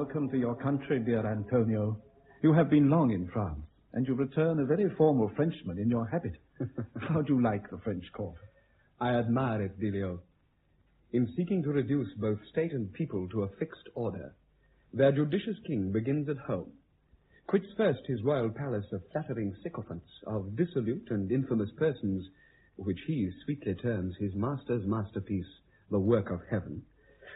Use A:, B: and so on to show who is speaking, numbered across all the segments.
A: Welcome to your country, dear Antonio. You have been long in France, and you return a very formal Frenchman in your habit. How do you like the French court?
B: I admire it, Delio. In seeking to reduce both state and people to a fixed order, their judicious king begins at home, quits first his royal palace of flattering sycophants, of dissolute and infamous persons, which he sweetly terms his master's masterpiece, the work of heaven,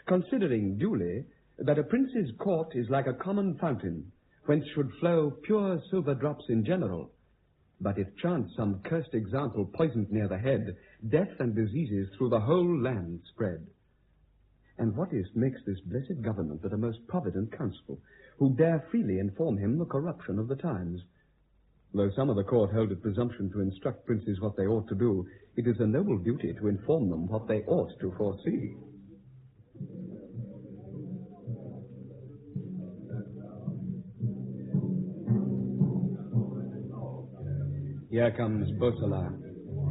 B: considering duly that a prince's court is like a common fountain, whence should flow pure silver drops in general. But if chance some cursed example poisoned near the head, death and diseases through the whole land spread. And what is makes this blessed government but a most provident council, who dare freely inform him the corruption of the times? Though some of the court hold it presumption to instruct princes what they ought to do, it is a noble duty to inform them what they ought to foresee. Here comes Bosola,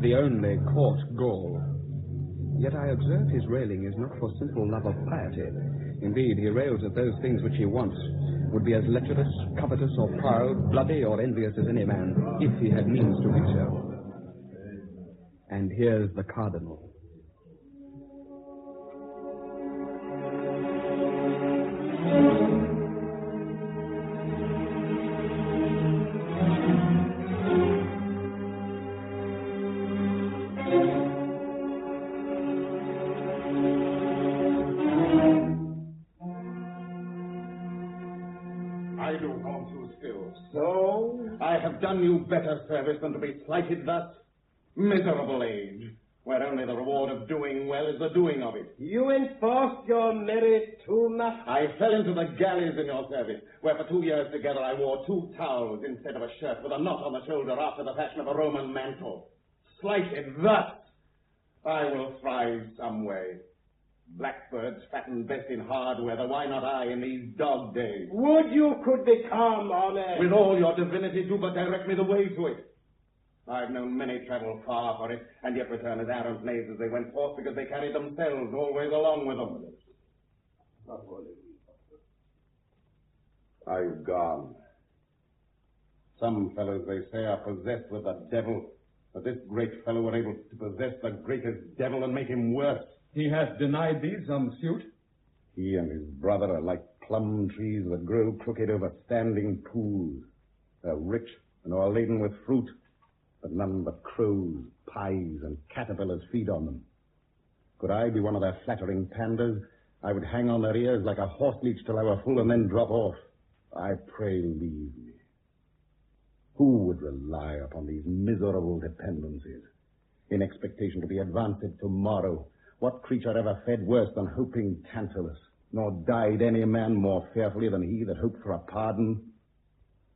B: the only court Gaul. Yet I observe his railing is not for simple love of piety. Indeed, he rails at those things which he wants, would be as lecherous, covetous, or proud, bloody, or envious as any man, if he had means to be so. And here's the Cardinal.
C: Done you better service than to be slighted thus? Miserable age, where only the reward of doing well is the doing of it.
D: You enforced your merit too much.
C: I fell into the galleys in your service, where for 2 years together I wore 2 towels instead of a shirt with a knot on the shoulder after the fashion of a Roman mantle. Slighted thus, I will thrive some way. Blackbirds fatten best in hard weather. Why not I in these dog days?
D: Would you could become honest.
C: With all your divinity, do but direct me the way to it. I've known many travel far for it, and yet return as arrant knaves as they went forth, because they carried themselves always along with them. Are you gone? Some fellows, they say, are possessed with the devil, but this great fellow were able to possess the greatest devil and make him worse.
B: He hath denied thee some suit?
C: He and his brother are like plum trees that grow crooked over standing pools. They're rich and are laden with fruit, but none but crows, pies, and caterpillars feed on them. Could I be one of their flattering pandas, I would hang on their ears like a horse leech till I were full and then drop off. I pray leave me. Who would rely upon these miserable dependencies in expectation to be advanced tomorrow? What creature ever fed worse than hoping Tantalus? Nor died any man more fearfully than he that hoped for a pardon?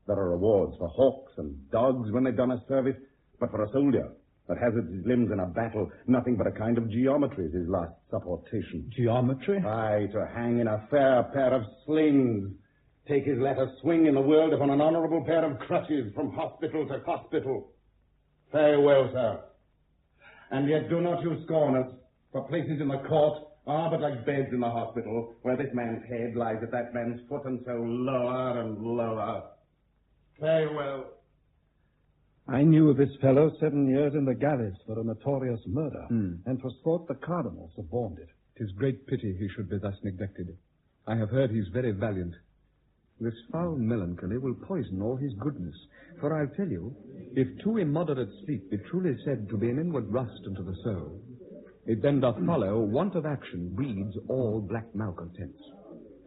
C: There are rewards for hawks and dogs when they've done a service, but for a soldier that hazards his limbs in a battle, nothing but a kind of geometry is his last supportation.
A: Geometry?
C: Aye, to hang in a fair pair of slings, take his latter swing in the world upon an honourable pair of crutches from hospital to hospital. Farewell, sir. And yet do not you scorn us, for places in the court are but like beds in the hospital, where this man's head lies at that man's foot, and so lower and lower. Farewell.
A: I knew of this fellow 7 years in the galleys for a notorious murder, and for sport the Cardinal suborned it.
B: 'Tis great pity he should be thus neglected. I have heard he's very valiant. This foul melancholy will poison all his goodness, for I'll tell you, if too immoderate sleep be truly said to be an inward rust unto the soul, it then doth follow want of action breeds all black malcontents,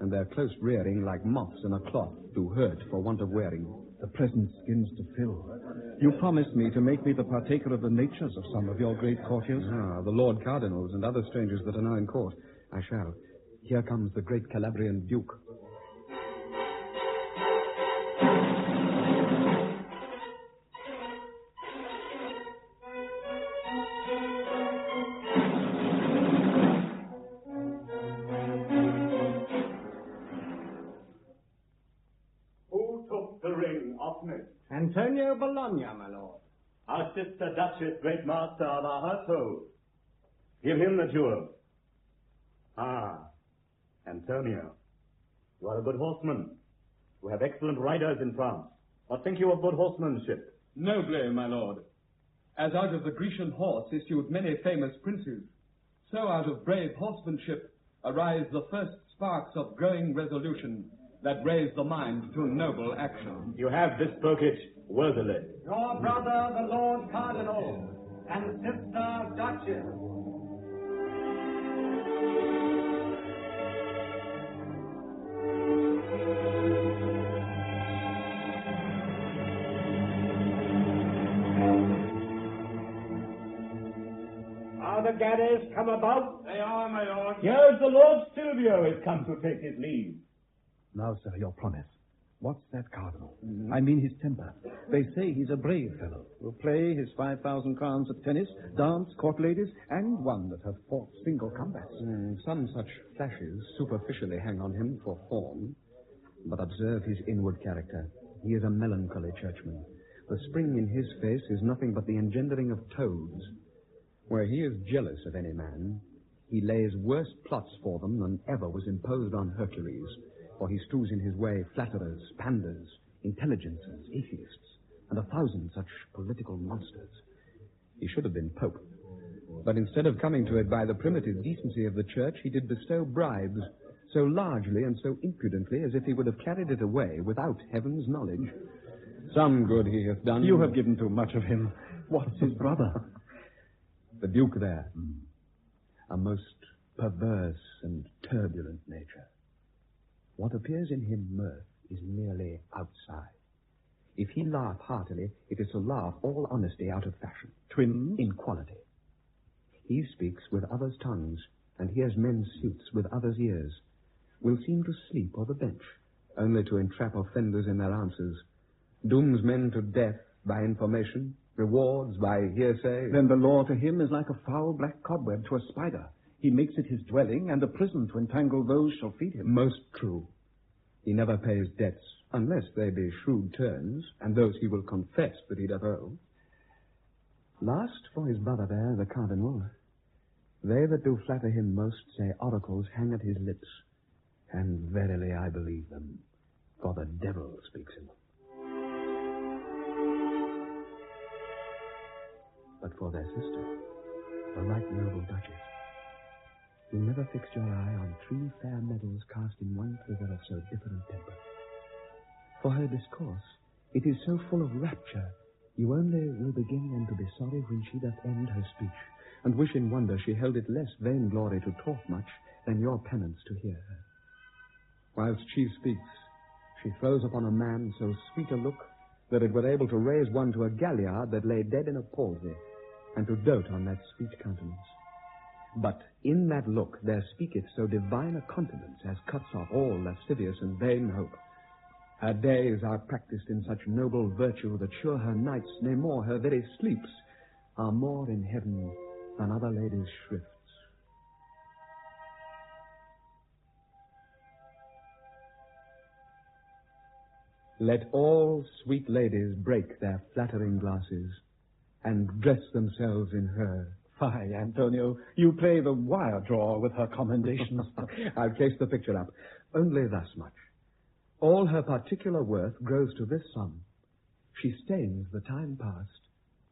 B: and their close rearing like moths in a cloth do hurt for want of wearing.
A: The present skins to fill. You promised me to make me the partaker of the natures of some of your great courtiers.
B: Ah, the Lord Cardinals and other strangers that are now in court. I shall. Here comes the great Calabrian Duke.
D: Antonio Bologna, my lord.
E: Our sister Duchess, great master of our household. Give him the jewel. Ah, Antonio. You are a good horseman. You have excellent riders in France. What think you of good horsemanship?
B: Nobly, my lord. As out of the Grecian horse issued many famous princes, so out of brave horsemanship arise the first sparks of growing resolution that raise the mind to noble action.
E: You have bespoke it worthily.
D: Your brother, the Lord Cardinal, and sister Duchess. Are the galleys come about?
E: They are, my lord.
D: Here's the Lord Silvio is come to take his leave.
A: Now, sir, your promise. What's that, Cardinal? I mean his temper. They say he's a brave fellow. Will play his 5,000 crowns at tennis, dance, court ladies, and one that has fought single combats.
B: Some such flashes superficially hang on him for form, but observe his inward character. He is a melancholy churchman. The spring in his face is nothing but the engendering of toads. Where he is jealous of any man, he lays worse plots for them than ever was imposed on Hercules, for he strews in his way flatterers, panders, intelligences, atheists, and 1,000 such political monsters. He should have been Pope. But instead of coming to it by the primitive decency of the Church, he did bestow bribes so largely and so impudently as if he would have carried it away without heaven's knowledge. Some good he hath done.
A: You have given too much of him. What's his brother?
B: The Duke there. A most perverse and turbulent nature. What appears in him mirth is merely outside. If he laugh heartily, it is to laugh all honesty out of fashion.
A: Twins?
B: In quality. He speaks with others' tongues, and hears men's suits with others' ears. Will seem to sleep or the bench, only to entrap offenders in their answers. Dooms men to death by information, rewards by hearsay.
A: Then the law to him is like a foul black cobweb to a spider. He makes it his dwelling and a prison to entangle those shall feed him.
B: Most true. He never pays debts, unless they be shrewd turns, and those he will confess that he doth owe. Last for his brother there, the Cardinal. They that do flatter him most say oracles hang at his lips, and verily I believe them, for the devil speaks in them. But for their sister, the right noble Duchess, you never fixed your eye on 3 fair medals cast in one figure of so different temper. For her discourse, it is so full of rapture, you only will begin then to be sorry when she doth end her speech, and wish in wonder she held it less vainglory to talk much than your penance to hear her. Whilst she speaks, she throws upon a man so sweet a look that it were able to raise one to a galliard that lay dead in a palsy, and to dote on that sweet countenance. But in that look there speaketh so divine a continence as cuts off all lascivious and vain hope. Her days are practised in such noble virtue that sure her nights, nay more, her very sleeps, are more in heaven than other ladies' shrifts. Let all sweet ladies break their flattering glasses and dress themselves in her.
A: Fie, Antonio. You play the wire drawer with her commendations.
B: I've cased the picture up. Only thus much. All her particular worth grows to this sum. She stains the time past,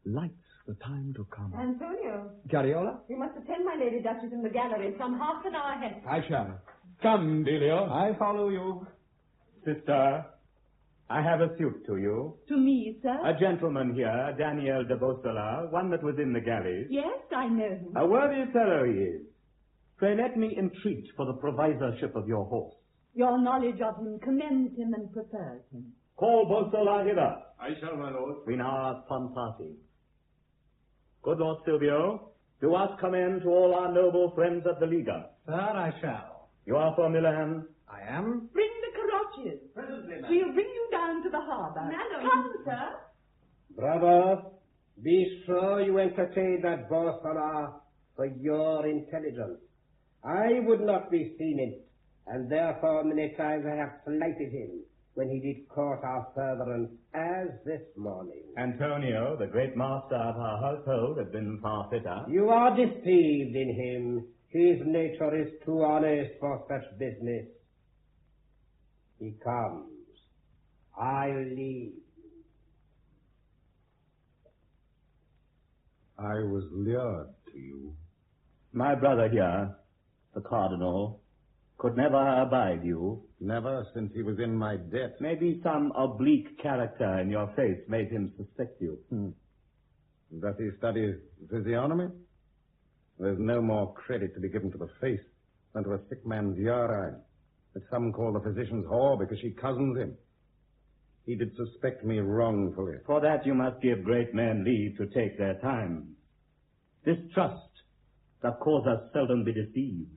B: lights the time to come.
F: Antonio,
B: Cariola?
F: you must attend my Lady Duchess in the gallery some half an hour hence.
B: I shall. Come, Delio.
A: I follow you.
E: Sister, I have a suit to you.
F: To me, sir?
E: A gentleman here, Daniel de Bosola, one that was in the galleys.
F: Yes, I know him.
E: A worthy fellow he is. Pray let me entreat for the provisorship of your horse.
F: Your knowledge of him commends him and prefers him.
E: Call Bosola hither.
D: I shall, my lord.
E: We now are fun party. Good Lord Silvio, do us commend to all our noble friends at the Liga.
D: Sir, I shall.
E: You are for Milan.
D: I am.
F: Bring the carroccias.
D: Presently, ma'am.
F: We'll bring you down to the harbour. Come, sir.
D: Brother, be sure you entertain that Bosola for your intelligence. I would not be seen in it, and therefore many times I have slighted him when he did court our furtherance, as this morning.
E: Antonio, the great master of our household, has been far fitter.
D: You are deceived in him. His nature is too honest for such business. He comes. I'll leave.
C: I was lured to you.
E: My brother here, the Cardinal, could never abide you.
C: Never since he was in my debt.
E: Maybe some oblique character in your face made him suspect you.
C: Does he study physiognomy? There's no more credit to be given to the face than to a sick man's urine, that some call the physician's whore because she cousins him. He did suspect me wrongfully.
E: For that you must give great men leave to take their time. This trust doth cause us seldom be deceived.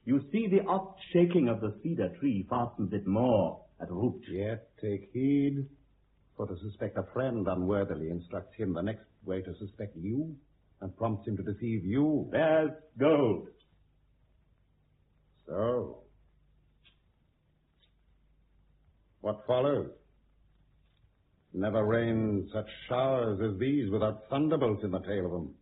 E: You see, the oft shaking of the cedar tree fastens it more at root.
C: Yet take heed, for to suspect a friend unworthily instructs him the next way to suspect you, and prompts him to deceive you.
E: There's gold.
C: So, what follows? Never rained such showers as these without thunderbolts in the tail of them.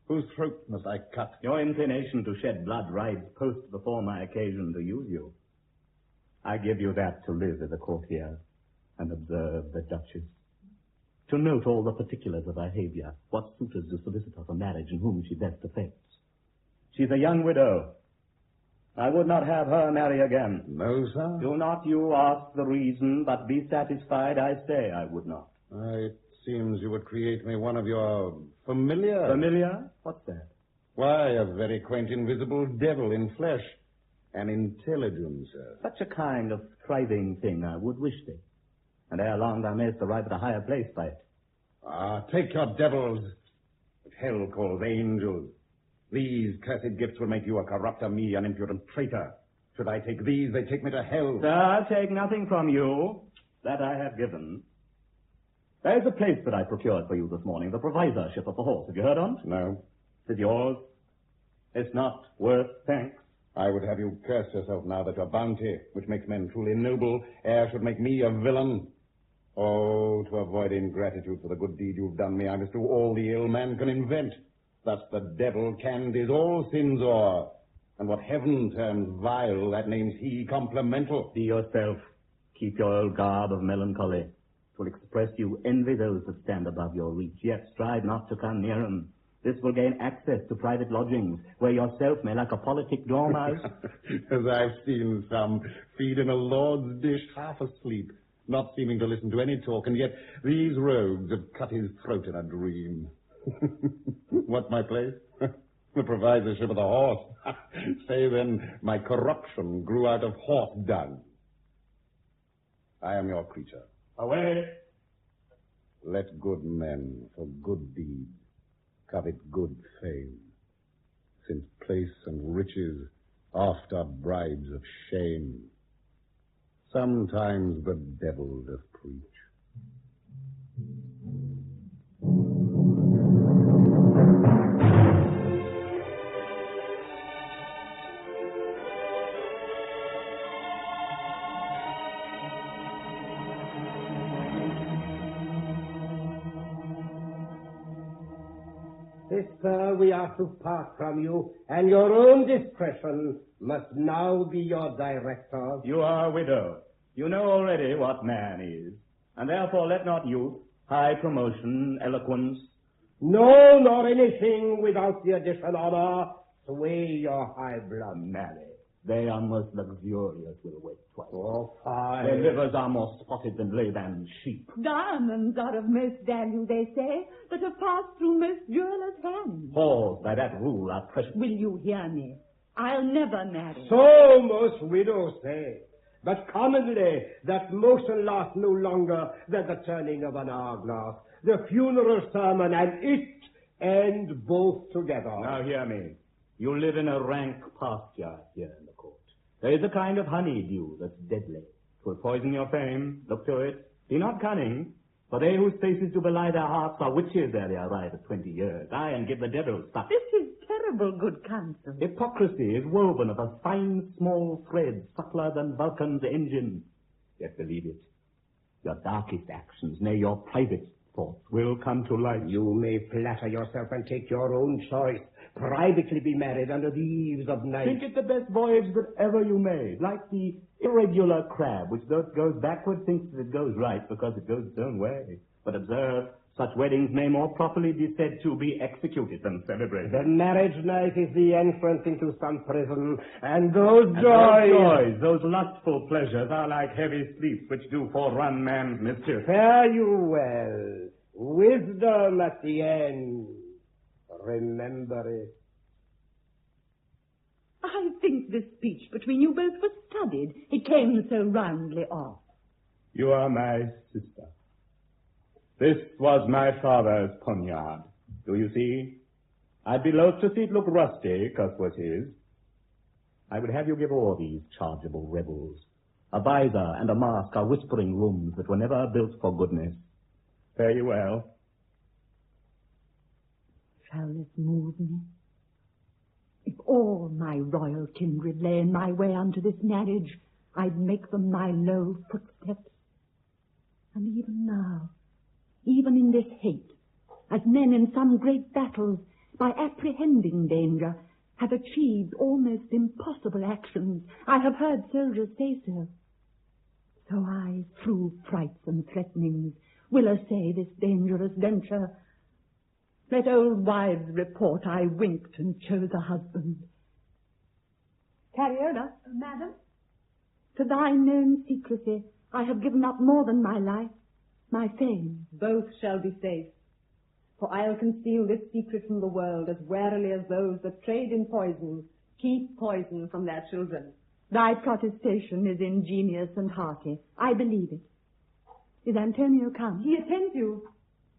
C: Whose throat must I cut?
E: Your inclination to shed blood rides post before my occasion to use you. I give you that to live as a courtier and observe the Duchess. To note all the particulars of her behavior, what suitors to solicit her for marriage and whom she best affects. She's a young widow. I would not have her marry again.
C: No, sir.
E: Do not you ask the reason, but be satisfied I say I would not.
C: It seems you would create me one of your familiar...
E: Familiar? What's that?
C: Why, a very quaint invisible devil in flesh. An intelligencer.
E: Such a kind of thriving thing I would wish thee. And ere long thou mayst arrive at a higher place by it.
C: Ah, take your devils, what hell calls angels. These cursed gifts will make you a corrupter, me an impudent traitor. Should I take these, they take me to hell.
E: Sir, take nothing from you. That I have given. There's a place that I procured for you this morning, the provisorship of the horse. Have you heard on it?
C: No.
E: Is it yours? It's not worth thanks.
C: I would have you curse yourself now that your bounty, which makes men truly noble, e'er should make me a villain. Oh, to avoid ingratitude for the good deed you've done me, I must do all the ill man can invent. Thus the devil can is all sins o'er. And what heaven terms vile, that names he complemental.
E: Be yourself. Keep your old garb of melancholy. 'Twill express you envy those that stand above your reach, yet strive not to come near 'em. This will gain access to private lodgings, where yourself may, like a politic dormouse...
C: As I've seen some, feed in a lord's dish half asleep, not seeming to listen to any talk, and yet these rogues have cut his throat in a dream. What's my place? The provisorship of the horse. Say then, my corruption grew out of horse dung. I am your creature.
E: Away!
C: Let good men for good deeds covet good fame, since place and riches oft are bribes of shame. Sometimes the devil doth preach.
D: Sister, we are to part from you, and your own discretion must now be your director.
E: You are a widow. You know already what man is, and therefore let not youth, high promotion, eloquence...
D: No, nor anything without the additional honor, sway your high blood.
E: Marry. They are most luxurious, will wait twice.
D: Oh, fine.
E: Their livers are more spotted than Laban's sheep.
F: Diamonds are of most value, they say, that have passed through most jewelers' hands.
E: Whores, by that rule, are precious.
F: Will you hear me? I'll never marry.
D: So most widows say. But commonly, that motion lasts no longer than the turning of an hourglass. The funeral sermon and it end both together.
E: Now hear me. You live in a rank pasture here in the court. There is a kind of honeydew that's deadly. 'Twill poison your fame. Look to it. Be not cunning, for they whose faces do belie their hearts are witches ere they arrive at 20 years. Aye, and give the devil suck.
F: This is terrible good counsel.
E: Hypocrisy is woven of a fine small thread, subtler than Vulcan's engine. Yet believe it, your darkest actions, nay, your private thoughts, will come to light.
D: You may flatter yourself and take your own choice, privately be married under the eaves of night.
E: Think it the best voyage that ever you made, like the irregular crab, which though it goes backward thinks that it goes right because it goes its own way. But observe, such weddings may more properly be said to be executed than celebrated.
D: The marriage night is the entrance into some prison, and those joys...
E: Those lustful pleasures are like heavy sleep which do forerun man's mischief.
D: Fare you well. Wisdom at the end. Remember it.
F: I think this speech between you both was studied. It came so roundly off.
E: You are my sister. This was my father's poniard. Do you see? I'd be loath to see it look rusty, 'cause 'twas his. I would have you give all these chargeable rebels. A visor and a mask are whispering rooms that were never built for goodness. Fare you well.
F: Shall this move me? If all my royal kindred lay in my way unto this marriage, I'd make them my low footsteps. And even now, even in this hate, as men in some great battles, by apprehending danger, have achieved almost impossible actions, I have heard soldiers say so. So I, through frights and threatenings, will essay this dangerous venture. Let old wives report I winked and chose a husband. Carriera, madam, to thy known secrecy I have given up more than my life, my fame.
G: Both shall be safe, for I'll conceal this secret from the world as warily as those that trade in poison keep poison from their children.
F: Thy protestation is ingenious and hearty. I believe it. Is Antonio come?
G: He attends you.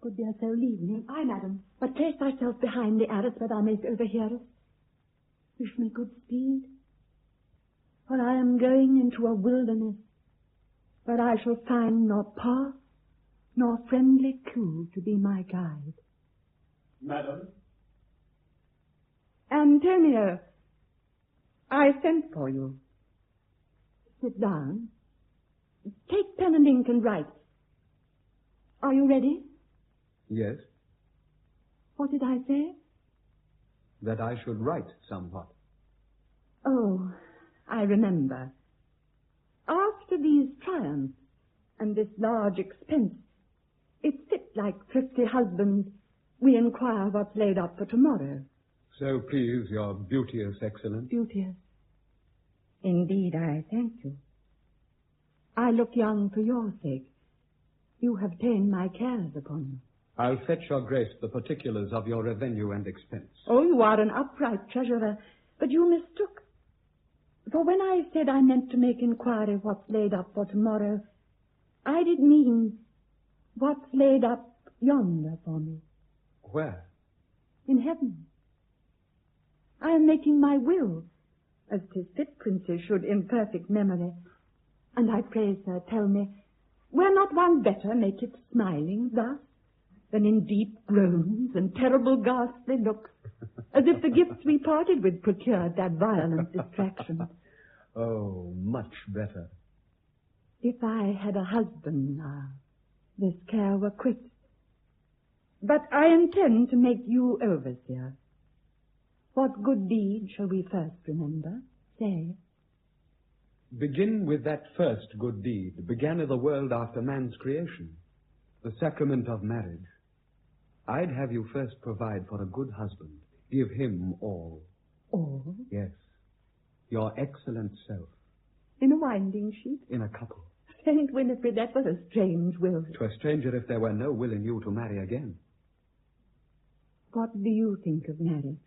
F: Good dear, so leave me.
G: Aye, madam.
F: But place thyself behind the arras where thou mayst overhear us. Wish me good speed, for I am going into a wilderness where I shall find nor path nor friendly clue to be my guide.
E: Madam?
F: Antonio, I sent for you. Sit down. Take pen and ink and write. Are you ready?
B: Yes,
F: What did I say?
B: that I should write somewhat.
F: Oh, I remember. After these triumphs and this large expense, it's fit like thrifty husbands, we inquire what's laid up for tomorrow.
B: So please, your beauteous excellence.
F: Beauteous. Indeed, I thank you. I look young for your sake. You have ta'en my cares upon you.
B: I'll fetch your grace the particulars of your revenue and expense.
F: Oh, you are an upright treasurer, but you mistook. For when I said I meant to make inquiry what's laid up for tomorrow, I did mean what's laid up yonder for me.
B: Where?
F: In heaven. I am making my will, as 'tis fit princes should in perfect memory. And I pray, sir, tell me, were not one better make it smiling thus, than in deep groans and terrible ghastly looks, as if the gifts we parted with procured that violent distraction?
B: Oh, much better.
F: If I had a husband now, this care were quit. But I intend to make you overseer. What good deed shall we first remember? Say.
B: Begin with that first good deed, began of the world after man's creation, the sacrament of marriage. I'd have you first provide for a good husband, give him all.
F: All?
B: Yes, your excellent self.
F: In a winding sheet?
B: In a couple.
F: Saint Winifred, that was a strange will.
B: 'Twere stranger if there were no will in you to marry again.
F: What do you think of marriage?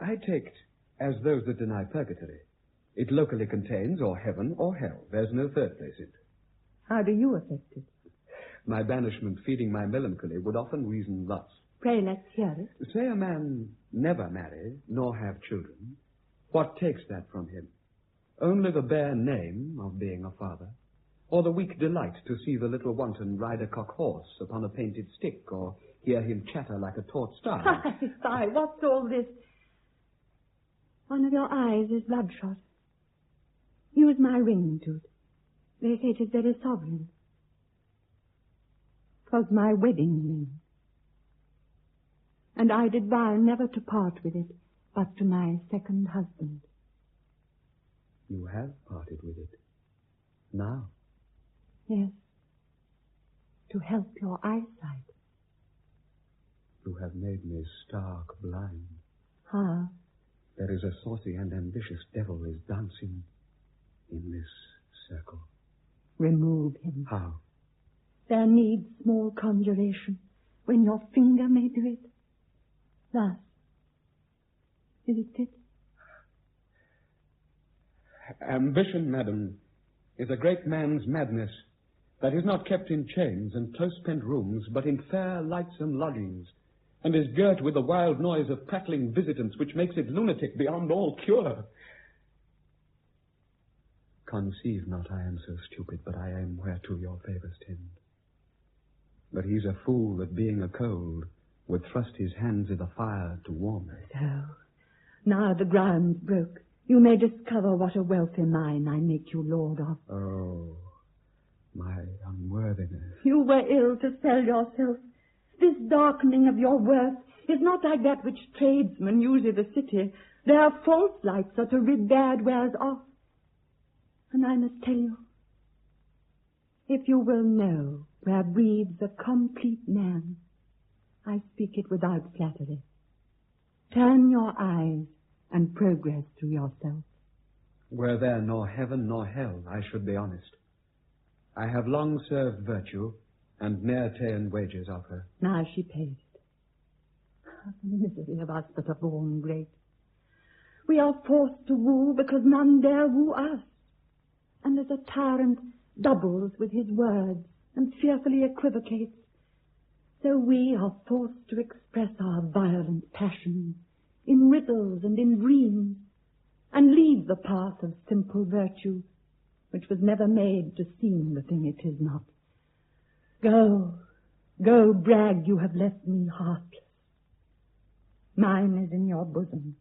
B: I take it as those that deny purgatory. It locally contains or heaven or hell. There's no third place in it.
F: How do you affect it?
B: My banishment feeding my melancholy would often reason thus.
F: Pray, let's hear it.
B: Say a man never marry, nor have children. What takes that from him? Only the bare name of being a father, or the weak delight to see the little wanton ride a cock horse upon a painted stick, or hear him chatter like a taut star.
F: Fie, what's all this? One of your eyes is bloodshot. Use my ring to it. They say 'tis very sovereign. 'Twas my wedding ring. and I did vow never to part with it, but to my second husband.
B: You have parted with it. Now?
F: Yes. To help your eyesight.
B: You have made me stark blind.
F: How?
B: There is a saucy and ambitious devil is dancing in this circle.
F: Remove him.
B: How?
F: There needs small conjuration when your finger may do it. Thus. Is it fit?
B: Ambition, madam, is a great man's madness that is not kept in chains and close-pent rooms, but in fair, lightsome lodgings, and is girt with the wild noise of prattling visitants, which makes it lunatic beyond all cure. Conceive not I am so stupid, but I am whereto your favours tend. But he's a fool that, being a cold, would thrust his hands i' the fire to warm it.
F: So, now the ground's broke, you may discover what a wealthy mine I make you lord of.
B: Oh, my unworthiness.
F: You were ill to sell yourself. This darkening of your worth is not like that which tradesmen use in the city. Their false lights are to rid bad wares off. And I must tell you, if you will know where breathes a complete man, I speak it without flattery. Turn your eyes and progress to yourself.
B: Were there nor heaven nor hell, I should be honest. I have long served virtue, and ne'er ta'en wages of her.
F: Now she pays it. The misery of us that are born great. We are forced to woo because none dare woo us. And as a tyrant doubles with his words and fearfully equivocates, so we are forced to express our violent passions in riddles and in dreams, and leave the path of simple virtue, which was never made to seem the thing it is not. Go, brag you have left me heartless. Mine is in your bosom.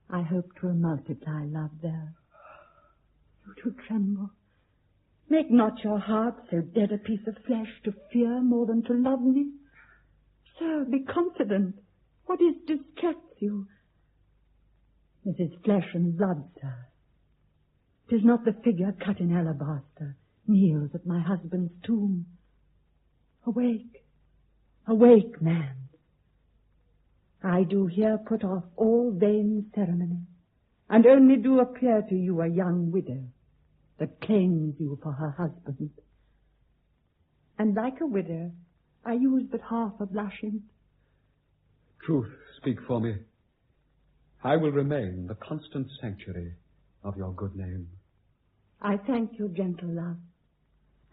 F: I hope to multiply love there. You do tremble. Make not your heart so dead a piece of flesh to fear more than to love me. Sir, be confident. What is distracts you? This is flesh and blood, sir. 'Tis not the figure cut in alabaster kneels at my husband's tomb. Awake, awake, man. I do here put off all vain ceremony, and only do appear to you a young widow that claims you for her husband. And like a widow, I use but half a blushing.
B: Truth, speak for me. I will remain the constant sanctuary of your good name.
F: I thank you, gentle love,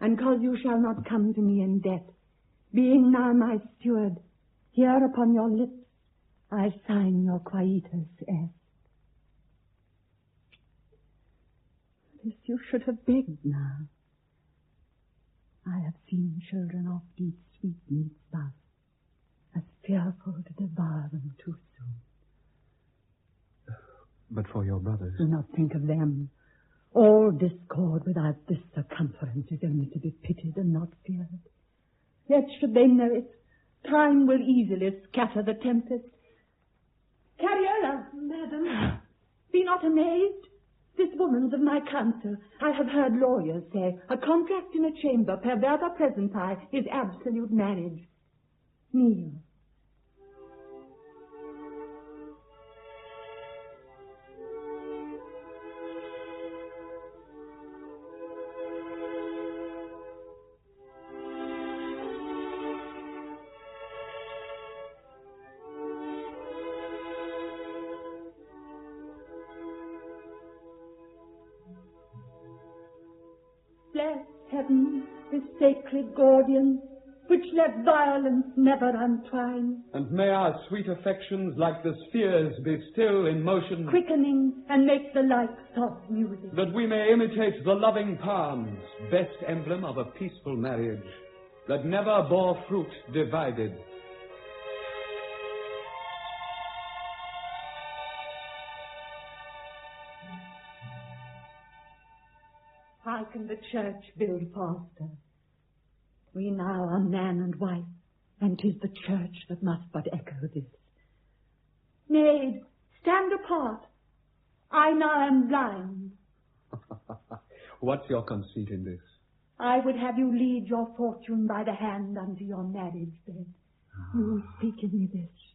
F: and cause you shall not come to me in debt, being now my steward, here upon your lips I sign your quietus est. This you should have begged now. I have seen children oft eat sweetmeats thus, as fearful to devour them too soon.
B: But for your brothers...
F: Do not think of them. All discord without this circumference is only to be pitied and not feared. Yet should they know it, time will easily scatter the tempest. Carriola, madam, be not amazed. This woman's of my counsel. I have heard lawyers say a contract in a chamber per verba presenti is absolute marriage. Kneel. Bless heaven, this sacred guardian, which let violence never untwine.
B: And may our sweet affections, like the spheres, be still in motion,
F: Quickening and make the like soft music.
B: that we may imitate the loving palms, best emblem of a peaceful marriage, that never bore fruit divided.
F: How can the church build faster? We now are man and wife, and 'tis the church that must but echo this. Maid, stand apart. I now am blind.
B: What's your conceit in this?
F: I would have you lead your fortune by the hand unto your marriage bed. You speak in me this,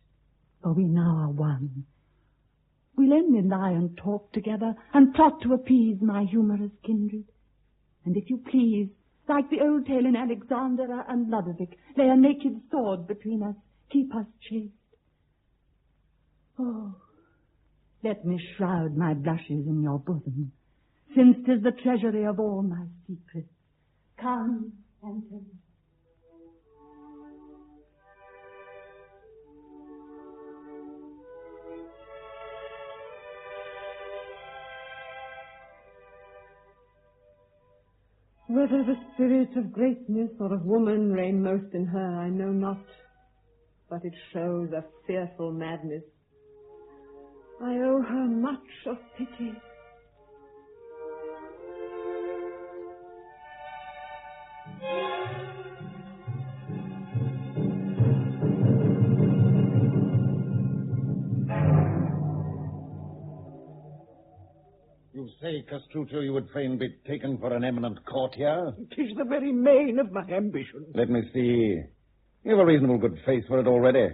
F: for we now are one. We'll only lie and talk together, and plot to appease my humorous kindred. And if you please, like the old tale in Alexander and Ludovic, lay a naked sword between us, keep us chaste. Oh, let me shroud my blushes in your bosom, since 'tis the treasury of all my secrets. Come, Antonio.
G: Whether the spirit of greatness or of woman reign most in her, I know not, but it shows a fearful madness. I owe her much of pity.
C: You say, Castruccio, you would fain be taken for an eminent courtier?
A: 'Tis the very main of my ambition.
C: Let me see. You have a reasonable good face for it already,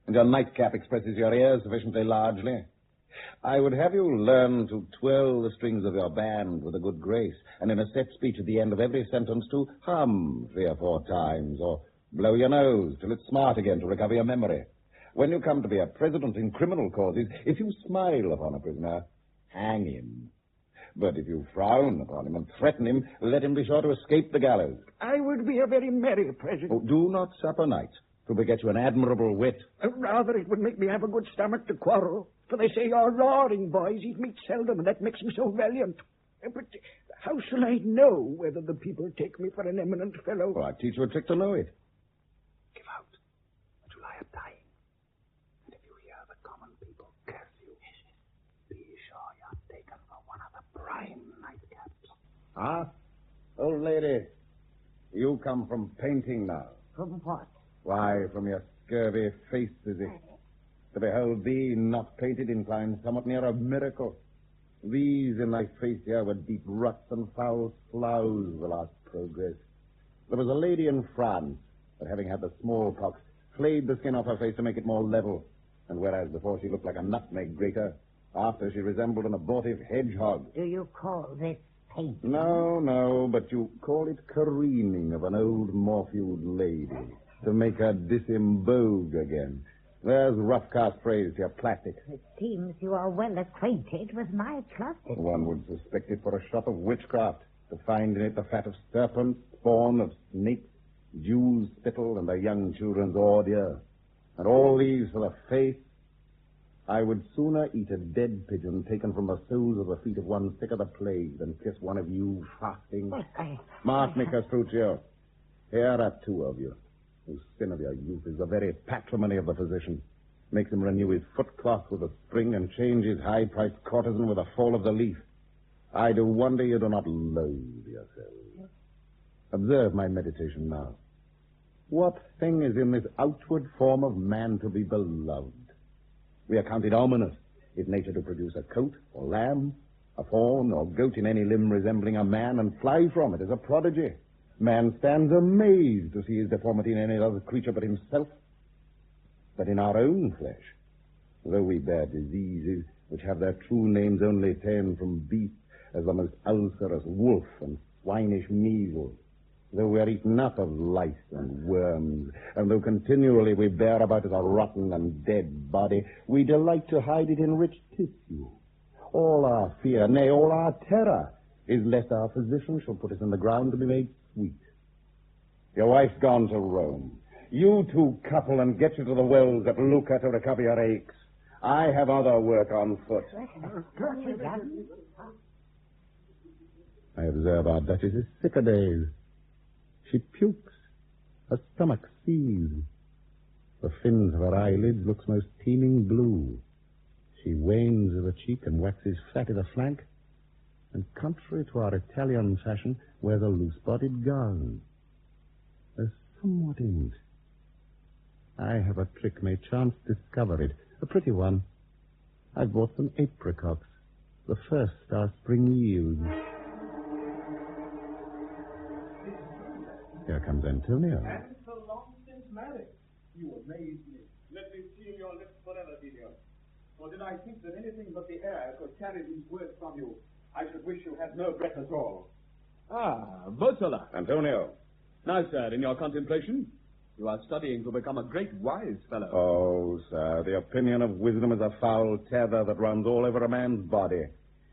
C: and your nightcap expresses your ears sufficiently largely. I would have you learn to twirl the strings of your band with a good grace, and in a set speech at the end of every sentence to hum 3 or 4 times, or blow your nose till it's smart again to recover your memory. When you come to be a president in criminal causes, if you smile upon a prisoner, hang him. But if you frown upon him and threaten him, let him be sure to escape the gallows.
A: I would be a very merry president.
C: Oh, do not sup a night to beget you an admirable wit.
A: Rather, it would make me have a good stomach to quarrel. For they say you're roaring boys eat meat seldom, and that makes me so valiant. But how shall I know whether the people take me for an eminent fellow?
C: Well, I teach you a trick to know it.
A: Give out until I am dying. And if you hear the common people curse you, be sure you're taken for one of the prime nightcaps.
C: Ah, old lady, you come from painting now.
H: From what?
C: Why, from your scurvy face, is it? To behold thee not painted inclines somewhat near a miracle. These in thy face here were deep ruts and foul sloughs, the last progress. There was a lady in France that, having had the smallpox, flayed the skin off her face to make it more level. And whereas before she looked like a nutmeg grater, after she resembled an abortive hedgehog.
H: Do you call this painting?
C: No, but you call it careening of an old morphewed lady to make her disembogue again. There's rough-cast phrase to your plastic.
H: It seems you are well acquainted with my closet.
C: One would suspect it for a shop of witchcraft, to find in it the fat of serpents, spawn of snakes, Jews' spittle, and their young children's ordure. And all these for the face. I would sooner eat a dead pigeon taken from the soles of the feet of one sick of the plague than kiss one of you fasting. Mark me, Castruccio. Here are 2 of you, whose sin of your youth is the very patrimony of the physician. Makes him renew his footcloth with a spring and change his high-priced courtesan with a fall of the leaf. I do wonder you do not loathe yourselves. Observe my meditation now. What thing is in this outward form of man to be beloved? We account it ominous if nature to produce a coat or lamb, a fawn or goat in any limb resembling a man, and fly from it as a prodigy. Man stands amazed to see his deformity in any other creature but himself. But in our own flesh, though we bear diseases which have their true names only ta'en from beasts, as the most ulcerous wolf and swinish measles, though we are eaten up of lice and worms, and though continually we bear about us a rotten and dead body, we delight to hide it in rich tissue. All our fear, nay, all our terror, is lest our physician shall put us in the ground to be made sweet. Your wife's gone to Rome. You 2 couple and get you to the wells at Lucca to recover your aches. I have other work on foot. I observe our Duchess is sick a days. She pukes. Her stomach seethes. The fins of her eyelids looks most teeming blue. She wanes of the cheek and waxes fat of the flank, and contrary to our Italian fashion, wears a loose-bodied gown. There's somewhat in it. I have a trick. May chance discover it. A pretty one. I bought some apricots. The first our spring yield. Here comes Antonio.
A: And so long since married. You amaze me. Let me seal your lips forever, Dilio. For did I think that anything but the air could carry these words from you, I should wish you had no breath at all.
B: Ah, Bosola.
C: Antonio.
B: Now, sir, in your contemplation, you are studying to become a great wise fellow.
C: Oh, sir, the opinion of wisdom is a foul tether that runs all over a man's body.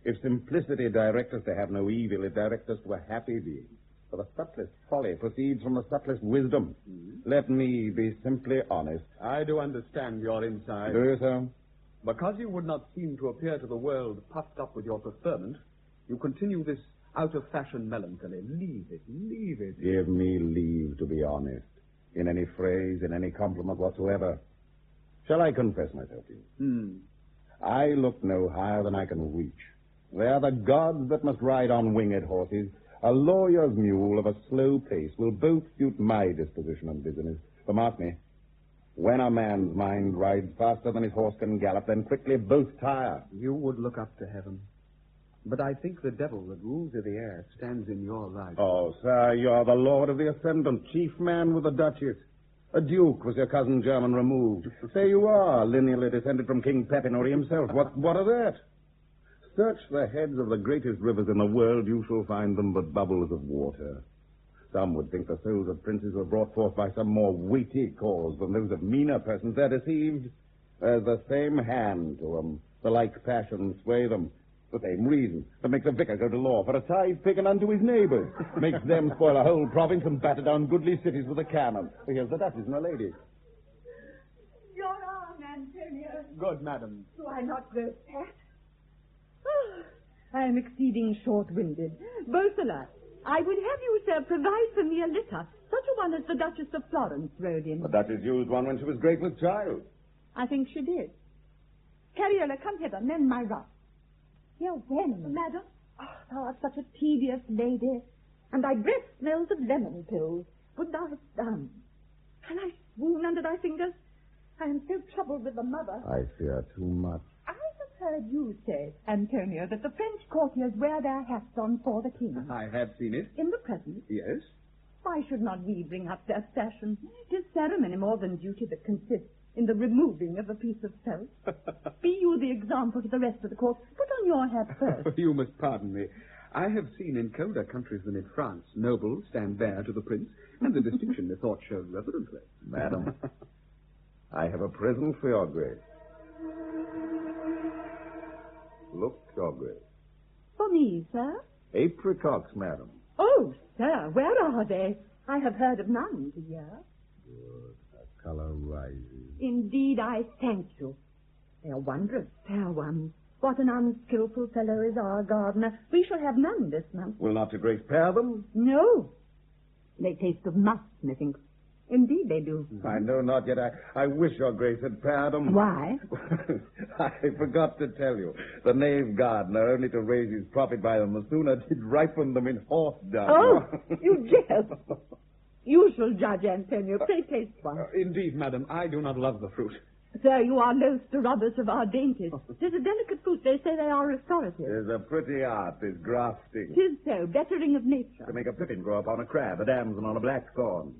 C: If simplicity directs us to have no evil, it directs us to a happy being. For the subtlest folly proceeds from the subtlest wisdom. Let me be simply honest.
B: I do understand your insight.
C: Do you, sir?
B: Because you would not seem to appear to the world puffed up with your preferment, you continue this out-of-fashion melancholy. Leave it, leave it.
C: Give me leave to be honest. In any phrase, in any compliment whatsoever. Shall I confess myself to you? I look no higher than I can reach. They are the gods that must ride on winged horses. A lawyer's mule of a slow pace will both suit my disposition and business. For mark me, when a man's mind rides faster than his horse can gallop, then quickly both tire.
B: You would look up to heaven. But I think the devil that rules the air stands in your right.
C: Oh, sir, you're the lord of the ascendant, chief man with the Duchess. A duke was your cousin German removed. Say you are lineally descended from King Pepinori himself. What of that? Search the heads of the greatest rivers in the world, you shall find them but bubbles of water. Some would think the souls of princes were brought forth by some more weighty cause than those of meaner persons. They're deceived. There's the same hand to them. The like passions sway them. The same reason that makes a vicar go to law for a tithe taken unto his neighbours. Makes them spoil a whole province and batter down goodly cities with a cannon. Here's the Duchess and her lady.
F: Your arm, Antonio.
B: Good, madam.
F: Do I not grow fat? Oh, I am exceeding short-winded. Bosola, I would have you, sir, provide for me a litter, such a one as the Duchess of Florence rode in.
C: The Duchess used one when she was great with child.
F: I think she did. Carriola, come hither, mend my ruff. Here, when? Madam? Oh, thou art such a tedious lady, and thy breath smells of lemon pills. Would thou have done? Can I swoon under thy fingers? I am so troubled with the mother.
C: I fear too much.
F: I have heard you say, Antonio, that the French courtiers wear their hats on for the king.
B: I have seen it.
F: In the present?
B: Yes.
F: Why should not we bring up that fashion? 'Tis ceremony more than duty that consists in the removing of a piece of felt. Be you the example to the rest of the court. Put on your hat first.
B: You must pardon me. I have seen in colder countries than in France nobles stand bare to the prince, and the distinction they thought show reverently.
C: Madam, I have a present for your grace. Look, your grace.
F: For me, sir?
C: Apricots, madam.
F: Oh, sir, where are they? I have heard of none here.
C: Good. Her color rises.
F: Indeed, I thank you. They are wondrous fair ones. What an unskillful fellow is our gardener. We shall have none this month.
C: Will not your grace pair them?
F: No. They taste of musk, methinks. Indeed they do.
C: I know not yet. I wish your grace had paired them.
F: Why?
C: I forgot to tell you. The knave gardener, only to raise his profit by them, the sooner did ripen them in horse dung.
F: Oh, you jest. You shall judge, Antonio. Pray taste one.
B: Indeed, madam, I do not love the fruit.
F: Sir, you are loath to rob us of our dainties. 'Tis a delicate fruit. They say they are restorative.
C: It is a pretty art, this grafting.
F: 'Tis so, bettering of nature.
C: To make a pippin grow upon a crab, a damson on a blackthorn.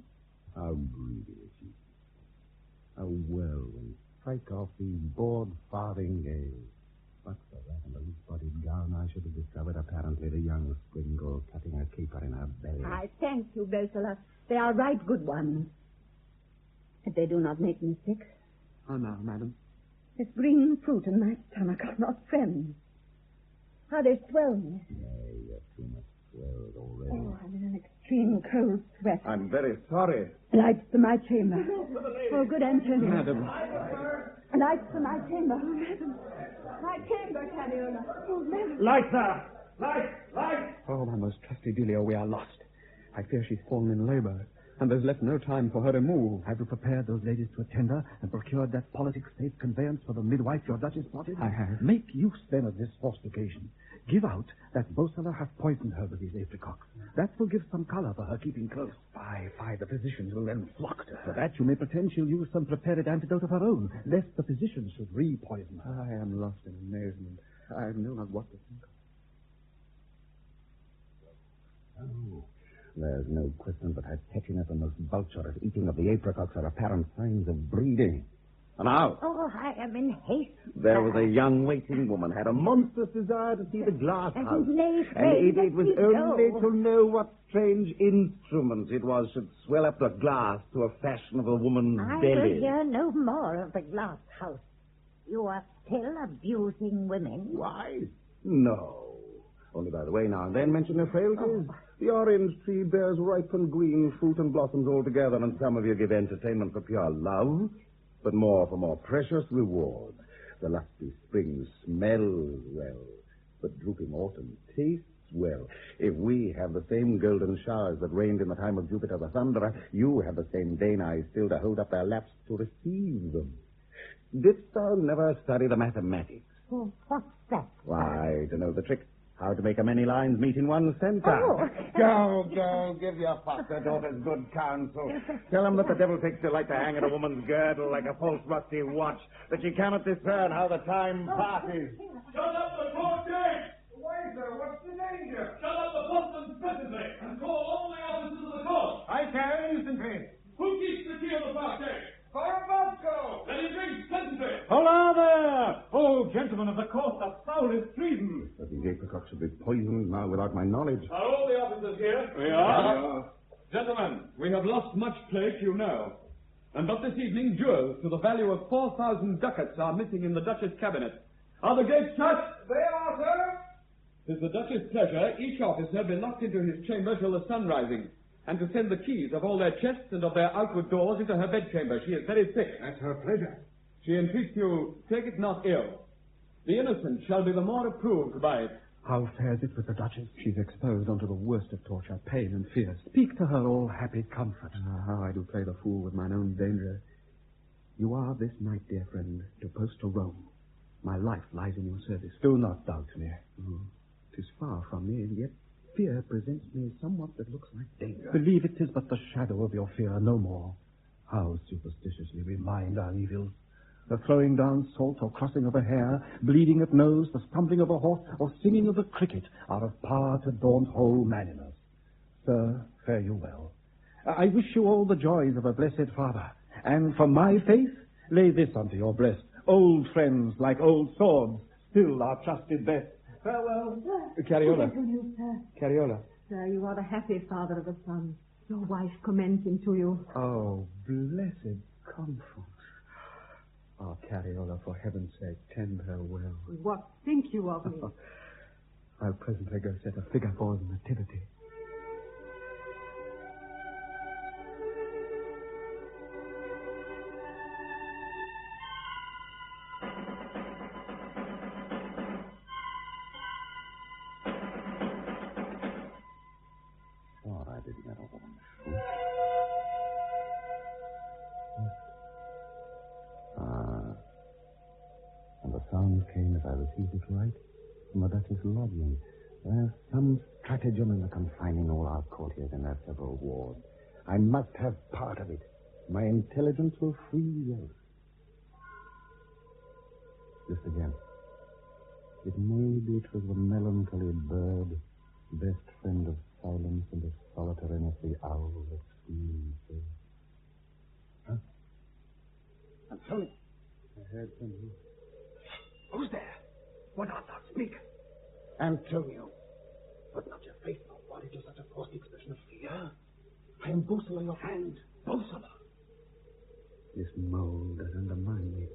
C: How greedy is he? How well will strike off these bored farthingales. But for that and the loose-bodied gown, I should have discovered apparently the young spring girl cutting a caper in her belly.
F: I thank you, Bosola. They are right good ones. If they do not make me sick.
B: Oh, no, madam.
F: This green fruit in my stomach are not friends. How they swell me.
C: Nay, you're too much swelled already.
F: Oh, I'm in an extreme cold sweat.
C: I'm very sorry.
F: Lights to my chamber. Oh, good Antonio.
B: Madam.
F: Lights to my chamber. Oh, madam. My chamber, Carriola. Oh, madam.
A: Light, sir! Light!
B: Oh, my most trusty Delio, we are lost. I fear she's fallen in labor, and there's left no time for her to move.
A: Have you prepared those ladies to attend her and procured that politic state conveyance for the midwife your Duchess wanted?
B: I have.
A: Make use, then, of this forced occasion. Give out that Bosola has poisoned her with these apricots. That will give some color for her keeping close. Fie, the physicians will then flock to her. For that you may pretend she'll use some prepared antidote of her own, lest the physicians should re-poison her.
B: I am lost in amazement. I know not what to think of.
C: Oh, there's no question but her catchiness and most vulturous eating of the apricots are apparent signs of breeding. And now,
H: Oh, I am in haste.
C: there was a young waiting woman had a monstrous desire to see the glass house.
H: Nay,
C: And
H: pray,
C: it was
H: let me
C: only
H: go.
C: to know what strange instrument it was should swell up the glass to a fashionable woman's
H: I
C: belly.
H: will hear no more of the glass house. You are still abusing women.
C: Why? No. Only by the way, now and then mention their frailties. The orange tree bears ripe and green fruit and blossoms all together, and some of you give entertainment for pure love, but more for more precious reward. The lusty spring smells well, but drooping autumn tastes well. If we have the same golden showers that rained in the time of Jupiter the Thunderer, you have the same Dane eyes still to hold up their laps to receive them. Didst thou never study the mathematics?
H: Oh, what's that?
C: Why, to know the trick. How to make a many lines meet in one center.
H: Oh.
C: Go, give your foster daughters good counsel. Tell them that the devil takes delight to hang at a woman's girdle like a false rusty watch, that she cannot discern how the time passes.
I: Shut up the court gate! Why, sir, what's the danger? Shut up the postman presently, and call all the officers of the court.
A: I can instantly.
I: Who keeps the key of the park gate?
A: Barabosco!
I: Let him drink presently.
A: Hola there! Oh, gentlemen of the court, the foulest treason.
C: But these apricots should be poisoned now without my knowledge.
I: Are all the officers here?
B: We are. Gentlemen, we have lost much plate, you know. And but this evening, jewels to the value of 4,000 ducats are missing in the Duchess' cabinet. Are the gates shut?
I: They are, sir.
B: 'Tis the Duchess' pleasure each officer be locked into his chamber till the sun rising, and to send the keys of all their chests and of their outward doors into her bedchamber. She is very sick.
A: That's her pleasure.
B: She entreats you, take it not ill. The innocent shall be the more approved by it.
A: How fares it with the Duchess?
B: She's exposed unto the worst of torture, pain and fear.
A: Speak to her all happy comfort.
B: How I do play the fool with mine own danger. You are this night, dear friend, to post to Rome. My life lies in your service.
A: Do not doubt me.
B: Oh, 'tis far from me, and yet fear presents me somewhat that looks like danger.
A: Believe it is but the shadow of your fear, no more. How superstitiously we mind our evils. The throwing down salt or crossing of a hare, bleeding at nose, the stumbling of a horse, or singing of a cricket are of power to daunt whole man in us. Sir, fare you well. I wish you all the joys of a blessed father, and for my faith, lay this unto your breast. Old friends, like old swords, still are trusted best. Farewell.
B: Cariola.
G: Sir.
B: Cariola.
G: Sir, you are the happy father of a son. Your wife commends him to you.
B: Oh, blessed comfort. Oh, Cariola, for heaven's sake, tend her well.
G: What think you of me?
B: I'll presently go set a figure for the nativity.
C: Thought I didn't let a woman shoot. And the sound came as I received it right from the Duchess' lodging. There's some stratagem in the confining all our courtiers in their several wards. I must have part of it. My intelligence will free you. Just again. It may be 'twas the melancholy bird, best friend of silence and of solitariness, the owl that screams. Huh? Antonio. I heard something.
A: Who's there? Why not speak?
C: Antonio.
A: But not your face, nor body to such a forced expression of fear. I am Bosola, your friend. Bosola.
B: This mold has undermined me.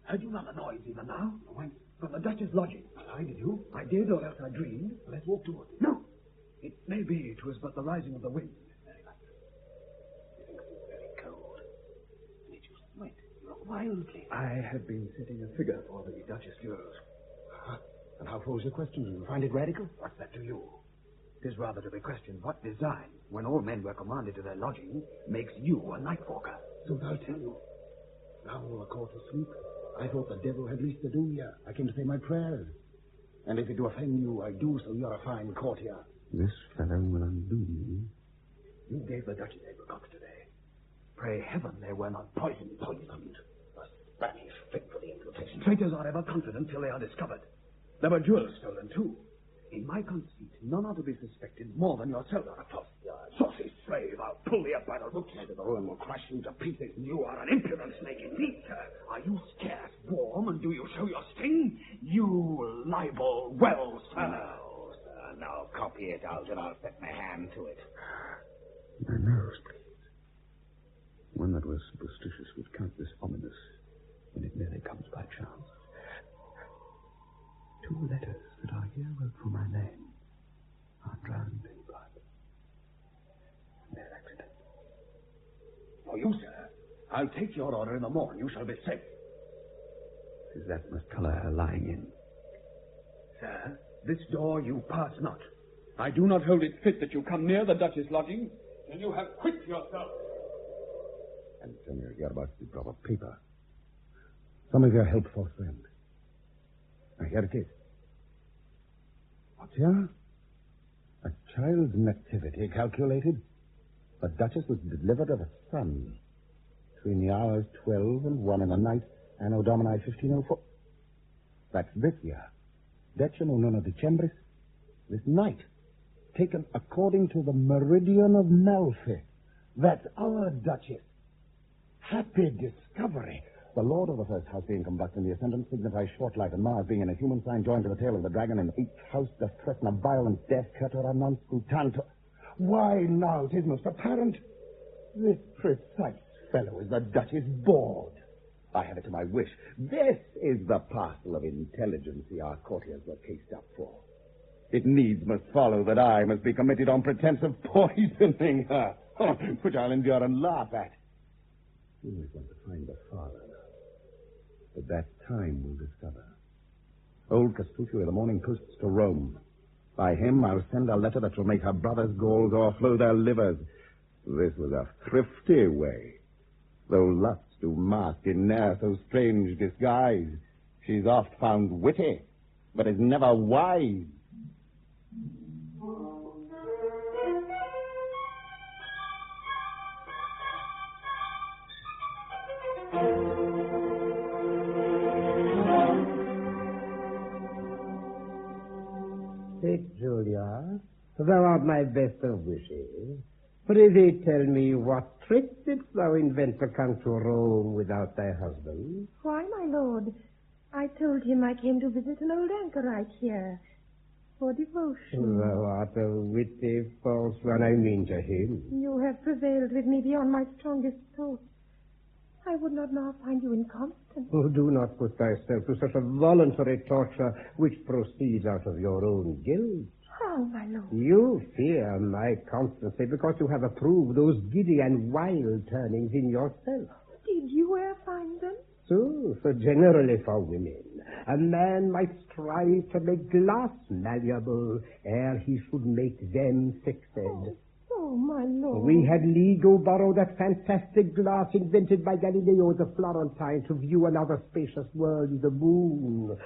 A: Heard you not the noise even now? When? From the Duchess' lodging. I did you? I did, or else I dreamed. Let's walk toward it. No. It may be it was but the rising of the wind. Very much. You think it's very cold. And yet you sweat. You look wildly.
B: I have been setting a figure for the Duchess yours.
A: And how falls your question? You find it radical? What's that to you? Tis rather to be questioned what design, when all men were commanded to their lodging, makes you a night walker. So I'll tell you. Now all the court was asleep. I thought the devil had least to do here. I came to say my prayers.
C: And if it do offend you, I do so. You're a fine courtier.
B: This fellow will undo me.
A: You gave the Duchess apricots today. Pray heaven they were not poisoned.
C: The Spanish fit for the imputation.
A: Traitors are ever confident till they are discovered. There were jewels stolen, too. In my conceit, none are to be suspected more than yourself. Saucy slave, I'll pull thee up by the roots.
C: The ruin will crush you to pieces.
A: You are an impudent snake indeed, sir. Are you scarce warm, and do you show your sting? You libel well, sir.
C: No, sir, no. Copy it out, and I'll set my hand to it.
B: My nose, please. One that was superstitious would count this ominous when it merely comes by chance. 2 letters that are here wrote for my name are drowned in blood. Mere accident.
A: For you, sir, I'll take your order in the morn. You shall be safe.
B: Is that must colour her lying in?
A: Sir, this door you pass not. I do not hold it fit that you come near the Duchess' lodging till you have quit yourself.
C: Antonio, you're about to drop a paper. Some of your helpful friend. Now, here it is. What's here? A child's nativity calculated. The Duchess was delivered of a son between the hours 12 and 1 in the night, Anno Domini 1504. That's this year. Decimo nona Decembris. This night. Taken according to the meridian of Malfi. That's our Duchess. Happy discovery. The Lord of the first house being combust in the ascendant signifies short life, and Mars being in a human sign joined to the tail of the dragon in each house doth threaten a violent death, catura non sputanto. Why now, 'tis most apparent. This precise fellow is the Duchess bored. I have it to my wish. This is the parcel of intelligence our courtiers were cased up for. It needs must follow that I must be committed on pretense of poisoning her, which I'll endure and laugh at. You always want to find the father. But that time will discover. Old Castruccio with the morning posts to Rome. By him I'll send a letter that shall make her brothers' galls o'erflow their livers. This was a thrifty way. Though lusts do mask in ne'er so strange disguise, she's oft found witty, but is never wise.
D: Take Julia, thou art my best of wishes. Prithee tell me, what trick didst thou invent to come to Rome without thy husband?
J: Why, my lord, I told him I came to visit an old anchorite here for devotion.
D: Thou art a witty, false one, I mean to him.
J: You have prevailed with me beyond my strongest thoughts. I would not now find you inconstant.
D: Oh, do not put thyself to such a voluntary torture which proceeds out of your own guilt.
J: How, my lord?
D: You fear my constancy because you have approved those giddy and wild turnings in yourself.
J: Did you ever find them?
D: So generally for women, a man might strive to make glass malleable ere he should make them fixed.
J: Oh, my lord.
D: We had Ligo borrow that fantastic glass invented by Galileo the Florentine to view another spacious world, the moon,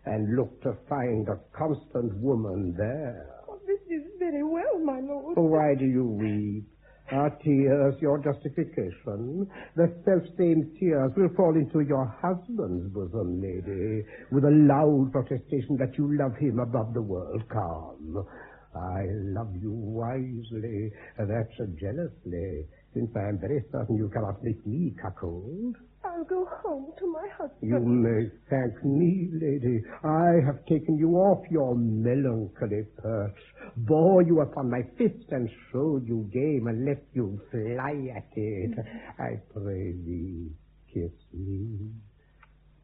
D: and look to find a constant woman there.
J: Oh, this is very well, my lord.
D: Why do you weep? Are tears your justification? The self-same tears will fall into your husband's bosom, lady, with a loud protestation that you love him above the world. Come. I love you wisely, that's jealously, since I am very certain you cannot make me cuckold.
J: I'll go home to my husband.
D: You may thank me, lady. I have taken you off your melancholy perch, bore you upon my fist, and showed you game, and let you fly at it. I pray thee, kiss me.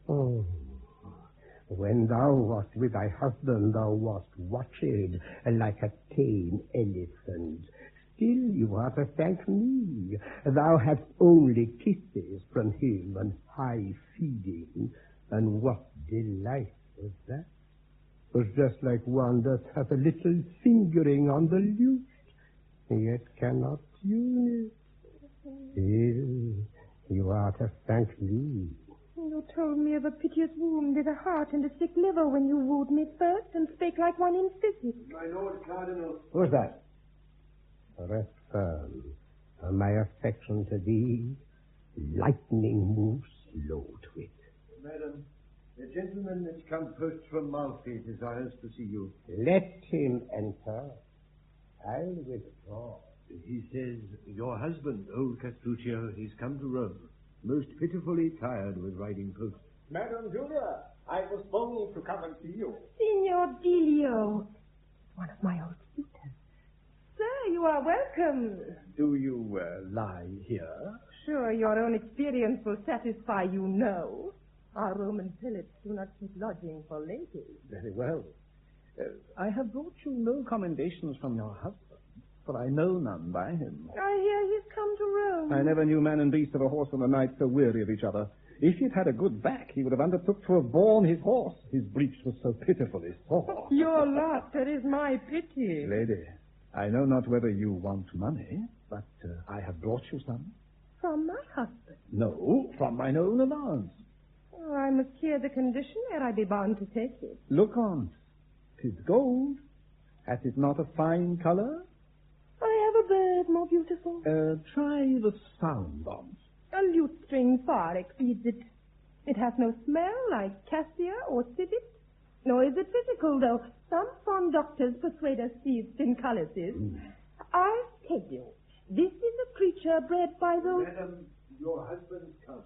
D: Oh. When thou wast with thy husband, thou wast watched like a tame elephant. Still you are to thank me. Thou hadst only kisses from him and high feeding. And what delight was that? It was just like one that hath a little fingering on the lute, yet cannot tune it. Still, you are to thank me.
J: You told me of a piteous wound with a heart and a sick liver when you wooed me first and spake like one in physic.
D: My Lord Cardinal.
C: Who's that?
D: Rest firm, for my affection to thee, lightning moves slow to it.
A: Madam, a gentleman that's come post from Malfi desires to see you.
D: Let him enter. I'll withdraw.
A: He says, your husband, old Castruccio, he's come to Rome, most pitifully tired with riding post.
K: Madam Julia, I was longing to come and see you.
J: Signor Delio, one of my old suitors. Sir, you are welcome.
A: Do you lie here?
J: Sure, your own experience will satisfy you, no. Our Roman prelates do not keep lodging for ladies.
A: Very well. I have brought you no commendations from your husband, for I know none by him.
J: I hear he's come to Rome.
A: I never knew man and beast of a horse and a knight so weary of each other. If he'd had a good back, he would have undertook to have borne his horse. His breech was so pitifully sore.
J: Your laughter is my pity.
A: Lady, I know not whether you want money, but I have brought you some.
J: From my husband?
A: No, from mine own allowance.
J: Oh, I must hear the condition ere I be bound to take it.
A: Look on. 'Tis gold. Hath it not a fine colour?
J: I have a bird more beautiful.
A: Try the sound on't.
J: A lute string far exceeds it. It hath no smell like cassia or civet, nor is it physical, though some fond doctors persuade us thieves in cullises. I tell you, this is a creature bred by those...
A: Madam, your husband come.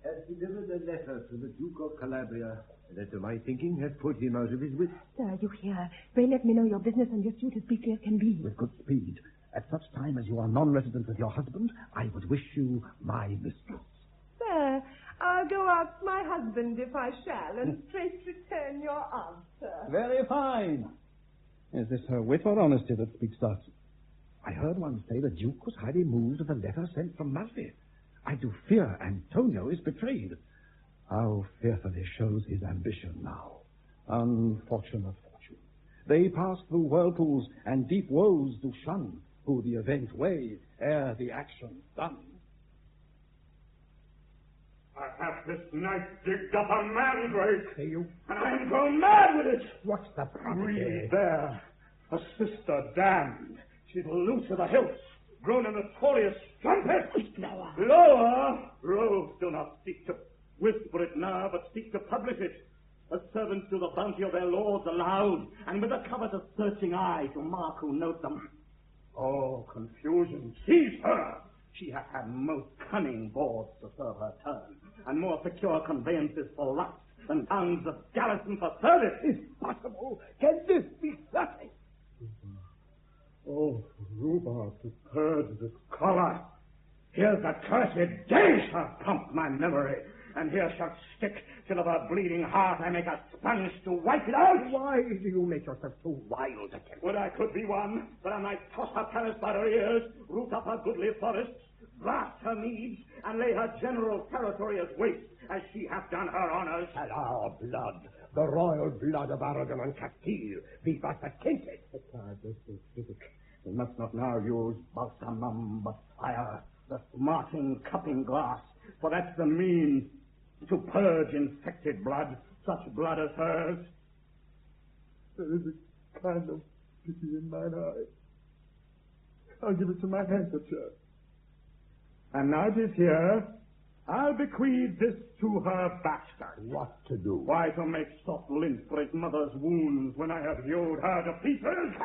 A: Has delivered a letter to the Duke of Calabria, that to my thinking has put him out of his wits.
J: Sir, you hear. Pray let me know your business and your suit as quickly as can be.
A: With good speed. At such time as you are non-resident with your husband, I would wish you my mistress.
J: Sir, I'll go ask my husband if I shall, and straight return your answer.
A: Very fine. Is this her wit or honesty that speaks thus? I heard one say the Duke was highly moved at the letter sent from Malfi. I do fear Antonio is betrayed. How fearfully shows his ambition now. Unfortunate fortune. They pass through whirlpools and deep woes do shun, who the event weigh ere the action's done.
I: I have this night digged up a mandrake.
D: Say you?
I: And I am grown mad with it.
D: What's the problem?
I: Read there. A sister damned. She's loose of the hilts. Grown a notorious strumpet. Lower. Rogues do not seek to whisper it now, but seek to publish it. As servants do the bounty of their lords aloud, and with a covetous searching eye to mark who note them. Oh, confusion, seize her! She hath had most cunning boards to serve her turn, and more secure conveyances for lust than tongues of garrison for service.
D: Impossible! Can this be certain?
I: Oh, rhubarb to purge this choler. Here's the cursed day shall pump my memory, and here shall stick till of her bleeding heart I make a sponge to wipe it out.
D: Why do you make yourself so wild again?
I: Would I could be one, that I might toss her palace by her ears, root up her goodly forests, blast her meads, and lay her general territory as waste as she hath done her honours.
D: And our blood, the royal blood of Aragon and Castile, be thus attainted.
I: Besides, this is physic. We must not now use balsamum, but fire, the smarting cupping glass, for that's the means to purge infected blood, such blood as hers.
K: There is a kind of pity in mine eye. I'll give it to my handkerchief.
I: And now 'tis here, I'll bequeath this to her bastard.
D: What to do?
I: Why, to make soft lint for his mother's wounds when I have hewed her to pieces.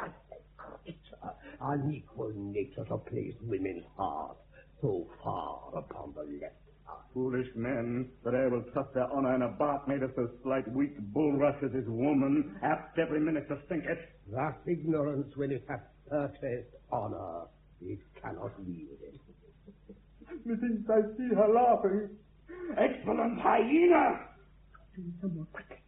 D: It's unequal nature to place women's hearts so far upon the left side.
I: Foolish men, that e'er will trust their honor in a bark made of so slight, weak bulrush as is woman, apt every minute to sink it.
D: Thus ignorance, when it hath purchased honor, it cannot yield it.
K: Methinks I see her laughing.
I: Excellent hyena!
A: Do it somewhat quickly.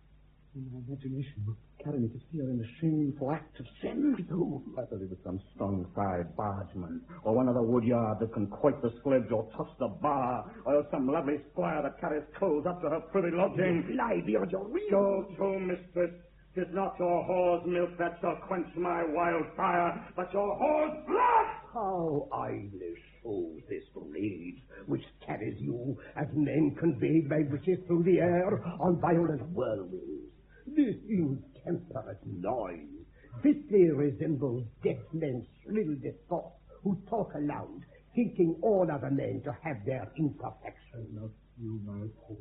A: My imagination will carry me to see her in the shameful act of sin.
I: Who? Possibly with some strong-side bargeman, or one of the woodyard that can quoit the sledge or toss the bar, or some lovely squire that carries coals up to her privy lodging.
D: Lie beyond your reason.
I: So, mistress, 'Tis not your whore's milk that shall quench my wild fire, but your whore's blood!
D: How idly shows this rage which carries you as men conveyed by witches through the air on violent whirlwinds. This intemperate noise fitly resembles deaf men's shrill discourse who talk aloud, thinking all other men to have their imperfections.
K: Not you, my Paul.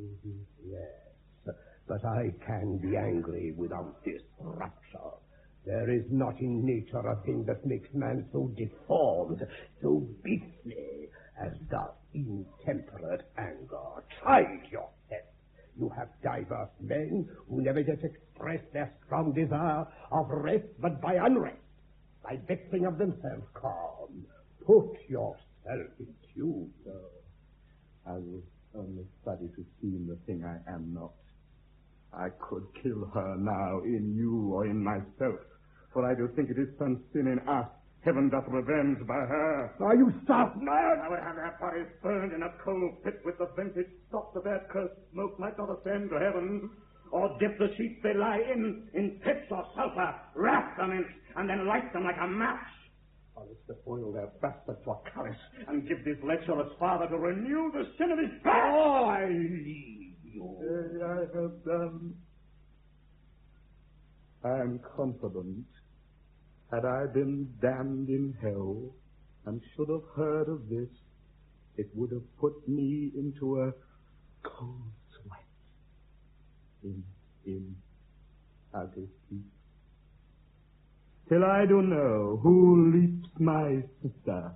D: Yes, but I can be angry without this rapture. There is not in nature a thing that makes man so deformed, so beastly, as the intemperate anger. Try it yourself. You have diverse men who never yet express their strong desire of rest but by unrest, by vexing of themselves calm. Put yourself in tune.
E: I will only study to seem the thing I am not. I could kill her now in you or in myself, for I do think it is some sin in us. Heaven doth revenge by her.
D: Are you stark mad?
I: I would have their bodies burned in a coal pit with the vented stock of their cursed smoke might not ascend to heaven, or dip the sheets they lie in pitch or sulphur, wrap them in, and then light them like a match. Or else to boil their bastards for curries, and give this lecturer's father to renew the sin of his past.
D: Oh, I leave you.
K: I have done.
E: I am confident, had I been damned in hell and should have heard of this, it would have put me into a cold sweat. I'll go sleep. Till I do know who leaps my sister,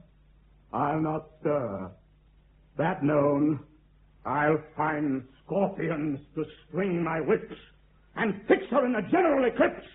E: I'll not stir. That known, I'll find scorpions to string my whips and fix her in a general eclipse.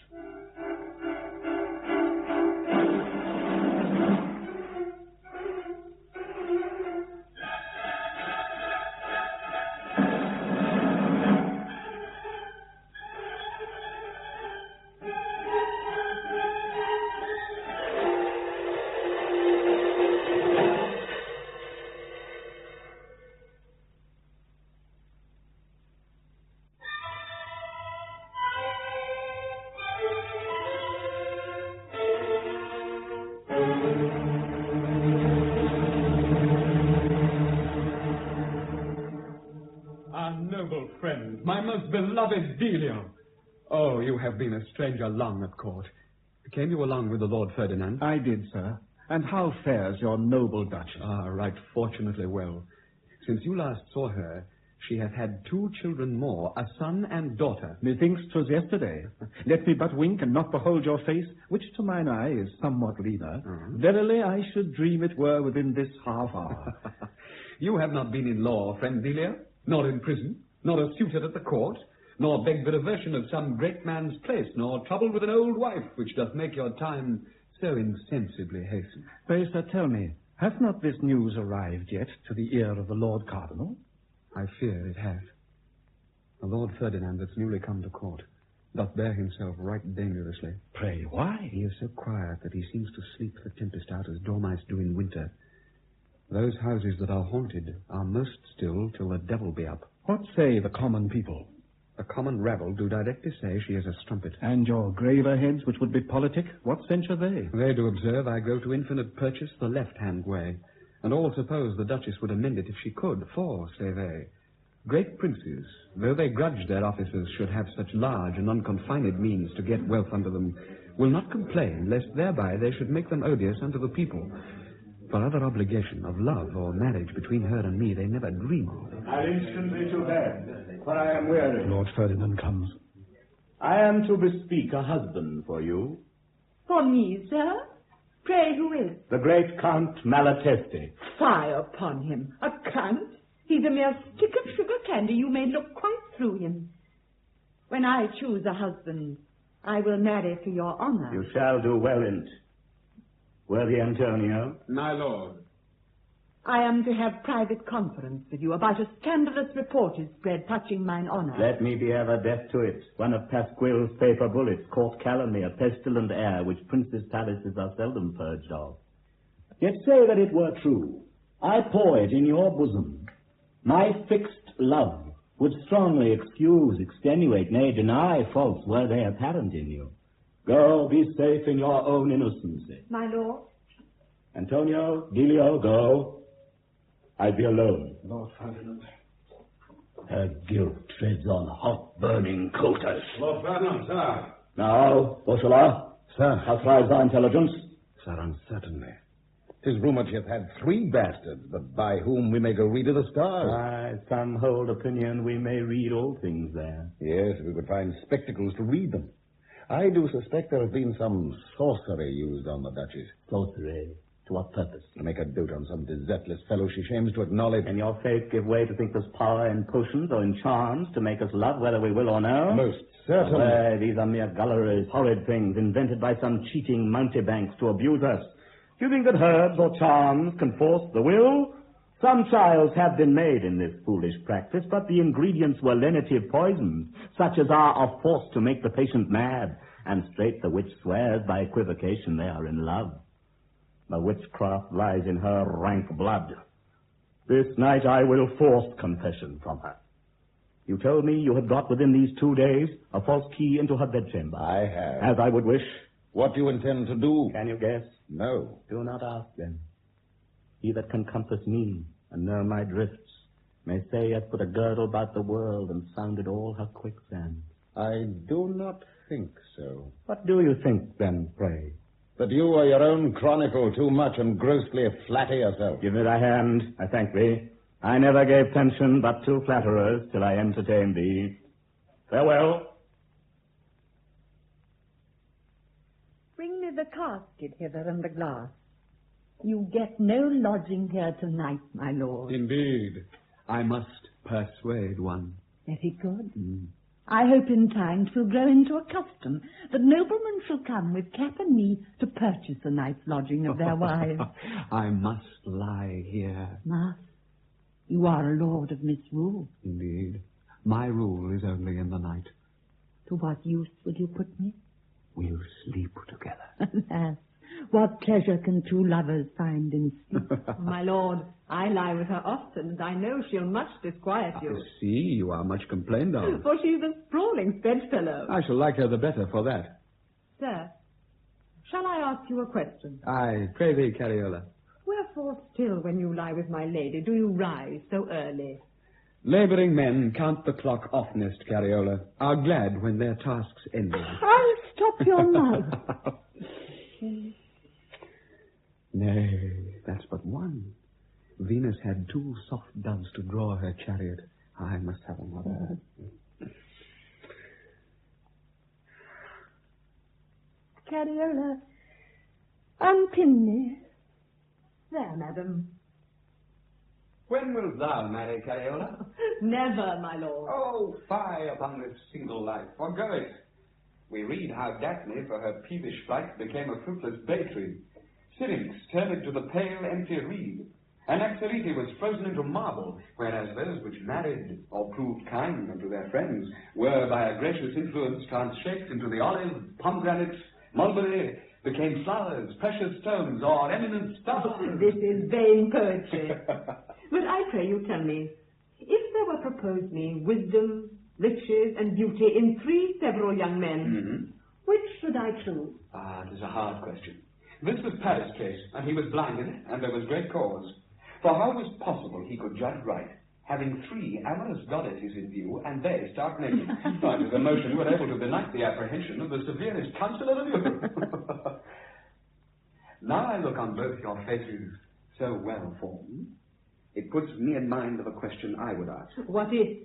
B: Friend, my most beloved Delio. Oh, you have been a stranger long at court. Came you along with the Lord Ferdinand?
A: I did, sir. And how fares your noble Duchess?
B: Ah, right fortunately well. Since you last saw her, she hath had 2 children more, a son and daughter.
A: Methinks 'twas yesterday. Let me but wink and not behold your face, which to mine eye is somewhat leaner. Verily, I should dream it were within this half hour.
B: You have not been in law, friend Delio, nor in prison, nor a suitor at the court, nor begged the diversion of some great man's place, nor troubled with an old wife, which doth make your time so insensibly hasten.
A: Pray, sir, tell me, hath not this news arrived yet to the ear of the Lord Cardinal?
B: I fear it hath. The Lord Ferdinand that's newly come to court doth bear himself right dangerously.
A: Pray, why?
B: He is so quiet that he seems to sleep the tempest out as dormice do in winter. Those houses that are haunted are most still till the devil be up.
A: What say the common people?
B: The common rabble do directly say she is a strumpet.
A: And your graver heads, which would be politic, what censure they?
B: They do observe I go to infinite purchase the left-hand way, and all suppose the Duchess would amend it if she could, for, say they, great princes, though they grudge their officers should have such large and unconfined means to get wealth under them, will not complain, lest thereby they should make them odious unto the people. For other obligation of love or marriage between her and me they never dream of.
E: I'll instantly to bed, for I am weary.
A: Lord Ferdinand comes.
E: I am to bespeak a husband for you.
F: For me, sir? Pray, who is?
E: The great Count Malatesti.
F: Fire upon him. A count? He's a mere stick of sugar candy. You may look quite through him. When I choose a husband, I will marry for your honor.
E: You shall do well in't. Worthy Antonio.
B: My lord.
F: I am to have private conference with you about a scandalous report is spread touching mine honor.
E: Let me be ever deaf to it. One of Pasquille's paper bullets, court calumny, a pestilent air which princes' palaces are seldom purged of. Yet say that it were true. I pour it in your bosom, my fixed love, would strongly excuse, extenuate, nay, deny faults were they apparent in you. Go, be safe in your own innocency.
F: My lord?
E: Antonio, Delio, go. I'd be alone.
C: Lord Ferdinand.
E: Her guilt treads on hot, burning coaters.
C: Lord Ferdinand, sir.
E: Now, Bosola.
C: Sir.
E: How thrives our intelligence?
C: Sir, uncertainly. 'Tis rumored she hath had 3 bastards, but by whom we may go read of the stars.
E: Aye, some hold opinion we may read all things there.
C: Yes, we could find spectacles to read them. I do suspect there has been some sorcery used on the Duchess.
E: Sorcery? To what purpose?
C: To make her dote on some desertless fellow she shames to acknowledge.
E: Can your faith give way to think there's power in potions or in charms to make us love whether we will or no?
C: Most certainly.
E: Away, these are mere gulleries, horrid things invented by some cheating mountebanks to abuse us. Do you think that herbs or charms can force the will? Some trials have been made in this foolish practice, but the ingredients were lenitive poisons, such as are of force to make the patient mad, and straight the witch swears by equivocation they are in love. The witchcraft lies in her rank blood. This night I will force confession from her. You told me you had got within these 2 days a false key into her bedchamber.
C: I have.
E: As I would wish.
C: What do you intend to do?
E: Can you guess?
C: No.
E: Do not ask, then. He that can compass me and know my drifts may say he hath put a girdle about the world and sounded all her quicksands.
C: I do not think so.
E: What do you think, then, pray?
C: That you are your own chronicle too much and grossly flatter yourself.
E: Give me thy hand, I thank thee. I never gave pension but to flatterers till I entertained thee. Farewell.
F: Bring me the casket hither and the glass. You get no lodging here tonight, my lord.
B: Indeed. I must persuade one.
F: Very good. I hope in time 'twill grow into a custom that noblemen shall come with cap and me to purchase a night's lodging of their wives.
B: I must lie here.
F: Mas, you are a lord of misrule.
B: Indeed. My rule is only in the night.
F: To what use will you put me?
B: We'll sleep together.
F: Alas, what pleasure can 2 lovers find in sleep?
G: My lord, I lie with her often, and I know she'll much disquiet you.
B: I see, you are much complained of.
G: For she's a sprawling bedfellow.
B: I shall like her the better for that.
G: Sir, shall I ask you a question?
B: Aye, pray thee, Cariola.
G: Wherefore still, when you lie with my lady, do you rise so early?
B: Labouring men count the clock oftenest, Cariola, are glad when their task's ended.
F: I'll stop your mouth.
B: Nay, that's but one. Venus had 2 soft doves to draw her chariot. I must have another.
F: Cariola, unpin me.
G: There, madam.
B: When wilt thou marry, Cariola?
G: Never, my lord.
B: Oh, fie upon this single life. Forgo it. We read how Daphne, for her peevish flight, became a fruitless bay tree. Syrinx turned into the pale, empty reed. And Axarete was frozen into marble, whereas those which married or proved kind unto their friends were, by a gracious influence, transhaped into the olive, pomegranate, mulberry, became flowers, precious stones, or eminent stars.
G: This is vain poetry. But I pray you tell me, if there were proposed me wisdom, riches, and beauty in 3 several young men, which should I choose?
B: Ah, it is a hard question. This was Paris' case, and he was blinded, and there was great cause. For how was possible he could judge right, having 3 amorous goddesses in view, and they stark naked? By his emotion, you were able to benight the apprehension of the severest counselor of Europe. Now I look on both your faces so well formed, it puts me in mind of a question I would ask.
G: What is?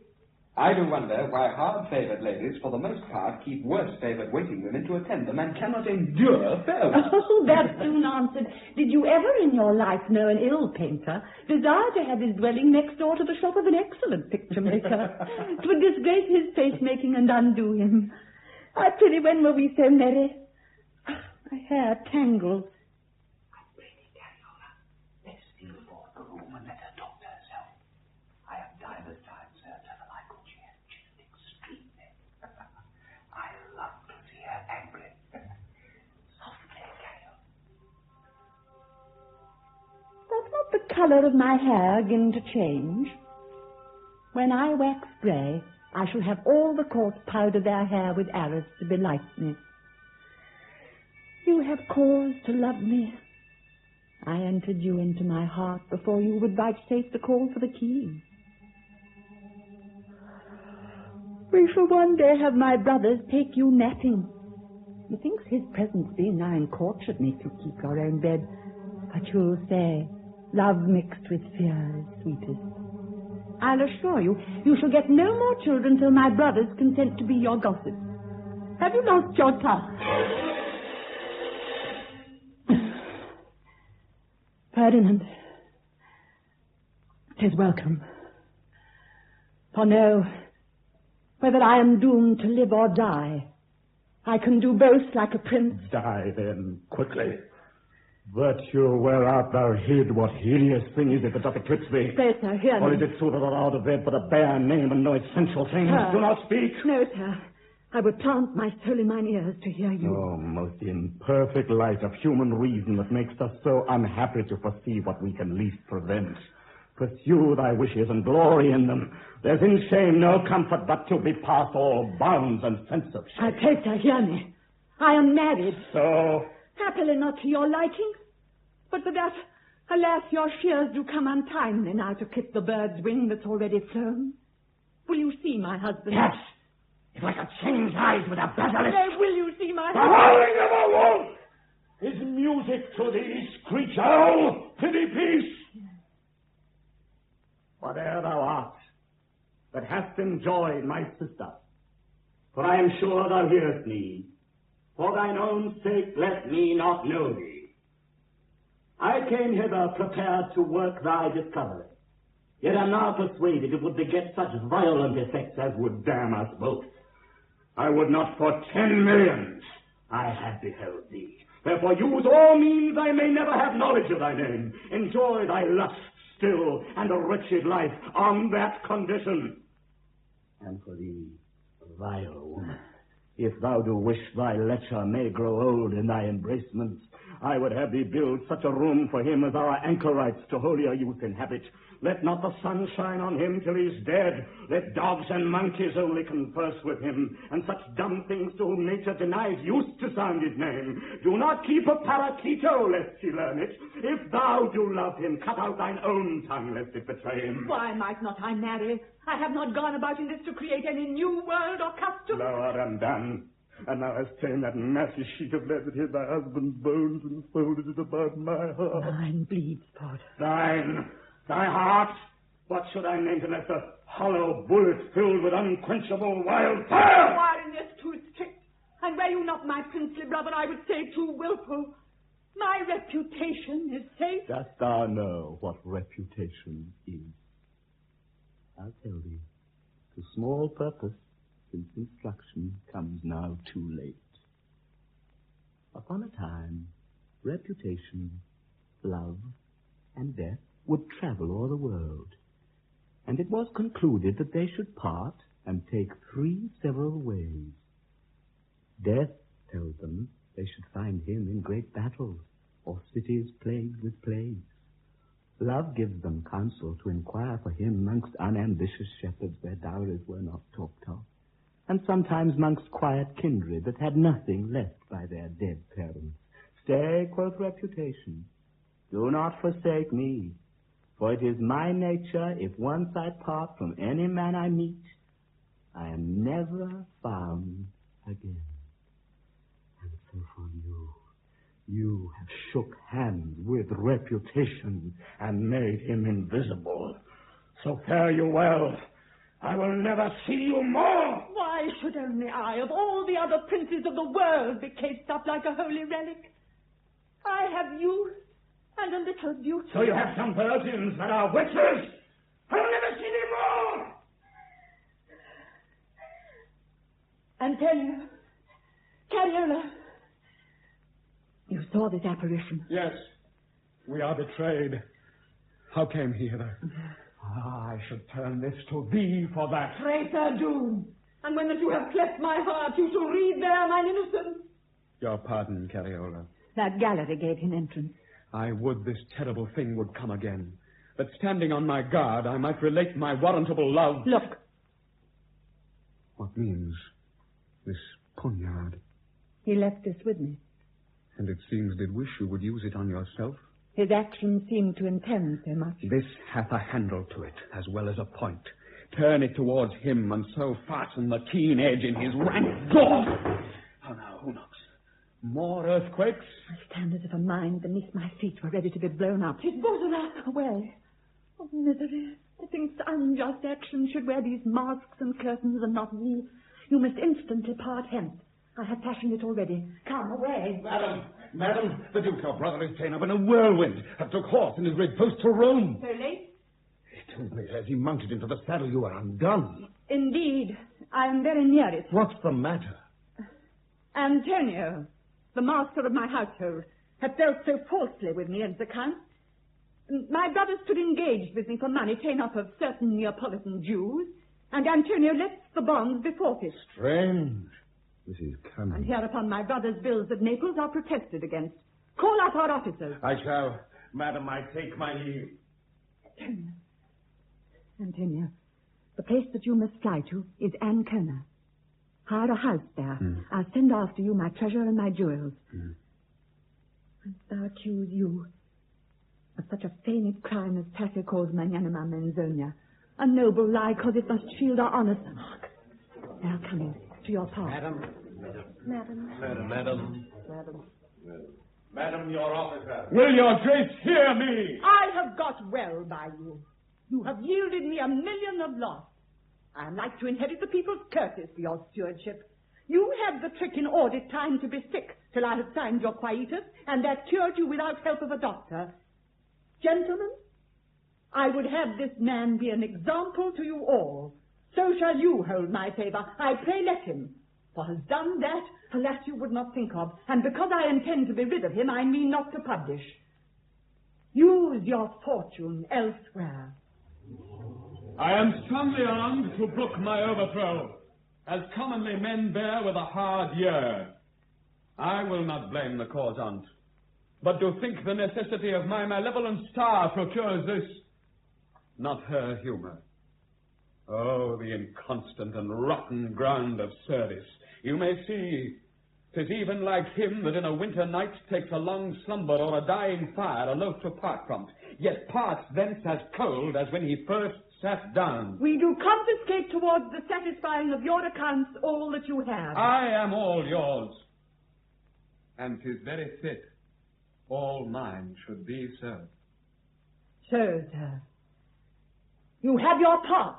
B: I do wonder why hard-favoured ladies, for the most part, keep worse-favoured waiting women to attend them and cannot endure fair ones.
F: Oh, that's soon answered. Did you ever in your life know an ill painter desire to have his dwelling next door to the shop of an excellent picture maker? It would disgrace his face-making and undo him. I pity, when were we so merry? My hair tangles. Does not the colour of my hair begin to change? When I wax grey, I shall have all the court powder their hair with arras to belight me. You have cause to love me. I entered you into my heart before you would vouchsafe to call for the keys. We shall one day have my brothers take you napping. Methinks his presence being now in court should make you keep your own bed. But you'll say, love mixed with fear is sweetest. I'll assure you, you shall get no more children till my brothers consent to be your gossips. Have you lost your tongue? Ferdinand, 'tis welcome. For know, whether I am doomed to live or die, I can do both like a prince.
I: Die then, quickly. Virtue, where art thou hid? What hideous thing is it that doth eclipse thee?
F: Pray, sir, hear me.
I: Or is it true that thou art a bed but a bare name and no essential things?
F: Sir.
I: Do not speak.
F: No, sir. I would plant my soul in mine ears to hear you.
I: Oh, most imperfect light of human reason that makes us so unhappy to foresee what we can least prevent. Pursue thy wishes and glory in them. There's in shame no comfort but to be past all bounds and sense of shame.
F: I pray, sir, hear me. I am married.
I: So?
F: Happily not to your liking. But for that, alas, your shears do come untimely now to clip the bird's wing that's already flown. Will you see my husband?
I: Yes. If I could change eyes with a basilisk.
F: Nay, will you see my
I: The
F: husband?
I: howling of a wolf is music to thee, screech owl. Pity peace. Whate'er thou art, that hast enjoyed my sister, for I am sure thou hearest me. For thine own sake, let me not know thee. I came hither prepared to work thy discovery, yet am now persuaded it would beget such violent effects as would damn us both. I would not for 10 millions I had beheld thee. Therefore use all means I may never have knowledge of thy name. Enjoy thy lust still and a wretched life on that condition. And for thee, vile woman, if thou do wish thy lecher may grow old in thy embracements, I would have thee build such a room for him as our anchorites to holier youth inhabit. Let not the sun shine on him till he's dead. Let dogs and monkeys only converse with him, and such dumb things to whom nature denies use to sound his name. Do not keep a parakeeto, lest he learn it. If thou do love him, cut out thine own tongue, lest it betray him.
F: Why might not I marry? I have not gone about in this to create any new world or custom.
I: Lower and done. And thou hast taken that massy sheet of lead that hid thy husband's bones and folded it about my heart.
F: Mine bleeds, Pod.
I: Thine, thy heart? What should I name it unless a hollow bullet filled with unquenchable wild fire?
F: Why in this too strict? And were you not my princely brother, I would say too willful. My reputation is safe.
E: Dost thou know what reputation is? I'll tell thee. To small purpose, since instruction comes now too late. Upon a time, reputation, love, and death would travel o'er the world, and it was concluded that they should part and take 3 several ways. Death tells them they should find him in great battles, or cities plagued with plagues. Love gives them counsel to inquire for him amongst unambitious shepherds where dowries were not talked of, and sometimes amongst quiet kindred that had nothing left by their dead parents. Stay, quoth reputation, do not forsake me, for it is my nature, if once I part from any man I meet, I am never found again. And so for you have shook hands with reputation and made him invisible. So fare you well. I will never see you more.
F: Why should only I, of all the other princes of the world, be cased up like a holy relic? I have youth and a little beauty.
I: So you have some virgins that are witches. I will never see thee more.
F: Antonio, Cariola, you saw this apparition.
B: Yes, we are betrayed. How came he hither? I should turn this to thee for that.
F: Traitor doom! And when that you have cleft my heart, you shall read there mine innocence.
B: Your pardon, Cariola.
F: That gallery gave him entrance.
B: I would this terrible thing would come again. that standing on my guard, I might relate my warrantable love.
F: Look.
B: What means this poniard?
F: He left this with me.
B: And it seems did wish you would use it on yourself?
F: His actions seemed to intend so much.
B: This hath a handle to it, as well as a point. Turn it towards him, and so fasten the keen edge in his rank jaw. Oh, now, who knocks? More earthquakes?
F: I stand as if a mine beneath my feet were ready to be blown up. It's Bosola! Away! Oh, misery. I think unjust action should wear these masks and curtains and not me. You must instantly part hence. I have fashioned it already. Come, away.
C: Madam, the Duke, your brother, is ta'en up in a whirlwind, and took horse in his great post to Rome.
F: So late?
C: He told me as he mounted into the saddle you were undone.
F: Indeed. I am very near it.
C: What's the matter?
F: Antonio, the master of my household, had dealt so falsely with me as the Count. My brother stood engaged with me for money taken up of certain Neapolitan Jews, and Antonio left the bonds before it.
C: Strange. This is cunning.
F: And hereupon my brother's bills at Naples are protested against. Call up our officers.
C: I shall. Madam, I take my leave.
F: Antonio, the place that you must fly to is Ancona. Hire a house there. I'll send after you my treasure and my jewels. And thou accuse you of such a feigned crime as Tasso calls magnanima menzonia. A noble lie, cause it must shield our honor. Hark! They are coming to your part.
C: Madam, your officer.
I: Will your grace hear me?
F: I have got well by you. You have yielded me 1,000,000 of loss. I am like to inherit the people's curses for your stewardship. You had the trick in audit time to be sick till I had signed your quietus, and that cured you without help of a doctor. Gentlemen, I would have this man be an example to you all. So shall you hold my favor. I pray let him. For has done that, alas, you would not think of. And because I intend to be rid of him, I mean not to publish. Use your fortune elsewhere.
I: I am strongly armed to brook my overthrow, as commonly men bear with a hard year.
B: I will not blame the cause on't, but do think the necessity of my malevolent star procures this, not her humour. Oh, the inconstant and rotten ground of service. You may see, 'tis even like him that in a winter night takes a long slumber or a dying fire, a loath to part from, yet parts thence as cold as when he first sat down.
F: We do confiscate towards the satisfying of your accounts all that you have.
B: I am all yours, and 'tis very fit all mine should be so.
F: So, sir, you have your part.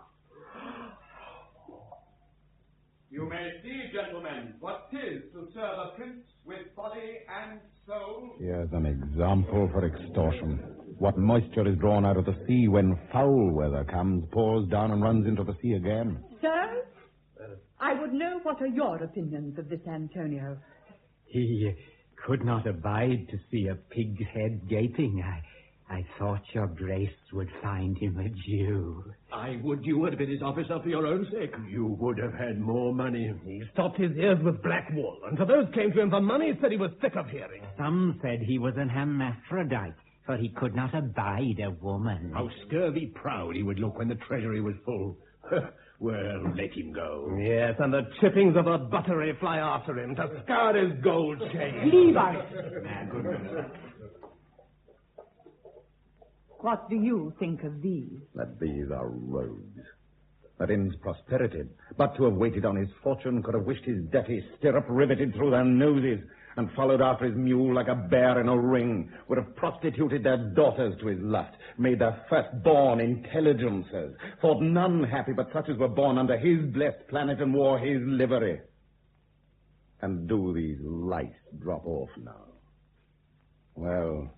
B: You may see, gentlemen, what 'tis to serve a prince with body and soul.
C: Here's an example for extortion. What moisture is drawn out of the sea when foul weather comes, pours down and runs into the sea again.
F: Sir, I would know what are your opinions of this Antonio.
L: He could not abide to see a pig's head gaping. I thought your grace would find him a Jew.
A: I would you had been his officer for your own sake.
M: You would have had more money. He stopped his ears with black wool, and to those came to him for money said he was thick of hearing.
L: Some said he was an hermaphrodite, for he could not abide a woman.
M: How scurvy proud he would look when the treasury was full. Well, let him go. Yes, and the chippings of the buttery fly after him to scar his gold chain.
F: Leave us. What do you think of these?
C: That these are rogues. That ends prosperity. But to have waited on his fortune could have wished his dirty stirrup riveted through their noses and followed after his mule like a bear in a ring, would have prostituted their daughters to his lust, made their firstborn intelligencers, thought none happy but such as were born under his blessed planet and wore his livery. And do these lice drop off now? Well,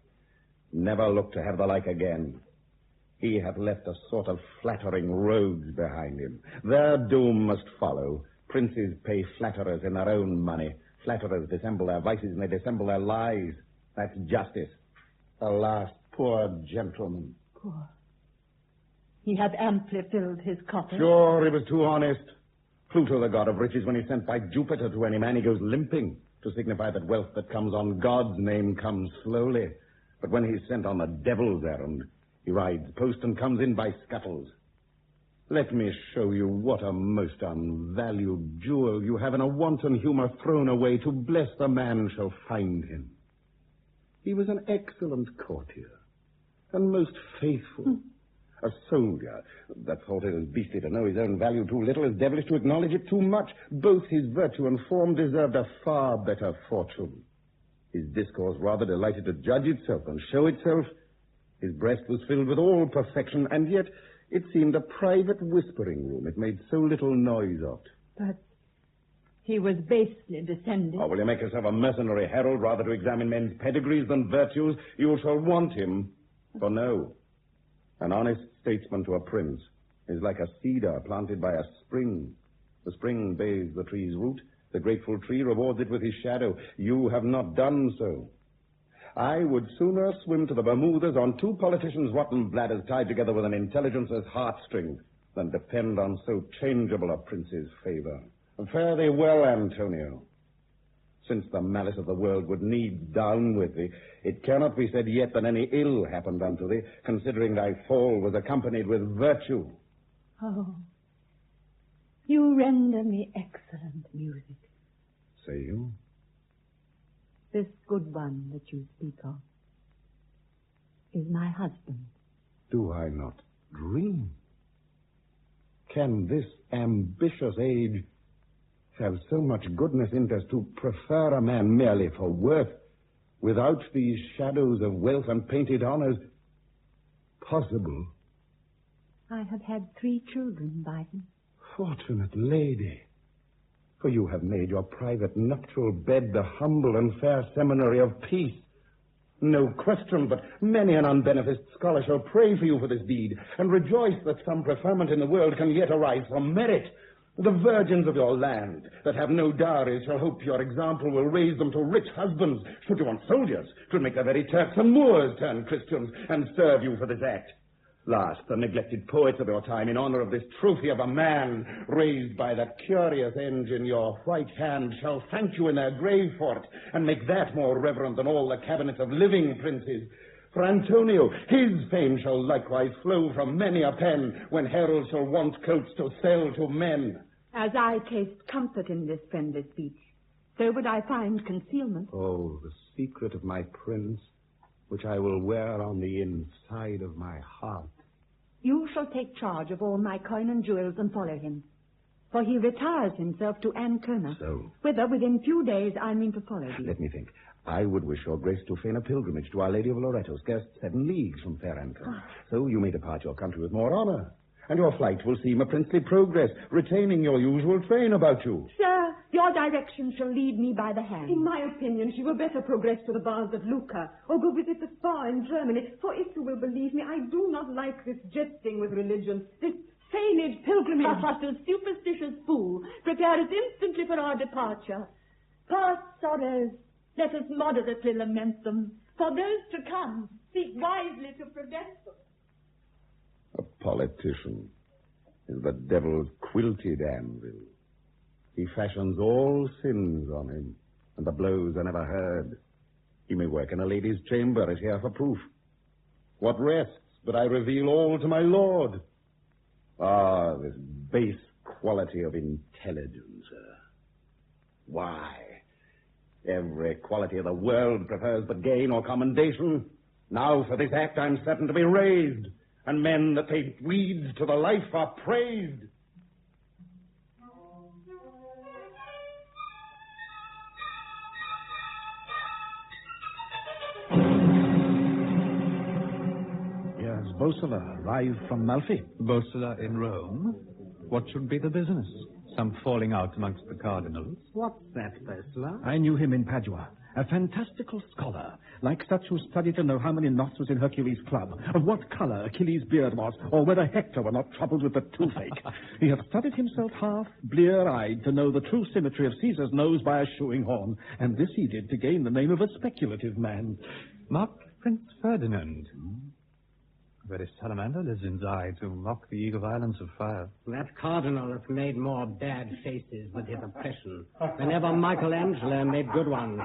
C: never look to have the like again. He hath left a sort of flattering rogues behind him. Their doom must follow. Princes pay flatterers in their own money. Flatterers dissemble their vices and they dissemble their lies. That's justice. Alas, poor gentleman.
F: Poor. He had amply filled his coffer.
C: Sure, he was too honest. Pluto, the god of riches, when he's sent by Jupiter to any man, he goes limping to signify that wealth that comes on God's name comes slowly. But when he's sent on the devil's errand, He rides post and comes in by scuttles. Let me show you what a most unvalued jewel you have in a wanton humor thrown away to bless the man shall find him. He was an excellent courtier and most faithful. A soldier that thought it as beastly to know his own value too little as devilish to acknowledge it too much. Both his virtue and form deserved a far better fortune. His discourse rather delighted to judge itself and show itself. His breast was filled with all perfection, and yet it seemed a private whispering room. It made so little noise of.
F: But he was basely descended.
C: Oh, will you make yourself a mercenary herald rather to examine men's pedigrees than virtues? You shall want him. For no, an honest statesman to a prince is like a cedar planted by a spring. The spring bathes the tree's root. The grateful tree rewards it with his shadow. You have not done so. I would sooner swim to the Bermudas on two politicians' rotten bladders tied together with an intelligencer's heartstrings than depend on so changeable a prince's favor. Fare thee well, Antonio. Since the malice of the world would need down with thee, it cannot be said yet that any ill happened unto thee, considering thy fall was accompanied with virtue.
F: Oh, you render me excellent music.
C: Say you?
F: This good one that you speak of is my husband.
C: Do I not dream? Can this ambitious age have so much goodness in us to prefer a man merely for worth, without these shadows of wealth and painted honors, possible?
F: I have had 3 children by him.
C: Fortunate lady, for you have made your private nuptial bed the humble and fair seminary of peace. No question, but many an unbeneficed scholar shall pray for you for this deed, and rejoice that some preferment in the world can yet arise from merit. The virgins of your land that have no dowries shall hope your example will raise them to rich husbands. Should you want soldiers, 'twould make the very Turks and Moors turn Christians and serve you for this act. Last, the neglected poets of your time, in honor of this trophy of a man, raised by that curious edge in your white hand, shall thank you in their grave for it, and make that more reverent than all the cabinets of living princes. For Antonio, his fame shall likewise flow from many a pen, when heralds shall want coats to sell to men.
F: As I taste comfort in this friendly speech, so would I find concealment.
C: Oh, the secret of my prince, which I will wear on the inside of my heart.
F: You shall take charge of all my coin and jewels and follow him, for he retires himself to Ancona,
C: So?
F: whither within few days I mean to follow thee.
C: Let me think. I would wish your grace to feign a pilgrimage to Our Lady of Loreto, scarce 7 leagues from fair Ancona. So you may depart your country with more honor, and your flight will seem a princely progress, retaining your usual train about you.
F: Sir, your direction shall lead me by the hand.
G: In my opinion, she will better progress to the baths of Lucca, or go visit the spa in Germany. For if you will believe me, I do not like this jesting with religion, this feigned pilgrimage.
F: The superstitious fool, prepare us instantly for our departure. Past sorrows, let us moderately lament them. For those to come, seek wisely to prevent them.
C: A politician is the devil's quilted anvil. He fashions all sins on him, and the blows are never heard. He may work in a lady's chamber as here for proof. What rests but I reveal all to my lord? Ah, this base quality of intelligence. Why? Every quality of the world prefers but gain or commendation. Now for this act I'm certain to be raised, and men that take weeds to the life are praised.
A: Here's Bosola, arrived from Malfi.
L: Bosola in Rome? What should be the business? Some falling out amongst the cardinals?
D: What's that, Bosola?
A: I knew him in Padua. A fantastical scholar, like such who studied to know how many knots was in Hercules' club, of what color Achilles' beard was, or whether Hector were not troubled with the toothache. He hath studied himself half blear-eyed to know the true symmetry of Caesar's nose by a shoeing horn, and this he did to gain the name of a speculative man.
L: Mark Prince Ferdinand. A very salamander lives in his eye to mock the eager violence of fire.
D: That cardinal has made more bad faces with his oppression than ever Michelangelo made good ones.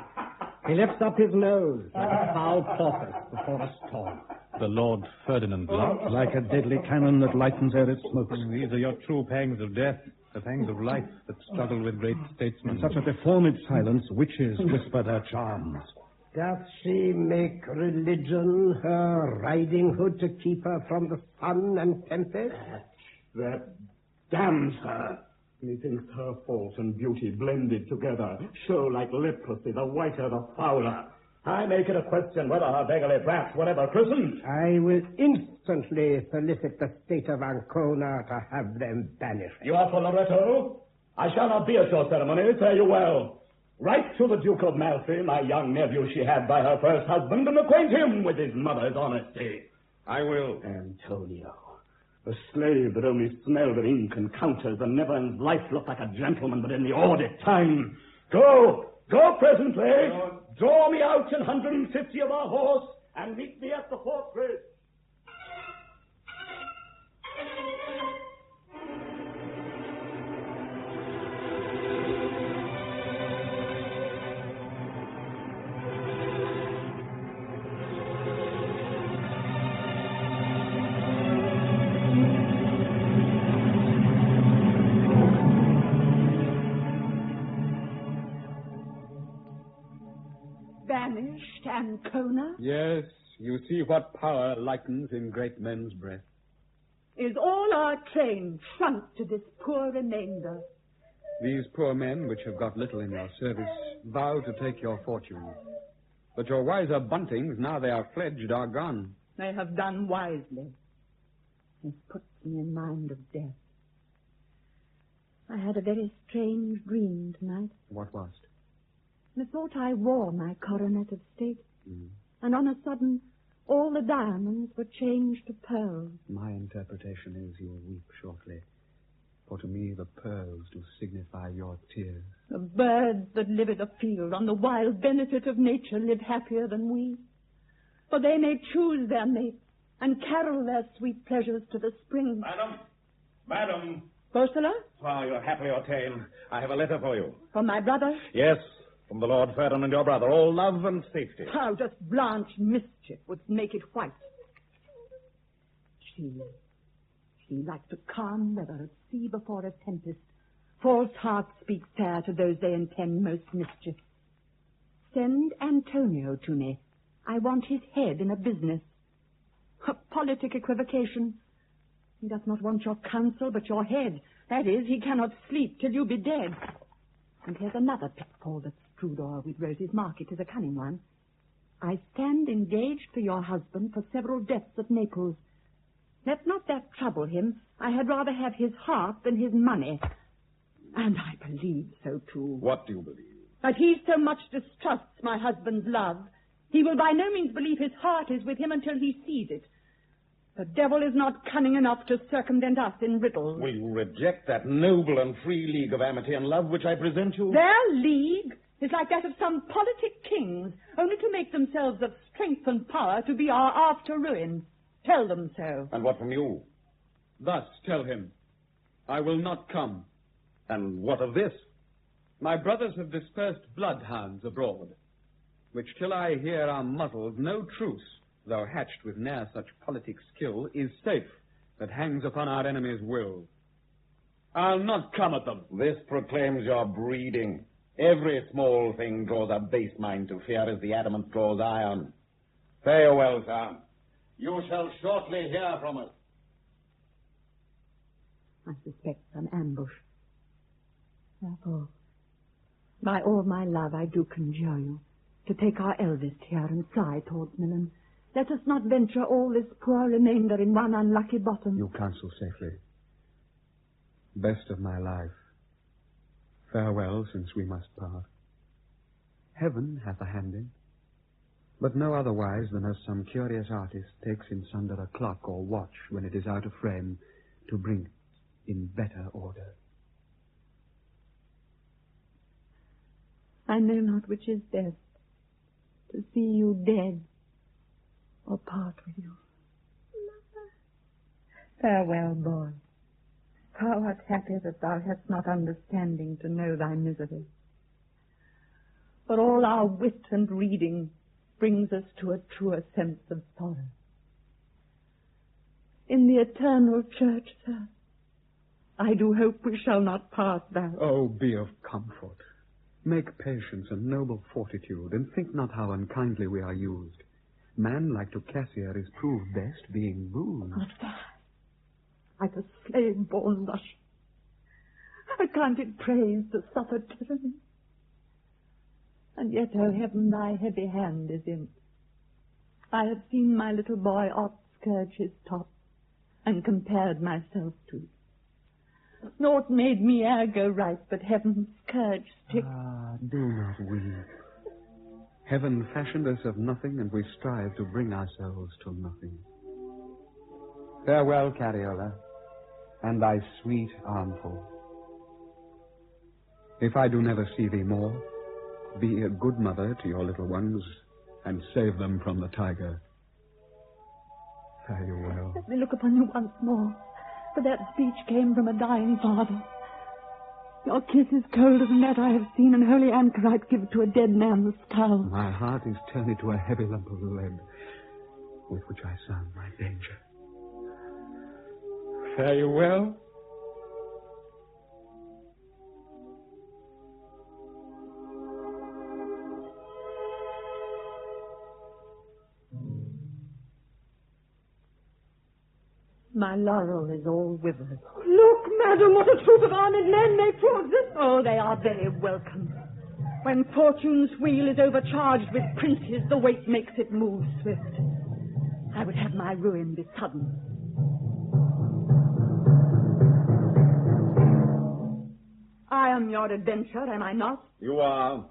D: He lifts up his nose like a foul porpoise before a storm.
N: the Lord Ferdinand loves.
A: Like a deadly cannon that lightens ere it smokes.
N: These are your true pangs of death, the pangs of life that struggle with great statesmen.
A: In such a deformed silence, witches whisper their charms.
D: Doth she make religion her riding hood to keep her from the sun and tempest?
I: That damns her. Methinks her fault and beauty blended together show like leprosy, the whiter the fouler. I make it a question whether her beggarly brats were ever christened.
D: I will instantly solicit the state of Ancona to have them banished.
I: You are for Loretto? I shall not be at your ceremony, fare you well. Write to the Duke of Malfi, my young nephew she had by her first husband, and acquaint him with his mother's honesty.
C: I will.
I: Antonio, a slave that only smelled of ink and counters, and never in his life looked like a gentleman but in the audit time. Go presently. Draw me out in 150 of our horse, and meet me at the fortress.
F: Banished Ancona?
B: Yes, you see what power likens in great men's breath.
F: Is all our train shrunk to this poor remainder?
B: These poor men, which have got little in your service, vow to take your fortune. But your wiser buntings, now they are fledged, are gone.
F: They have done wisely. It puts me in mind of death. I had a very strange dream tonight.
B: What was it?
F: Methought I wore my coronet of state, and on a sudden all the diamonds were changed to pearls.
B: My interpretation is you will weep shortly, for to me the pearls do signify your tears.
F: The birds that live in the field on the wild benefit of nature live happier than we, for they may choose their mates and carol their sweet pleasures to the spring.
C: Madam.
F: Bosola?
C: While you're happily ordained, I have a letter for you.
F: From my brother?
C: Yes, from the Lord Ferdinand, your brother. All love and safety.
F: How does blanch mischief would make it white? She like to calm weather at sea before a tempest. False hearts speak fair to those they intend most mischief. Send Antonio to me. I want his head in a business. A politic equivocation. He does not want your counsel, but your head. That is, he cannot sleep till you be dead. And here's another pitfall that's strewed o'er with Rose's market is a cunning one. I stand engaged for your husband for several deaths at Naples. Let not that trouble him. I had rather have his heart than his money. And I believe so, too.
C: What do you believe?
F: That he so much distrusts my husband's love, he will by no means believe his heart is with him until he sees it. The devil is not cunning enough to circumvent us in riddles.
C: Will you reject that noble and free league of amity and love which I present you?
F: Their league is like that of some politic kings, only to make themselves of strength and power to be our after ruin. Tell them so.
C: And what from you?
B: Thus tell him, I will not come.
C: And what of this?
B: My brothers have dispersed bloodhounds abroad, which till I hear are muzzled, no truce, though hatched with ne'er such politic skill, is safe that hangs upon our enemy's will. I'll not come at them.
C: This proclaims your breeding. Every small thing draws a base mind to fear as the adamant draws iron. Farewell, sir. You shall shortly hear from us.
F: I suspect some ambush. Therefore, by all my love, I do conjure you to take our eldest here and fly towards Milan. Let us not venture all this poor remainder in one unlucky bottom.
B: You counsel safely. Best of my life. Farewell, since we must part. Heaven hath a hand in, but no otherwise than as some curious artist takes in sunder a clock or watch when it is out of frame to bring it in better order.
F: I know not which is best, to see you dead or part with you. Mother. Farewell, boy. Thou art happy that thou hast not understanding to know thy misery. For all our wit and reading brings us to a truer sense of sorrow. in the eternal church, sir. I do hope we shall not part that.
B: Oh, be of comfort. Make patience and noble fortitude, and think not how unkindly we are used. Man like Duchesse is proved best being ruled.
F: Not that. Like a slave-born Russian. I counted praise to suffer tyranny. And yet, O heaven, thy heavy hand is in. I have seen my little boy oft scourge his top, and compared myself to it. Naught made me e'er go right, but heaven's scourge stick.
B: Ah, do not weep. Heaven fashioned us of nothing, and we strive to bring ourselves to nothing. Farewell, Cariola, and thy sweet armful. If I do never see thee more, be a good mother to your little ones, and save them from the tiger. Fare you well.
F: Let me look upon you once more, for that speech came from a dying father. Your kiss is colder than that I have seen an holy anchorite give to a dead man's skull.
B: My heart is turned into a heavy lump of lead, with which I sound my danger. Fare you well?
F: My laurel is all withered.
G: Look, madam, what a troop of armed men they prove this.
F: Oh, they are very welcome. When fortune's wheel is overcharged with princes, the weight makes it move swift. I would have my ruin be sudden. I am your adventure, am I not?
C: You are.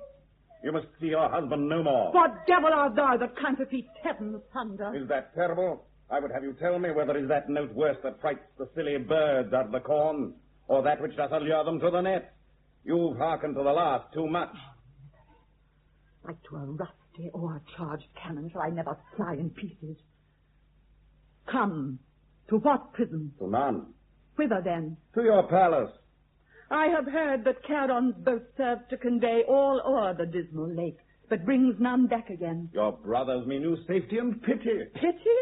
C: You must see your husband no more.
F: What devil art thou that counterfeits heaven's thunder?
C: Is that terrible? I would have you tell me whether is that note worse that frights the silly birds out of the corn, or that which doth allure them to the net. You've hearkened to the last too much.
F: Like to a rusty o'ercharged cannon shall I never fly in pieces. Come, to what prison?
C: To none.
F: Whither then?
C: To your palace.
F: I have heard that Charon's boat serves to convey all o'er the dismal lake, but brings none back again.
C: Your brothers mean you safety and pity.
F: Pity?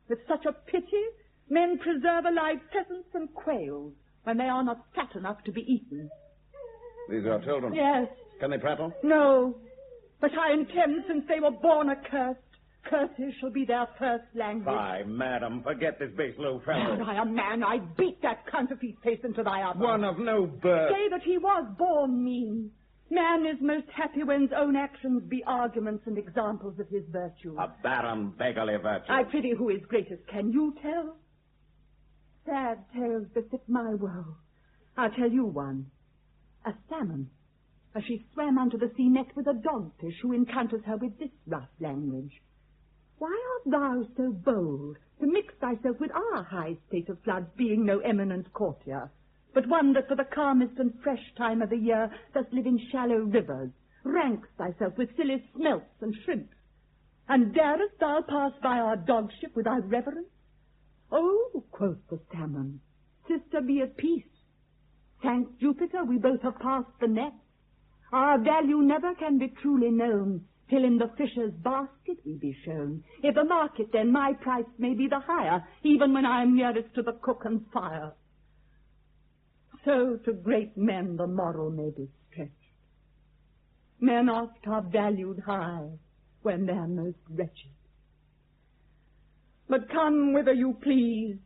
F: With such a pity, men preserve alive pheasants and quails when they are not fat enough to be eaten.
C: These are your children?
F: Yes.
C: Can they prattle?
F: No. But I intend, since they were born accursed, curses shall be their first language.
C: Fie, madam, forget this base low fellow.
F: Had I a man, I'd beat that counterfeit face into thy other.
C: One of no birth.
F: Say that he was born mean. Man is most happy when his own actions be arguments and examples of his virtue.
C: A barren, beggarly virtue.
F: I prithee, who is greatest, can you tell? Sad tales befit my woe. I'll tell you one. A salmon, as she swam unto the sea, met with a dogfish who encounters her with this rough language. Why art thou so bold to mix thyself with our high state of floods, being no eminent courtier, but one that for the calmest and fresh time of the year dost live in shallow rivers, ranks thyself with silly smelts and shrimps, and darest thou pass by our dogship without reverence? Oh, quoth the salmon, sister, be at peace. Thank Jupiter, we both have passed the net. Our value never can be truly known till in the fisher's basket we be shown. If the market, then my price may be the higher, even when I am nearest to the cook and fire. So to great men the moral may be stretched. Men oft are valued high when they're most wretched. But come whither you please.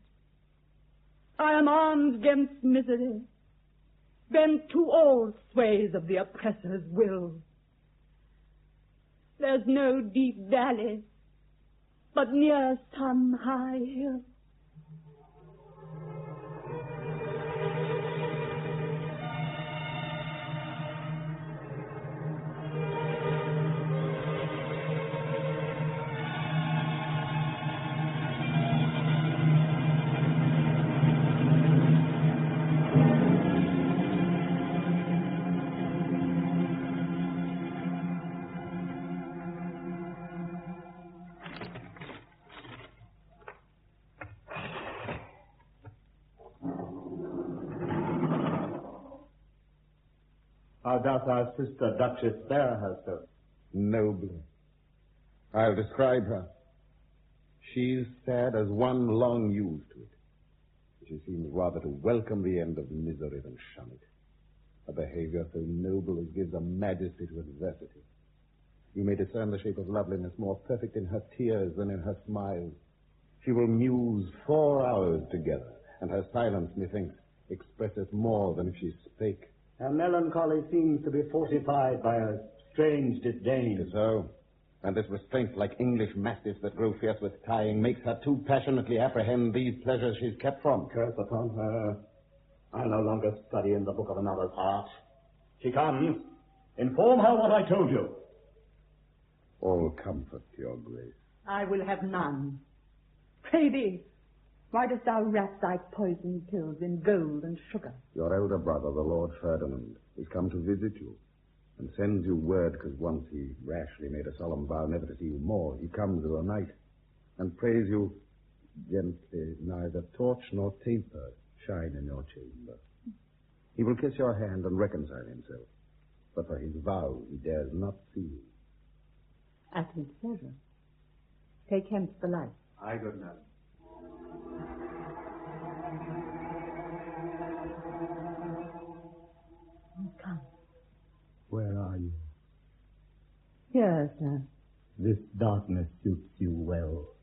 F: I am armed against misery, bent to all sways of the oppressor's will. There's no deep valley, but near some high hill.
E: How doth our sister Duchess bear herself?
C: Nobly. I'll describe her. She's sad as one long used to it. She seems rather to welcome the end of misery than shun it. A behavior so noble as gives a majesty to adversity. You may discern the shape of loveliness more perfect in her tears than in her smiles. She will muse 4 hours together, and her silence, methinks, expresseth more than if she spake.
E: Her melancholy seems to be fortified by a strange disdain.
C: So, and this restraint, like English mastiffs that grow fierce with tying, makes her too passionately apprehend these pleasures she's kept from.
E: Curse upon her. I no longer study in the book of another's heart. She comes. Inform her what I told you.
C: All comfort, your grace.
F: I will have none. Pray thee, why dost thou wrap thy poison pills in gold and sugar?
C: Your elder brother, the Lord Ferdinand, is come to visit you, and sends you word because once he rashly made a solemn vow never to see you more. He comes of a night, and prays you gently, neither torch nor taper shine in your chamber. He will kiss your hand and reconcile himself, but for his vow he dares not see you.
F: At his pleasure. Take hence the light.
E: Aye, good madam.
F: Come.
E: Where are you?
F: Here, sir.
E: This darkness suits you well.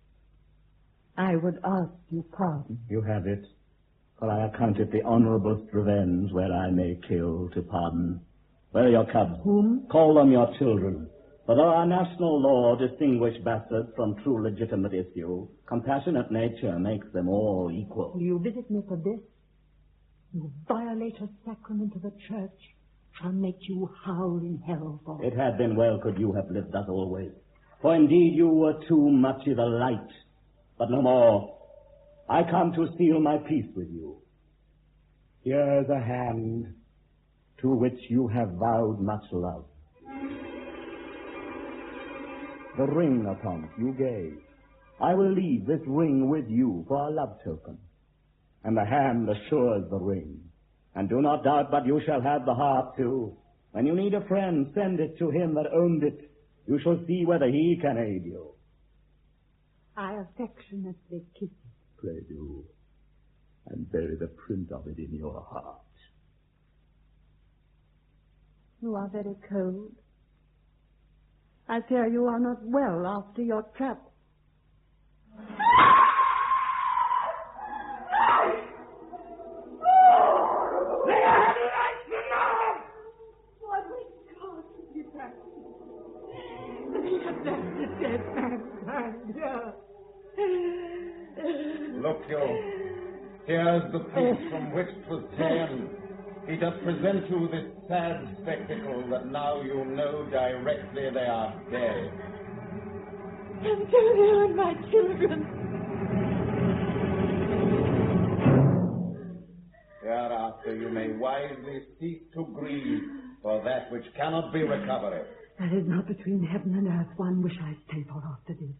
F: I would ask you pardon.
E: You have it, for I account it the honorablest revenge where I may kill to pardon. Where are your cubs?
F: Whom?
E: Call them your children. For though our national law distinguish bastards from true legitimate issue, compassionate nature makes them all equal.
F: Will you visit me for this? You violate a sacrament of the church. Shall make you howl in hell for
E: it. It had been well could you have lived thus always. For indeed you were too much i' the light. But no more. I come to seal my peace with you. Here's a hand to which you have vowed much love. The ring upon it you gave. I will leave this ring with you for a love token. And the hand assures the ring. And do not doubt but you shall have the heart too. When you need a friend, send it to him that owned it. You shall see whether he can aid you.
F: I affectionately kiss it.
E: Pray do. And bury the print of it in your heart.
F: You are very cold. I fear you are not well after your trap. What we God be back. Let the dead man stand here.
C: Look you, here's the piece from which 'twas ta'en. He doth present you this sad spectacle that now you know directly they are dead.
F: Antonio and my children.
C: Hereafter you may wisely cease to grieve for that which cannot be recovered.
F: That is not between heaven and earth one wish I stay for after this.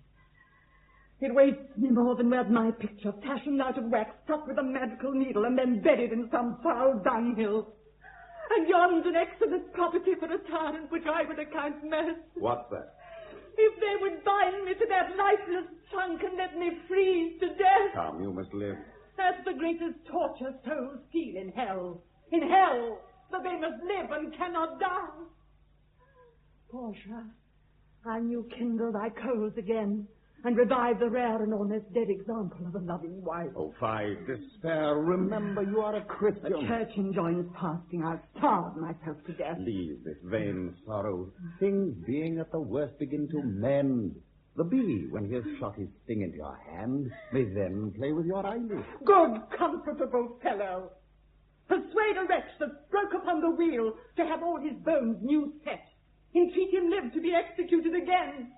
F: It wastes me more than were my picture, fashioned out of wax, struck with a magical needle, and then buried in some foul dunghill. And yon's an excellent property for a tyrant which I would account mercy.
C: What's that?
F: If they would bind me to that lifeless trunk and let me freeze to death.
C: Come, you must live.
F: That's the greatest torture souls feel in hell. In hell, that they must live and cannot die. Portia, I knew kindle thy coals again, and revive the rare and almost dead example of a loving wife.
C: Oh, fie, despair. Remember, you are a Christian.
F: The church enjoins fasting. I'll starve myself to death.
C: Leave this vain sorrow. Things being at the worst begin to mend. The bee, when he has shot his sting into your hand, may then play with your eyelids.
F: Good, comfortable fellow. Persuade a wretch that broke upon the wheel to have all his bones new set. Entreat him live to be executed again.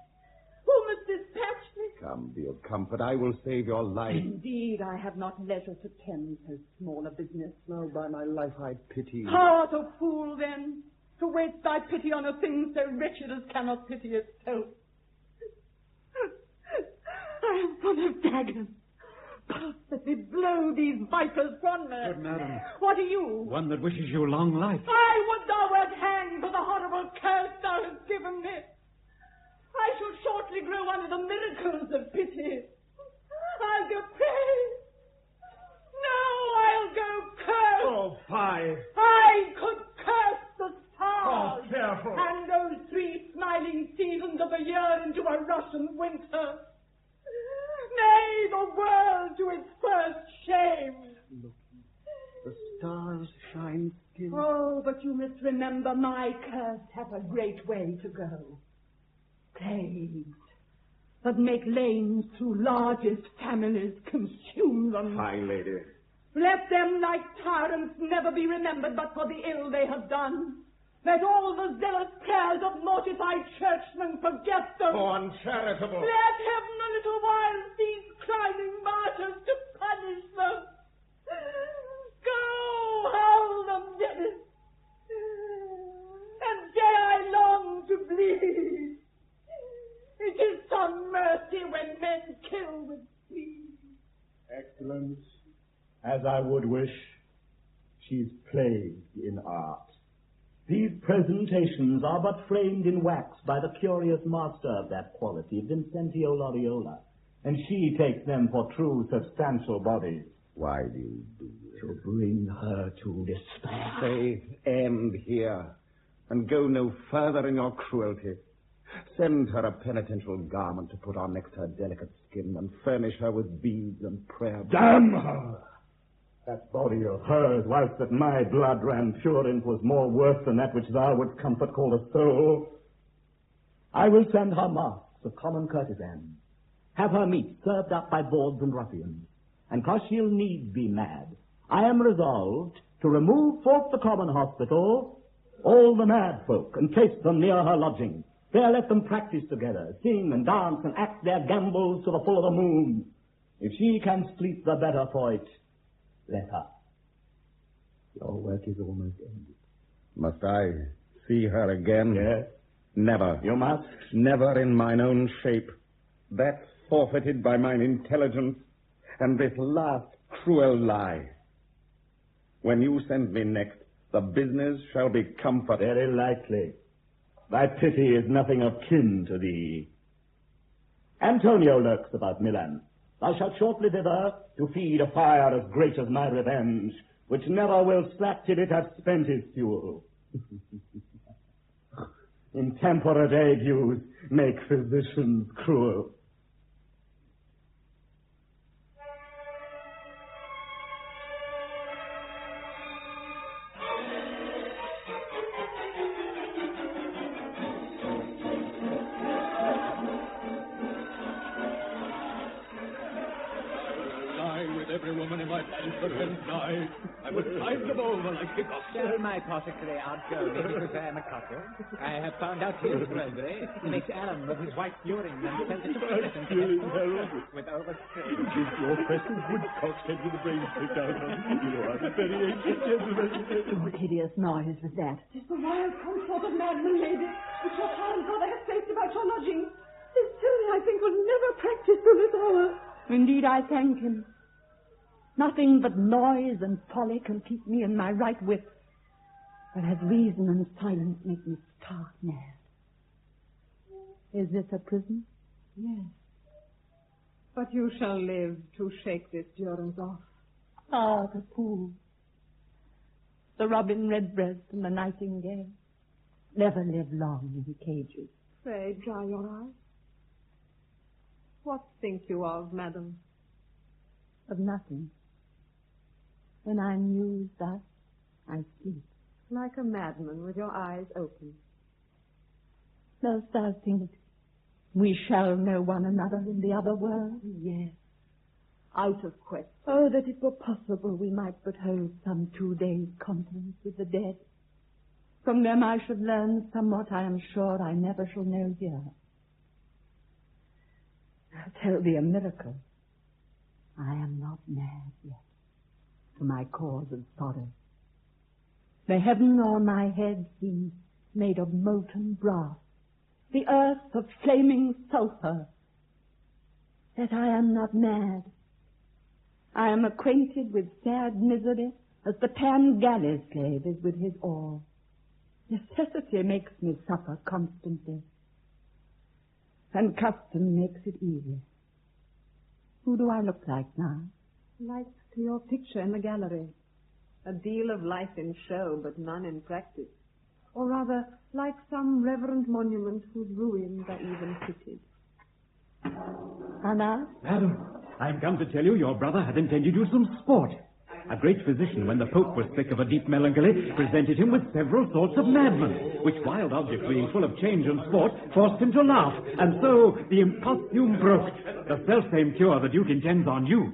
F: Who must dispatch me?
C: Come, be of comfort. I will save your life.
F: Indeed, I have not leisure to tend so small a business.
C: No, by my life I pity.
F: How art a fool, then, to waste thy pity on a thing so wretched as cannot pity itself? I am full of daggers. Let me blow these vipers from me.
L: Good madam.
F: What are you?
L: One that wishes you long life.
F: I would thou wert hanged for the horrible curse thou hast given me. I shall shortly grow under the miracles of pity. I'll go pray. No, I'll go curse.
M: Oh, fie.
F: I could curse the
M: Oh,
F: stars.
M: careful.
F: And those 3 smiling seasons of the year into a Russian winter. Nay, the world to its first shame.
A: Look, the stars shine still.
F: Oh, but you must remember my curse hath a great way to go. Plagues that make lanes through largest families consume them.
C: High lady.
F: Let them, like tyrants, never be remembered but for the ill they have done. Let all the zealous prayers of mortified churchmen forget them.
M: Oh, uncharitable.
F: Let heaven a little while cease crowning martyrs to punish them. Go, howl them, Dennis. And dare I long to bleed. It is some mercy when men kill with speed.
E: Excellence, as I would wish, she's plagued in art. These presentations are but framed in wax by the curious master of that quality, Vincentio Loriola, and she takes them for true substantial bodies.
C: Why do you do this?
E: To bring her to despair.
C: Faith, end here, and go no further in your cruelty. Send her a penitential garment to put on next her delicate skin, and furnish her with beads and prayer.
E: Damn her! That body of hers, whilst that my blood ran pure in, was more worth than that which thou wouldst comfort call a soul. I will send her masks of common courtesans, have her meat served up by bawds and ruffians, and 'cause she'll needs be mad, I am resolved to remove forth the common hospital all the mad folk, and place them near her lodging. There let them practice together, sing and dance, and act their gambols to the full of the moon. If she can sleep the better for it, let her. Your work is almost ended.
C: Must I see her again?
E: Yes.
C: Never.
E: You must.
C: Never in mine own shape. That's forfeited by mine intelligence and this last cruel lie. When you send me next, the business shall be comfort.
E: Very likely. Thy pity is nothing of kin to thee. Antonio lurks about Milan. Thou shalt shortly thither to feed a fire as great as my revenge, which never will slack till it hath spent its fuel. Intemperate agues make physicians cruel.
L: I would find them over like hiccups. Tell my apothecary outgoing because I am a cutter. I have found out his roguery. He makes alum of his white urine and sells it to citizens with overstrain.
K: Your precious woodcock head with the brains picked out on. You are a very ancient gentleman.
F: What hideous noise was that?
J: It's the wild consort of madman, lady, which your parent brother has placed about your lodging. This silly, I think, will never practice till this hour.
F: Indeed, I thank him. Nothing but noise and folly can keep me in my right wit, whereas reason and silence make me stark mad. Is this a prison?
G: Yes. But you shall live to shake this durance off.
F: Ah, the fool. The robin redbreast and the nightingale never live long in cages.
G: Pray, dry your eyes. What think you of, madam?
F: Of nothing. When I'm mused thus, I sleep.
G: Like a madman with your eyes open.
F: Dost thou think we shall know one another in the other world?
G: Yes. Out of question.
F: Oh, that it were possible we might but hold some 2 days' conference with the dead. From them I should learn somewhat I am sure I never shall know here. I'll tell thee a miracle. I am not mad yet, to my cause of sorrow. The heaven o'er my head seems made of molten brass, the earth of flaming sulphur. Yet I am not mad. I am acquainted with sad misery as the pan galley slave is with his oar. Necessity makes me suffer constantly, and custom makes it easy. Who do I look like now?
G: Like to your picture in the gallery. A deal of life in show, but none in practice. Or rather, like some reverend monument whose ruins are even fitted.
F: Anna?
O: Madam, I'm come to tell you your brother had intended you some sport. A great physician, when the Pope was sick of a deep melancholy, presented him with several sorts of madmen, which wild object, being full of change and sport, forced him to laugh, and so the imposthume broke. The self-same cure the Duke intends on you.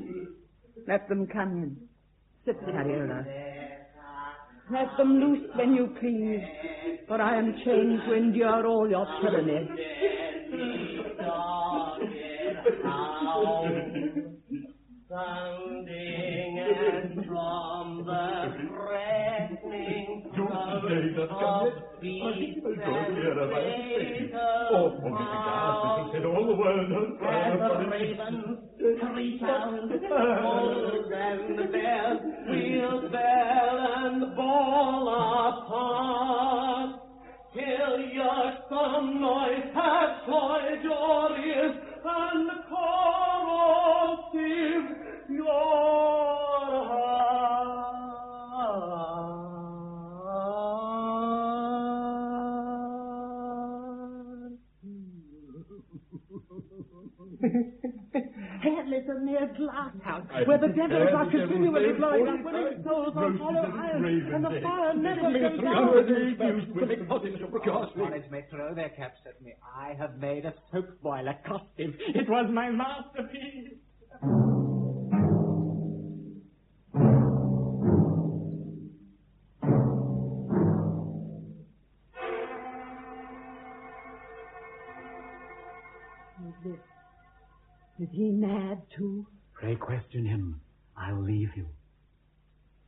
F: Let them come in. Sit, Cariola. Let them loose when you please, for I am chained to endure all your tyranny.
P: Sounding and from the threatening of beasts and
I: all the world
P: the ravens resound, wolves and bears, wheel, bell and ball apart, till your some noise hath toyed your ears, and corrosive your heart.
H: Headless and near glass house,
I: where the devils are continually blowing up winning souls on hollow iron, and the fire never goes down.
L: Scholars may throw their caps at me. I have made a soap boiler costume. It was my masterpiece.
F: Is he mad, too?
O: Pray question him. I'll leave you.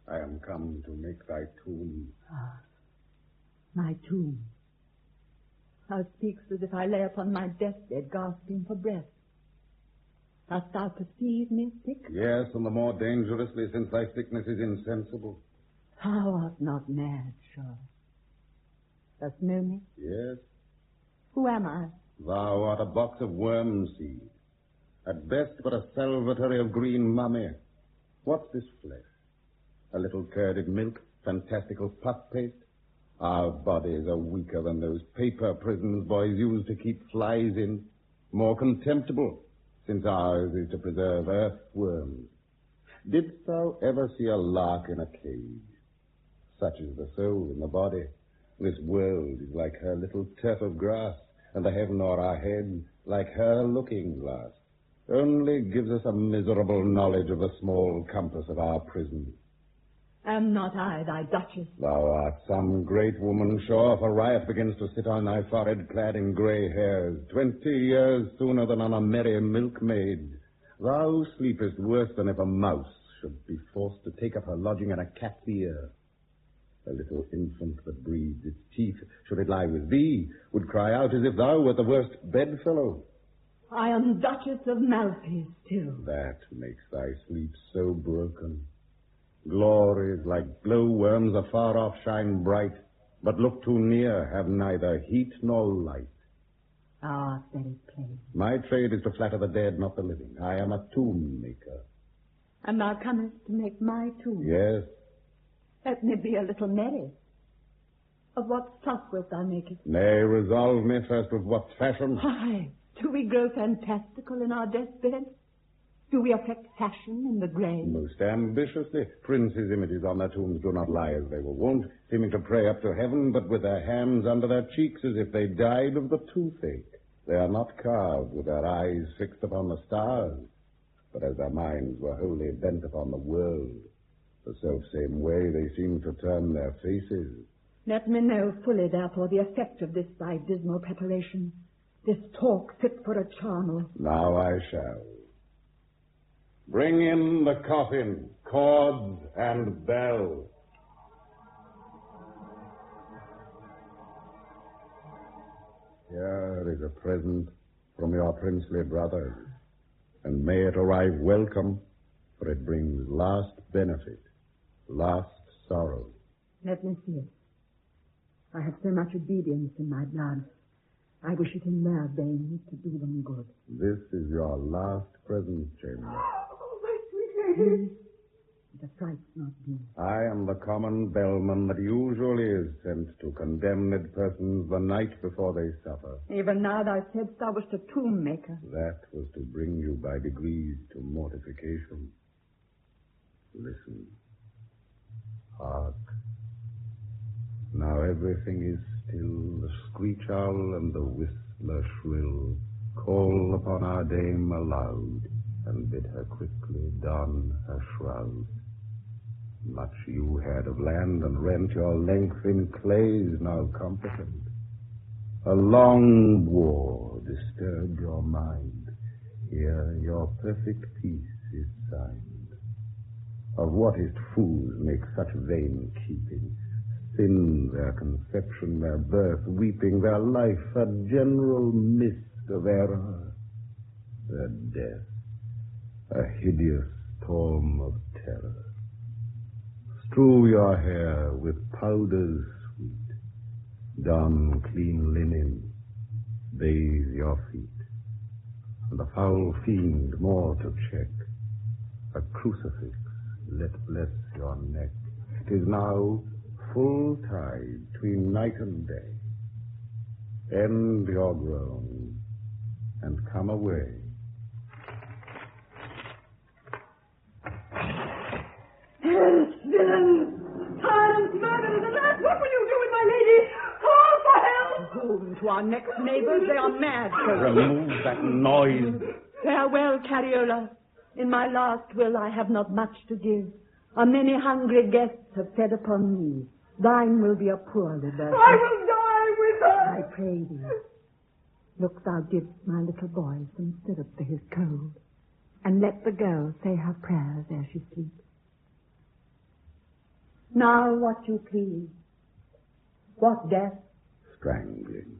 C: I am come to make thy tomb.
F: Ah, my tomb. Thou speakst as if I lay upon my deathbed, gasping for breath. Dost thou perceive me sick?
C: Yes, and the more dangerously since thy sickness is insensible.
F: Thou art not mad, sure. Dost know me?
C: Yes.
F: Who am I?
C: Thou art a box of worm seed. At best but a salvatory of green mummy. What's this flesh? A little curded milk, fantastical puff paste? Our bodies are weaker than those paper prisons boys use to keep flies in. More contemptible, since ours is to preserve earthworms. Didst thou ever see a lark in a cage? Such is the soul in the body. This world is like her little tuft of grass, and the heaven o'er our head like her looking glass. Only gives us a miserable knowledge of the small compass of our prison.
F: Am not I thy Duchess?
C: Thou art some great woman, sure, for riot begins to sit on thy forehead clad in grey hairs, 20 years sooner than on a merry milkmaid. Thou sleepest worse than if a mouse should be forced to take up her lodging in a cat's ear. A little infant that breathes its teeth, should it lie with thee, would cry out as if thou wert the worst bedfellow.
F: I am Duchess of Malfi still.
C: That makes thy sleep so broken. Glories like glowworms afar off shine bright, but look too near, have neither heat nor light.
F: Thou art very plain.
C: My trade is to flatter the dead, not the living. I am a tomb maker.
F: And thou comest to make my tomb?
C: Yes.
F: Let me be a little merry. Of what stuff wilt thou make it?
C: Nay, resolve me first with what fashion.
F: Why, do we grow fantastical in our deathbed? Do we affect fashion in the grave?
C: Most ambitiously. Princes' images on their tombs do not lie as they were wont, seeming to pray up to heaven, but with their hands under their cheeks as if they died of the toothache. They are not carved with their eyes fixed upon the stars, but as their minds were wholly bent upon the world. The self-same way they seem to turn their faces.
F: Let me know fully, therefore, the effect of this thy dismal preparation, this talk fit for a charnel.
C: Now I shall. Bring in the coffin, cords and bell. Here is a present from your princely brothers, and may it arrive welcome, for it brings last benefit, last sorrow.
F: Let me see it. I have so much obedience in my blood. I wish it in their veins to do them good.
C: This is your last present, James.
G: Oh, my sweet lady.
F: It affrights not me.
C: I am the common bellman that usually is sent to condemned persons the night before they suffer.
F: Even now thou saidst thou wast a tomb maker.
C: That was to bring you by degrees to mortification. Listen. Hark. Now everything is still. The screech owl and the whistler shrill call upon our dame aloud and bid her quickly don her shroud. Much you had of land and rent, your length in clay is now competent. A long war disturbed your mind. Here your perfect peace is signed. Of what is fools make such vain keeping? Sin their conception, their birth, weeping, their life, a general mist of error, their death, a hideous storm of terror. Strew your hair with powders sweet, don clean linen, bathe your feet, and the foul fiend more to check, a crucifix let bless your neck. It is now full tide between night and day. End your groan and come away.
G: Villains! Tyrants, murderers, and that! What will you do with my lady? Call for help!
F: Whom to our next neighbors they are mad.
C: Remove that noise.
F: Farewell, Cariola. In my last will I have not much to give. A many hungry guests have fed upon me. Thine will be a poor liberty.
G: I will die with her!
F: I pray thee, look thou givest my little boy some syrup for his cold, and let the girl say her prayers ere she sleeps. Now what you please. What death?
C: Strangling.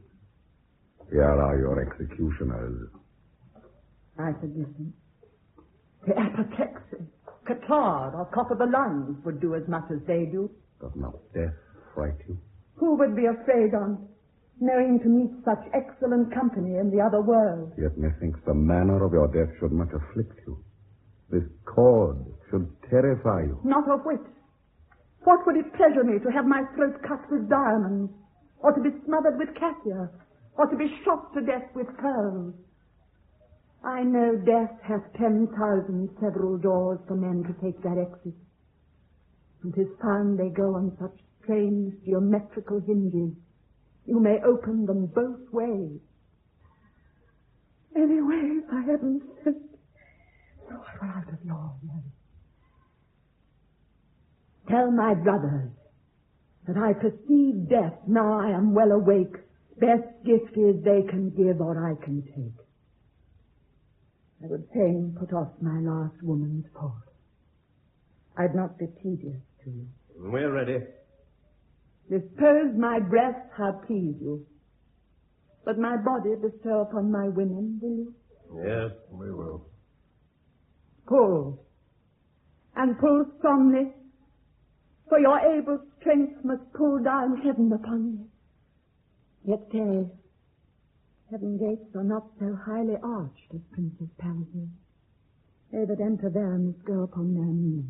C: Here are your executioners.
F: I forgive them. The apoplexy, catarrh, or cough of the lungs would do as much as they do.
C: Does not death fright you?
F: Who would be afraid on't, knowing to meet such excellent company in the other world?
C: Yet methinks the manner of your death should much afflict you. This cord should terrify you.
F: Not a whit. What would it pleasure me to have my throat cut with diamonds, or to be smothered with cassia, or to be shot to death with pearls? I know death has 10,000 several doors for men to take their exit, and 'tis found they go on such strange geometrical hinges, you may open them both ways. Any ways I haven't sent, so I were out of your way. Tell my brothers that I perceive death now I am well awake. Best gift is they can give or I can take. I would fain put off my last woman's port. I'd not be tedious to you.
M: We're ready.
F: Dispose my breast how please you. But my body bestow upon my women, will you?
M: Yes, we will.
F: Pull. And pull strongly, for your able strength must pull down heaven upon me. Yet say, heaven gates are not so highly arched as princes' palaces. They that enter there must go upon their knees.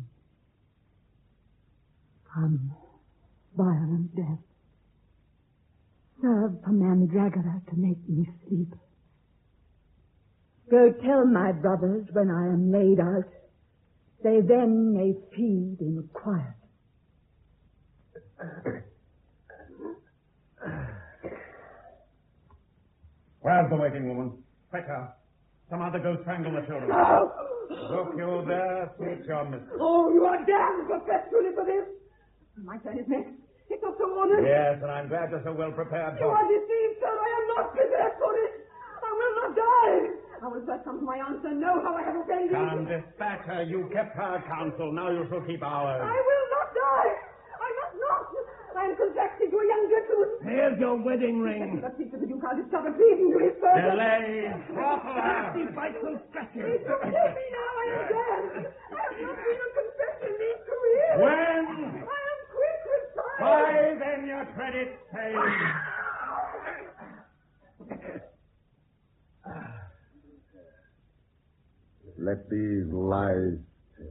F: Come, violent death. Serve for mandragora to make me sleep. Go tell my brothers when I am laid out, they then may feed in quiet.
C: Where's the waiting woman? Fetch her. Some other go strangle the children.
G: No!
C: Look you there, sweet your mistress.
G: Oh, you are damned perpetually for this. My turn is next. It was so ordered.
C: Yes, and I'm glad you're so well prepared
G: You
C: for
G: are deceived, sir. I am not prepared for it. I will not die. I will first come to my answer, know how I have offended.
C: Come, dispatch her. You kept her counsel. Now you shall keep ours.
G: I will not die. I must not. I am contracted to a young gentleman.
M: Here's your wedding ring.
G: Let me speak to the Duke. I'll discover treason to his person.
C: Delay. Throttle her.
M: These bites will scratch you.
G: Please don't kill me now. I am dead. I have not been a confession these careers.
C: When?
G: I am quick with time.
C: Why, then your credit pays. these lies still.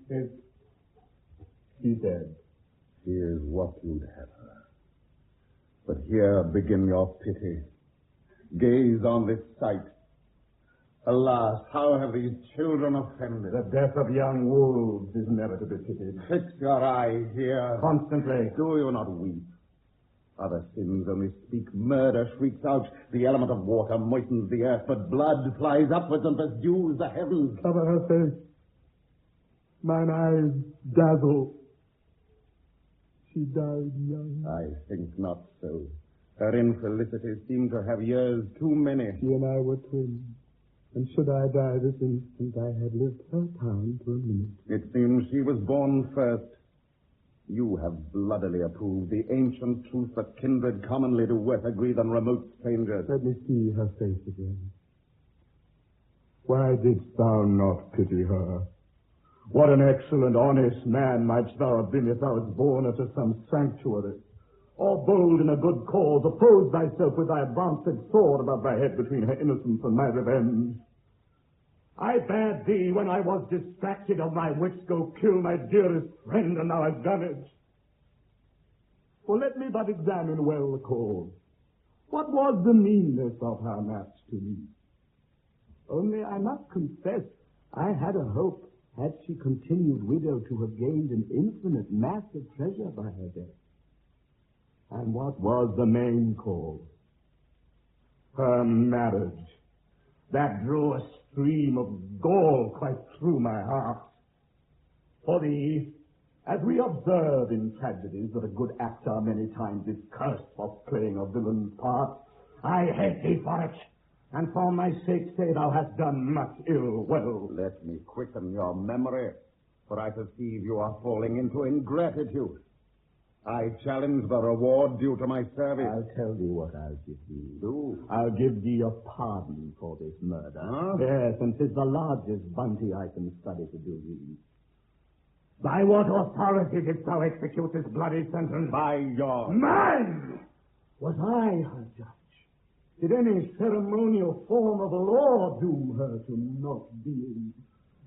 I: Is he dead?
C: Here's what you'd have her. But here begin your pity. Gaze on this sight. Alas, how have these children offended?
I: The death of young wolves is never to be pitied.
C: Fix your eye here.
I: Constantly.
C: Do you not weep? Other sins only speak. Murder shrieks out. The element of water moistens the earth, but blood flies upwards and pursues the heavens.
K: Cover her face. Mine eyes dazzle. She died young.
C: I think not so. Her infelicities seem to have years too many.
K: She and I were twins. And should I die this instant, I had lived her time to a minute.
C: It seems she was born first. You have bloodily approved the ancient truth that kindred commonly do worse agree than remote strangers.
K: Let me see her face again. Why didst thou not pity her? What an excellent, honest man mightst thou have been if thou hadst borne her to some sanctuary, or bold in a good cause, opposed thyself with thy advanced sword above thy head between her innocence and my revenge. I bade thee, when I was distracted of my wits, go kill my dearest friend, and thou hast done it. For let me but examine well the cause. What was the meanness of her match to me? Only I must confess, I had a hope, had she continued widow, to have gained an infinite mass of treasure by her death. And what was the main cause? Her marriage. That drew a stream of gall quite through my heart. For thee, as we observe in tragedies that a good actor many times is cursed for playing a villain's part, I hate thee for it, and for my sake say thou hast done much ill well.
C: Let me quicken your memory, for I perceive you are falling into ingratitude. I challenge the reward due to my service.
K: I'll tell thee what I'll give thee.
C: Do?
K: I'll give thee a pardon for this murder.
C: Huh?
K: Yes, and 'tis the largest bounty I can study to do thee. By what authority didst thou execute this bloody sentence?
C: By yours.
K: Mine! Was I her judge? Did any ceremonial form of law doom her to not being?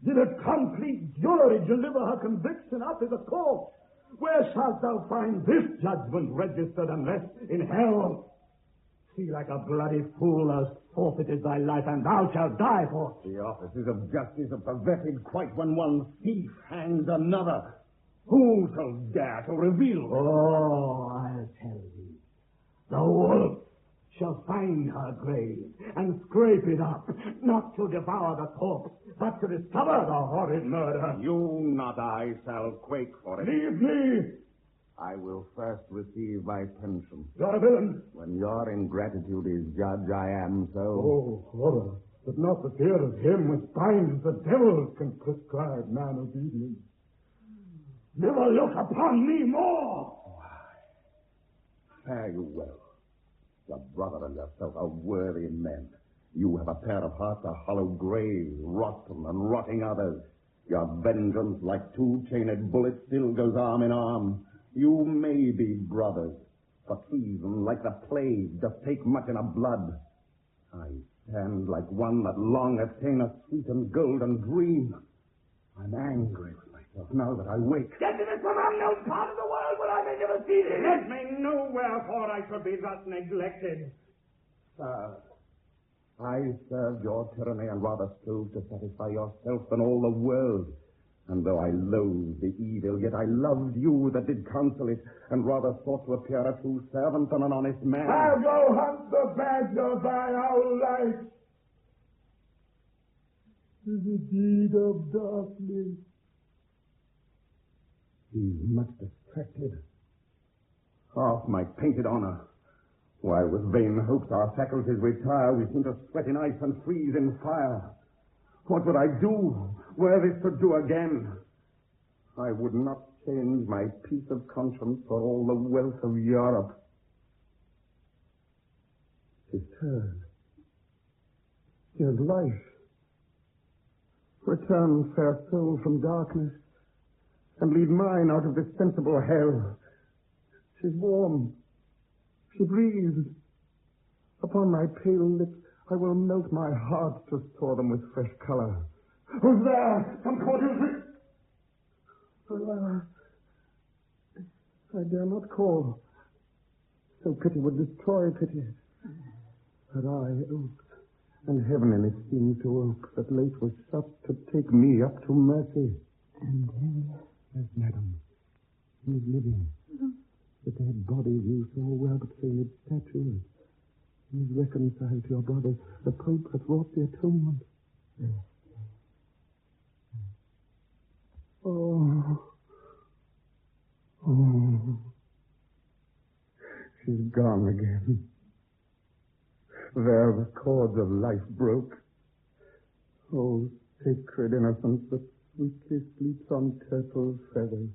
K: Did a complete jury deliver her conviction up as a court? Where shalt thou find this judgment registered unless in hell? See, like a bloody fool hast forfeited thy life, and thou shalt die for it.
C: The offices of justice are perverted quite when one thief hangs another. Who shall dare to reveal?
K: Oh, I'll tell thee. The wolf shall find her grave and scrape it up, not to devour the corpse, but to discover the horrid murder.
C: You, not I, shall quake for it.
K: Leave me!
C: I will first receive my pension.
K: You're a villain.
C: When your ingratitude is judge, I am so.
K: Oh, horror, but not the fear of him which binds the devil can prescribe man obedience. Never look upon me more!
C: Why, fare you well. Your brother and yourself are worthy men. You have a pair of hearts, a hollow grave, rotten and rotting others. Your vengeance, like two chained bullets, still goes arm in arm. You may be brothers, but treason, like the plague, doth take much in a blood. I stand like one that long attaineth sweet and golden dream. I'm angry with myself now that I wake.
K: Get to this unknown part of the world where I may never see thee.
I: Let me know wherefore I should be thus neglected.
C: Sir, I served your tyranny and rather strove to satisfy yourself than all the world. And though I loathed the evil, yet I loved you that did counsel it, and rather thought to appear a true servant than an honest man.
K: I'll go hunt the badge of thy owl life. 'Tis a deed of darkness.
C: He's much distracted. Half my painted honor. Why, with vain hopes our faculties retire, we seem to sweat in ice and freeze in fire. What would I do, were this to do again? I would not exchange my peace of conscience for all the wealth of Europe. Tis hers. Tis life. Return, fair soul, from darkness, and lead mine out of this sensible hell. She's warm. She breathes. Upon my pale lips I will melt my heart to store them with fresh colour. Who's there? Some courtiers! I dare not call. So pity would destroy pity. But I, oak, and heaven in esteem to oak, that late was shut to take me up to mercy. And he? Yes, madam, he is living. The dead body you so well, but say it's statues. He is reconciled to your brother. The Pope hath wrought the atonement. Oh. She's gone again. There the cords of life broke. Oh, sacred innocence that sweetly sleeps on turtle feathers.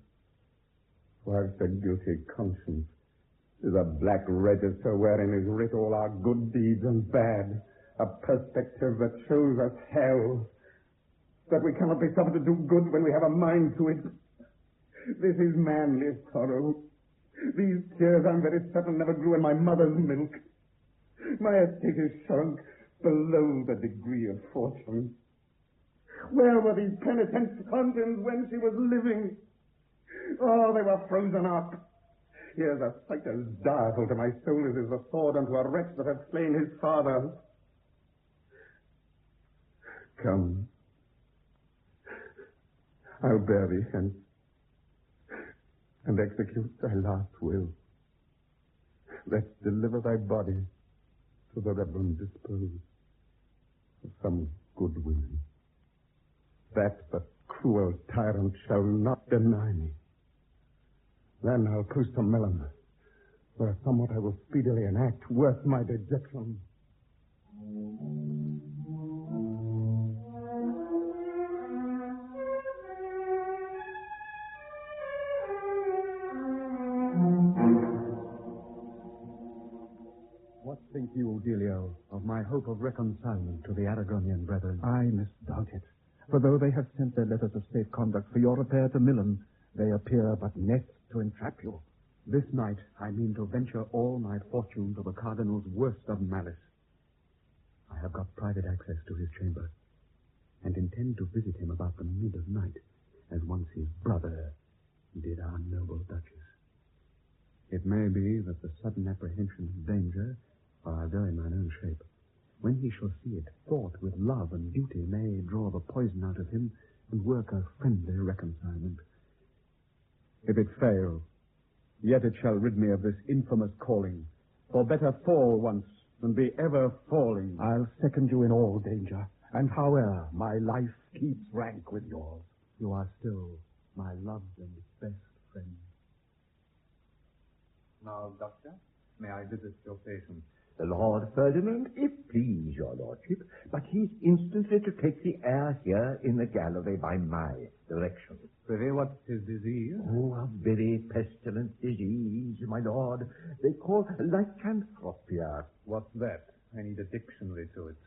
C: Whilst a guilty conscience is a black register wherein is writ all our good deeds and bad, a perspective that shows us hell, that we cannot be suffered to do good when we have a mind to it. This is manly sorrow. These tears, I'm very certain, never grew in my mother's milk. My estate is shrunk below the degree of fortune. Where were these penitent fountains when she was living? Oh, they were frozen up. Here's a sight as direful to my soul as is the sword unto a wretch that hath slain his father. Come, I'll bear thee hence and execute thy last will. Let's deliver thy body to the reverend dispose of some good women. That the cruel tyrant shall not deny me. Then I'll post to Milan, where somewhat I will speedily enact worth my dejection.
B: What think you, Delio, of my hope of reconcilement to the Aragonian brethren?
A: I misdoubt it. For though they have sent their letters of safe conduct for your repair to Milan, they appear but nets to entrap you.
B: This night I mean to venture all my fortune to the Cardinal's worst of malice. I have got private access to his chamber, and intend to visit him about the mid of night, as once his brother did our noble Duchess. It may be that the sudden apprehension of danger, for I go in mine own shape, when he shall see it fraught with love and duty, may draw the poison out of him and work a friendly reconcilement. If it fail, yet it shall rid me of this infamous calling. For better fall once than be ever falling.
A: I'll second you in all danger, and howe'er my life keeps rank with yours.
B: You are still my loved and best friend.
Q: Now, Doctor, may I visit your patient?
R: The Lord Ferdinand, if please, your lordship, but he's instantly to take the air here in the gallery by my direction.
Q: Prithee, what's his disease?
R: Oh, a very pestilent disease, my lord. They call lycanthropy.
Q: What's that? I need a dictionary to it.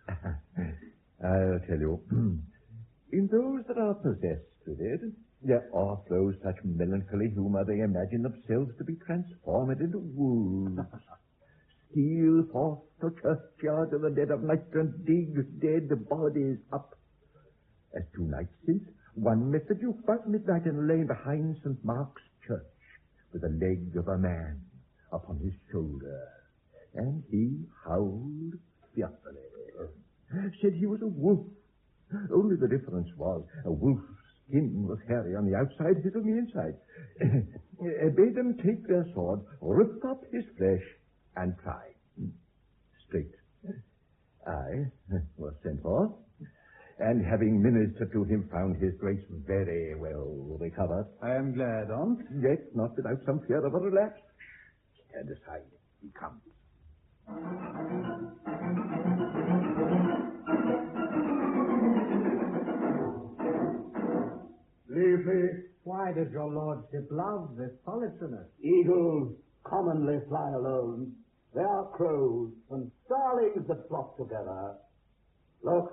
R: I'll tell you. In those that are possessed with it, there o'erflows such melancholy humor they imagine themselves to be transformed into wolves. Steal forth to churchyard in the dead of night and dig dead bodies up. As 2 nights since, one met the Duke about midnight in a lane behind St. Mark's Church, with the leg of a man upon his shoulder, and he howled fearfully. Said he was a wolf. Only the difference was a wolf's skin was hairy on the outside, his on the inside. Bade them take their sword, rip up his flesh, and try. Straight. I was sent for, and having ministered to him, found his grace very well recovered.
Q: I am glad on't.
R: Yet not without some fear of a relapse. Stand aside. He comes.
K: Leave me.
D: Why, does your lordship love this solitariness?
K: Eagles commonly fly alone. They are crows and starlings that flock together. Look,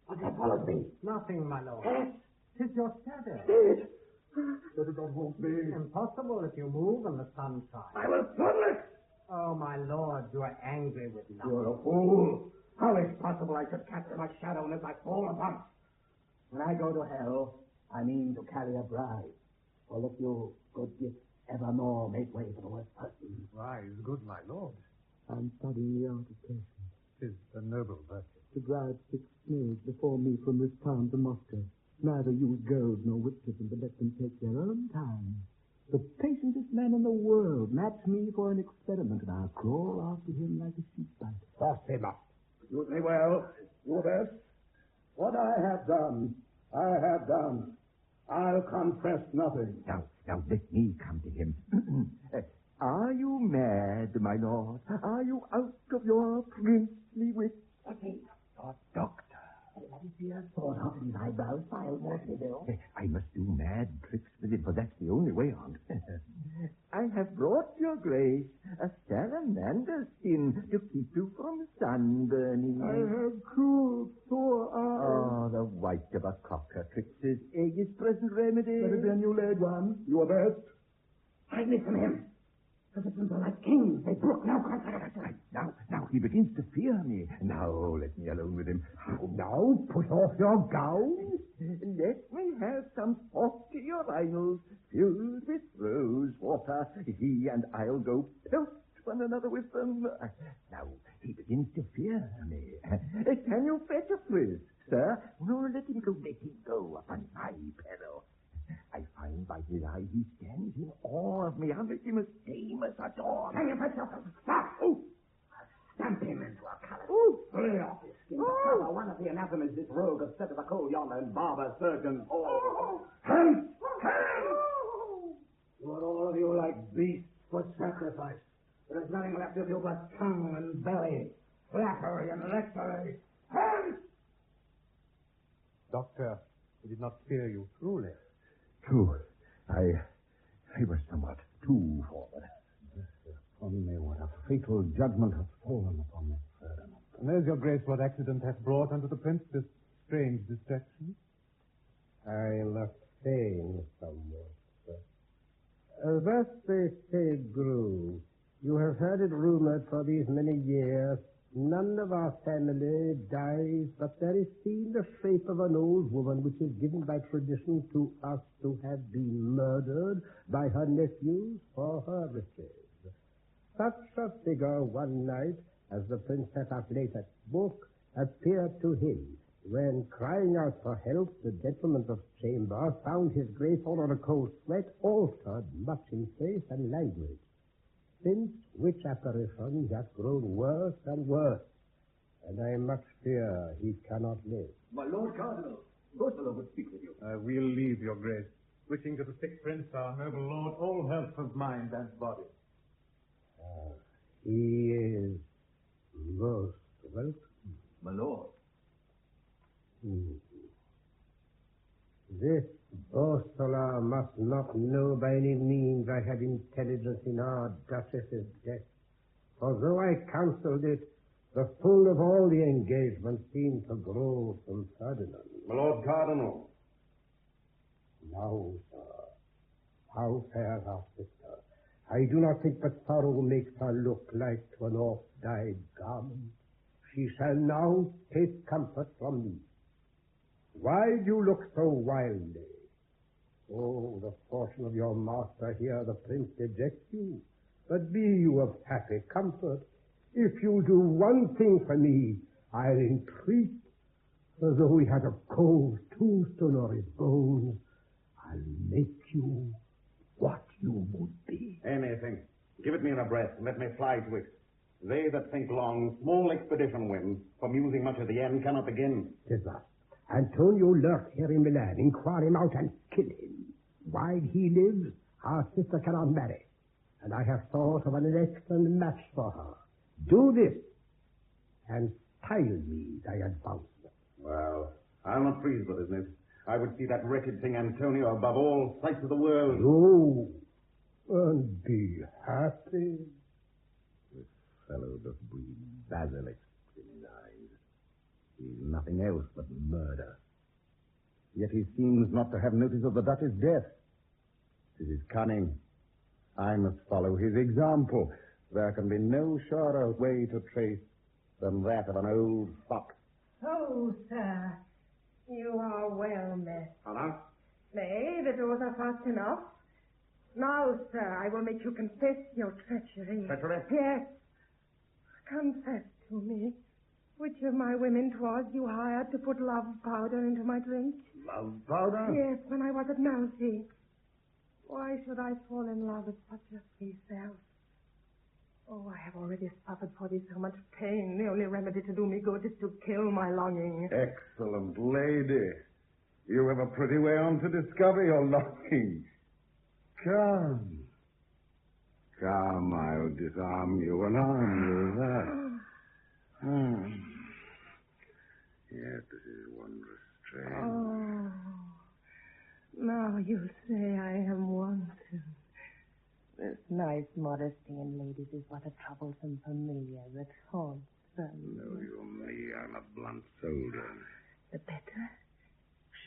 K: what has followed me?
D: Nothing, my lord.
K: Yes.
D: 'Tis your shadow.
K: It. Let it not move me.
D: Impossible if you move and the sun shines.
K: I will throttle it.
D: Oh, my lord, you are angry with nothing.
K: You are a fool. How is it possible I should capture my shadow and let my fall upon?
S: When I go to hell, I mean to carry a bride. For look you, good gifts evermore make way for the worst person.
Q: Wise, good my lord.
S: I'm studying the art of patience.
Q: 'Tis a noble virtue.
S: To drive 6 snails before me from this town to Moscow. Neither use gold nor witnesses, but let them take their own time. The patientest man in the world. Match me for an experiment, and I'll crawl after him like a sheep bite.
K: Force him up. Use me well. Do this. What I have done, I have done. I'll confess nothing.
R: Now, let me come to him. Are you mad, my lord? Are you out of your princely wits?
S: Your doctor. Let his ears thought up and his eyebrows filed more bill.
R: I must do mad tricks with it, for that's the only way on. I have brought your grace a salamander skin to keep you from sunburning.
K: I have cruel, sore eyes.
R: Oh, the white of a cockatrice's egg is present remedy.
K: Let it be a new laid one. You are best.
S: Hide me from him. Citizens are like kings. They brook no confrontation.
R: Now he begins to fear me. Now let me alone with him.
K: Now put off your gown.
R: Let me have some 40 urinals filled with rose water. He and I'll go pelt one another with them. Now he begins to fear me. Can you fetch a frisk, sir? No, let him go upon my peril. I find by his eye he stands in awe of me. I'll make him as tame as a dog.
S: Hang yourself. Stop.
R: Oh!
S: Stamp him into a collar.
R: Oh!
S: Lay off his skin.
R: Oh!
S: One of the anatomist, this rogue of set of a coal yonder, and barber, surgeon, all.
K: Hands! You are all of you like beasts for sacrifice.
S: There is nothing left of you but tongue and belly, flattery and lechery. Hands!
Q: Doctor, we did not fear you truly.
R: True. I was somewhat too forward.
K: Upon me, what a fatal judgment has fallen upon me, Ferdinand.
Q: And there's your grace what accident hath brought unto the prince this strange distraction.
D: I must feign somewhat. Thus they say grew. You have heard it rumored for these many years. None of our family dies, but there is seen the shape of an old woman which is given by tradition to us to have been murdered by her nephews for her riches. Such a figure one night, as the prince sat up late at book, appeared to him, when, crying out for help, the gentleman of chamber found his grace all on a cold sweat, altered much in face and language. Since which apparition he hath grown worse and worse, and I much fear he cannot live.
S: My Lord Cardinal, Bosola would speak with you.
Q: We'll leave your grace, wishing to the sick prince, our noble lord, all health of mind and body.
D: He is most welcome.
S: My lord.
D: This Bosola must not know by any means I had intelligence in our Duchess's death. For though I counselled it, the full of all the engagement seemed to grow from Ferdinand.
C: My Lord Cardinal.
D: Now, sir, how fares our sister? I do not think but sorrow makes her look like to an oft-dyed garment. She shall now take comfort from me. Why do you look so wildly? Oh, the fortune of your master here, the prince, dejects you. But be you of happy comfort. If you do one thing for me, I'll entreat, as though he had a cold tombstone or his bones, I'll make you what you would be.
C: Anything. Give it me in a breath and let me fly to it. They that think long, small expedition win. For musing much at the end cannot begin.
D: 'Tis thus. Antonio lurks here in Milan. Inquire him out and kill him. While he lives, our sister cannot marry. And I have thought of an excellent match for her. Do this, and style me thy advancement.
C: Well, I'll not freeze the business. I would see that wretched thing Antonio above all sights of the world.
M: Oh, and be happy.
C: This fellow doth breathe basilisk in his eyes. He's nothing else but murder. Yet he seems not to have notice of the Duchess' death. It is cunning. I must follow his example. There can be no surer way to trace than that of an old fox.
J: Oh, sir, you are well met.
C: Hello?
J: Nay, the doors are fast enough. Now, sir, I will make you confess your treachery.
C: Treachery?
J: Yes. Confess to me which of my women 'twas you hired to put love powder into my drink.
C: Love powder?
J: Yes, when I was at Malfi. Why should I fall in love with such a free self? Oh, I have already suffered for thee so much pain. The only remedy to do me good is to kill my longing.
C: Excellent lady. You have a pretty way on to discover your longing. Come. Come, I'll disarm you and arm you with that. Yes, this is wondrous strange.
J: Oh, now you say I am wanton. This nice modesty in ladies is but a troublesome familiar that haunts them.
C: No, you me, I'm a blunt soldier.
J: The better.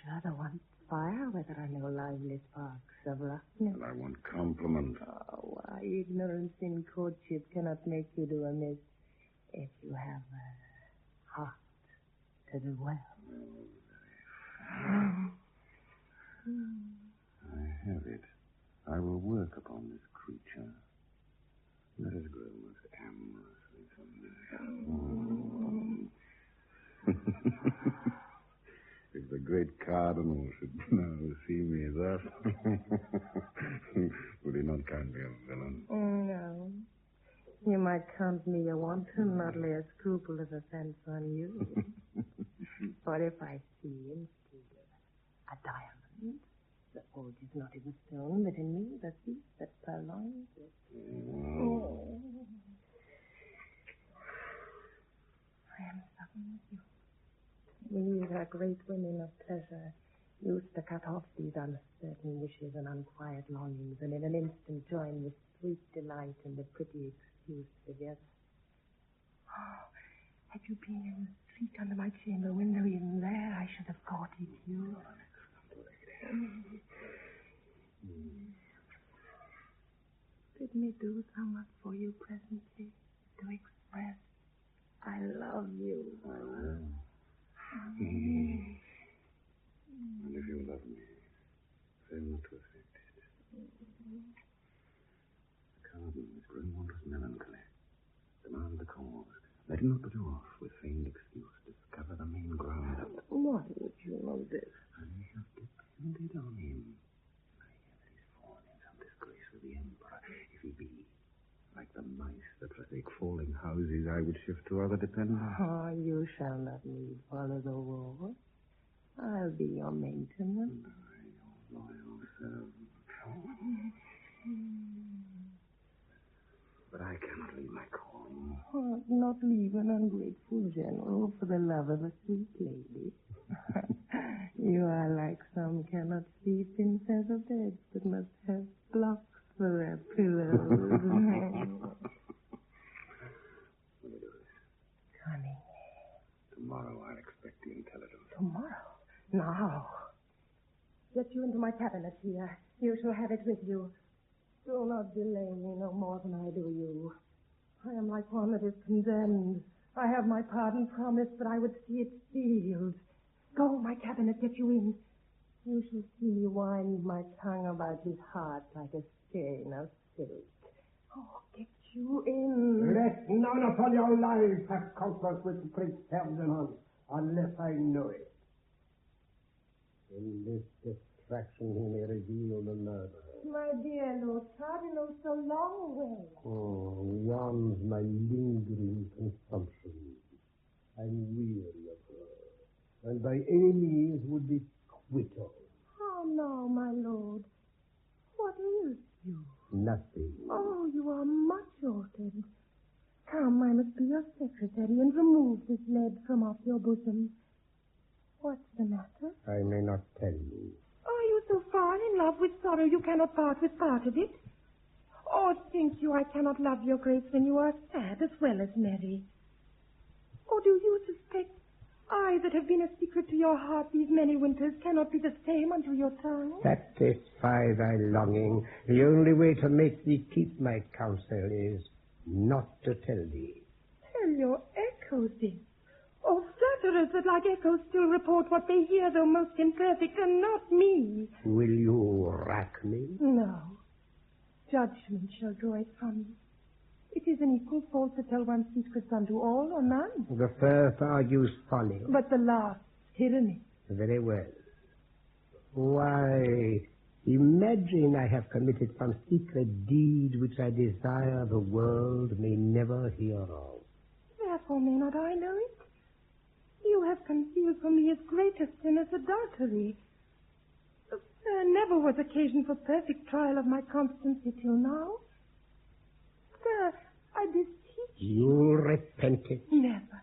J: Sure, the once fire where there are no lively sparks of roughness.
C: And I want compliment.
J: Oh, why ignorance in courtship cannot make you do amiss if you have a heart to do well.
C: I have it. I will work upon this creature. Let us grow most amorously someday. If the great Cardinal should now see me thus, would he not count me a villain?
J: No. You might count me a wanton, not lay a scruple of offense on you. But if I see instead a diamond, the forge is not in stone, but in me, the thief that purloins it. Oh. I am suffering with you. We, the great women of pleasure, used to cut off these uncertain wishes and unquiet longings, and in an instant join with sweet delight in the pretty excuse together. Oh, had you been in the street under my chamber window, even there, I should have courted you. Bid me do so much for you presently, to express I love you.
C: I will. And if you love me, fail not to effect it. The Cardinal is growing wondrous melancholy. Demand the cause. Let him not put you off with feigned excuse. Discover the main ground.
J: Why would you know this?
C: I have depended on him. I hear that he's fallen in some disgrace with the Emperor. If he be like the mice that forsake falling houses, I would shift to other dependents.
J: Oh, you shall not need follow the war. I'll be your maintenance.
C: And I, your loyal servant. But I cannot leave my calling.
J: Oh, not leave an ungrateful general for the love of a sweet lady. You are like some cannot sleep in feather beds, but must have blocks for their pillows.
C: Let me do this.
J: Cunning.
C: Tomorrow I'll expect the intelligence.
J: Tomorrow? Now. Get you into my cabinet here. You shall have it with you. Do not delay me no more than I do you. I am like one that is condemned. I have my pardon promised, but I would see it sealed. Go, my cabinet, get you in. You shall see me wind my tongue about his heart like a skein of silk. Oh, get you in.
D: Let none upon your lives have conference with Prince Ferdinand unless I know it. In this distraction he may reveal the murder.
J: My dear Lord Cardinal, so long away.
D: Oh, yawns my lingering consumption. I'm weary of her, and by any means would be quit of.
J: Oh, no, my lord. What ails you?
D: Nothing.
J: Oh, you are much altered. Come, I must be your secretary and remove this lead from off your bosom. What's the matter?
D: I may not tell you.
J: Are you so far in love with sorrow you cannot part with part of it? Or think you I cannot love your grace when you are sad as well as merry? Or do you suspect I that have been a secret to your heart these many winters cannot be the same unto your tongue?
D: Satisfy thy longing. The only way to make thee keep my counsel is not to tell thee.
J: Tell your echoes this. Or flatterers that like echoes still report what they hear, though most imperfect, and not me.
D: Will you rack me?
J: No. Judgment shall draw it from you. It is an equal fault to tell one's secrets unto all or none.
D: The first argues folly.
J: But the last, tyranny.
D: Very well. Why, imagine I have committed some secret deed which I desire the world may never hear of.
J: Therefore may not I know it? You have concealed from me as great a sin as adultery. There never was occasion for perfect trial of my constancy till now. Sir, I beseech you.
D: You'll repent it.
J: Never.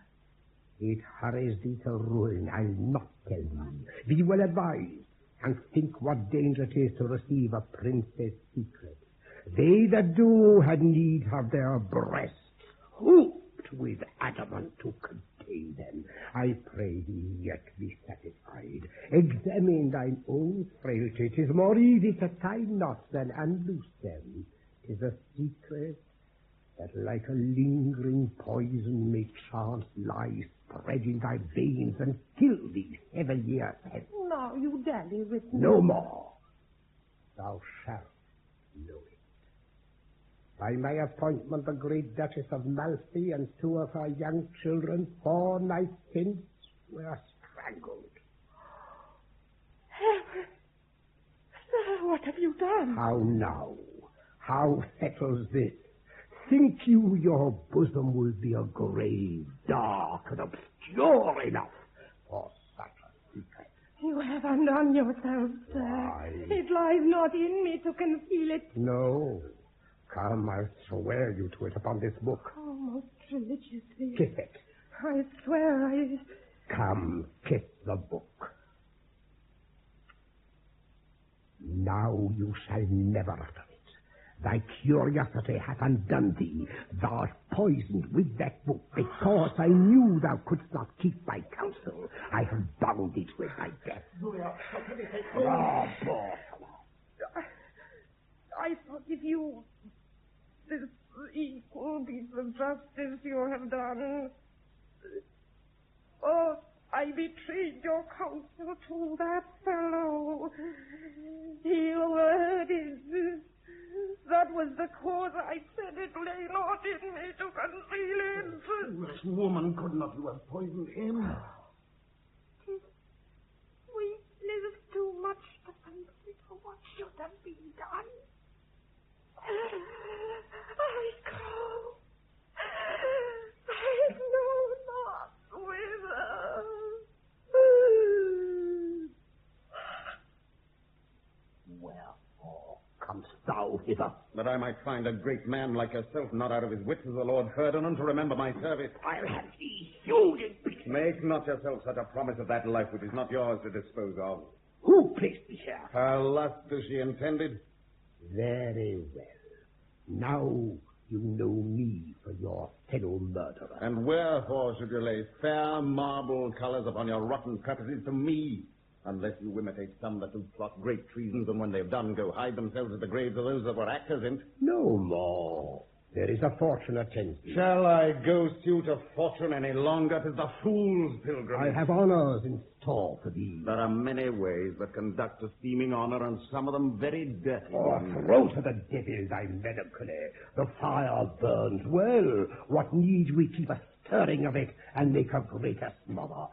D: It hurries thee to ruin. I'll not tell thee. Be well advised, and think what danger it is to receive a princess' secret. They that do had need have their breasts hooped with adamant to contain them. I pray thee yet be satisfied. Examine thine own frailty. 'Tis more easy to tie knots than unloose them. 'Tis a secret that like a lingering poison may chance lie spread in thy veins and kill thee 7 years hence.
J: Now you dally with me.
D: No more. Thou shalt know it. By my appointment, the great Duchess of Malfi and 2 of her young children 4 nights since were strangled.
J: Heaven! Sir, what have you done?
D: How now? How settles this? Think you your bosom will be a grave, dark and obscure enough for such a secret?
J: You have undone yourself, sir.
D: Why?
J: It lies not in me to conceal it.
D: No. Come, I'll swear you to it upon this book.
J: Oh, most religiously.
D: Kiss it.
J: I swear I...
D: Come, kiss the book. Now you shall never utter it. Thy curiosity hath undone thee. Thou art poisoned with that book because I knew thou couldst not keep thy counsel. I have bound it with thy death.
J: I forgive you this equal piece of justice you have done. Oh, I betrayed your counsel to that fellow. He overheard it. That was the cause I said it lay not in me to conceal it.
C: This woman could not you have poisoned him?
J: Tis weakness too much to consider what should have been done. I go. I know not whither.
D: Wherefore comest thou hither?
C: That I might find a great man like yourself not out of his wits as the Lord Ferdinand to remember my service.
D: I'll have thee hewed in pieces.
C: Make not yourself such a promise of that life which is not yours to dispose of.
D: Who placed me here?
C: Her lust as she intended.
D: Very well. Now you know me for your fellow murderer.
C: And wherefore should you lay fair marble colours upon your rotten purposes to me, unless you imitate some that do plot great treasons, and when they've done, go hide themselves at the graves of those that were actors in't?
D: No more. There is a fortune attends me.
C: Shall I go suit of fortune any longer? 'Tis the fool's pilgrimage.
D: I have honours in store for thee.
C: There are many ways that conduct to seeming honour, and some of them very dirty.
D: Oh, throw to the devil thy melancholy. The fire burns well. What need we keep a stirring of it and make a greater smother?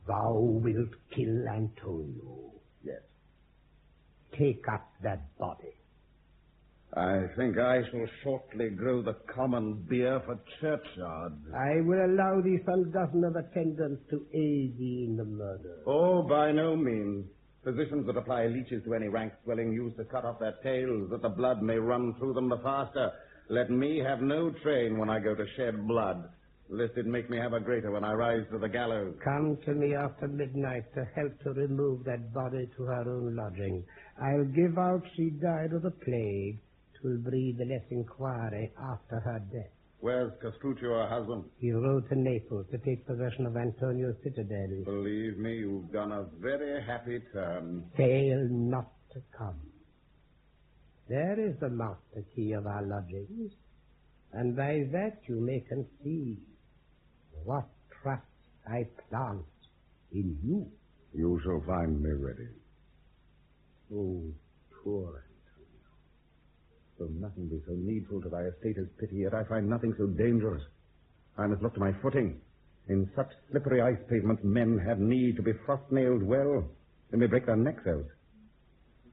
D: Thou wilt kill Antonio.
C: Yes.
D: Take up that body.
C: I think I shall shortly grow the common beer for churchyards.
D: I will allow thee some dozen of attendants to aid thee in the murder.
C: Oh, by no means. Physicians that apply leeches to any rank swelling use to cut off their tails, that the blood may run through them the faster. Let me have no train when I go to shed blood. lest it make me have a greater when I rise to the gallows.
D: Come to me after midnight to help to remove that body to her own lodging. I'll give out she died of the plague. 'Twill breed the less inquiry after her death.
C: Where's Castruccio, her husband?
D: He rode to Naples to take possession of Antonio's citadel.
C: Believe me, you've done a very happy turn.
D: Fail not to come. There is the master key of our lodgings, and by that you may conceive what trust I plant in you.
C: You shall find me ready.
A: Oh, poor Antonio. Though nothing be so needful to thy estate as pity, yet I find nothing so dangerous. I must look to my footing. In such slippery ice pavements, men have need to be frost-nailed well. They may break their necks out.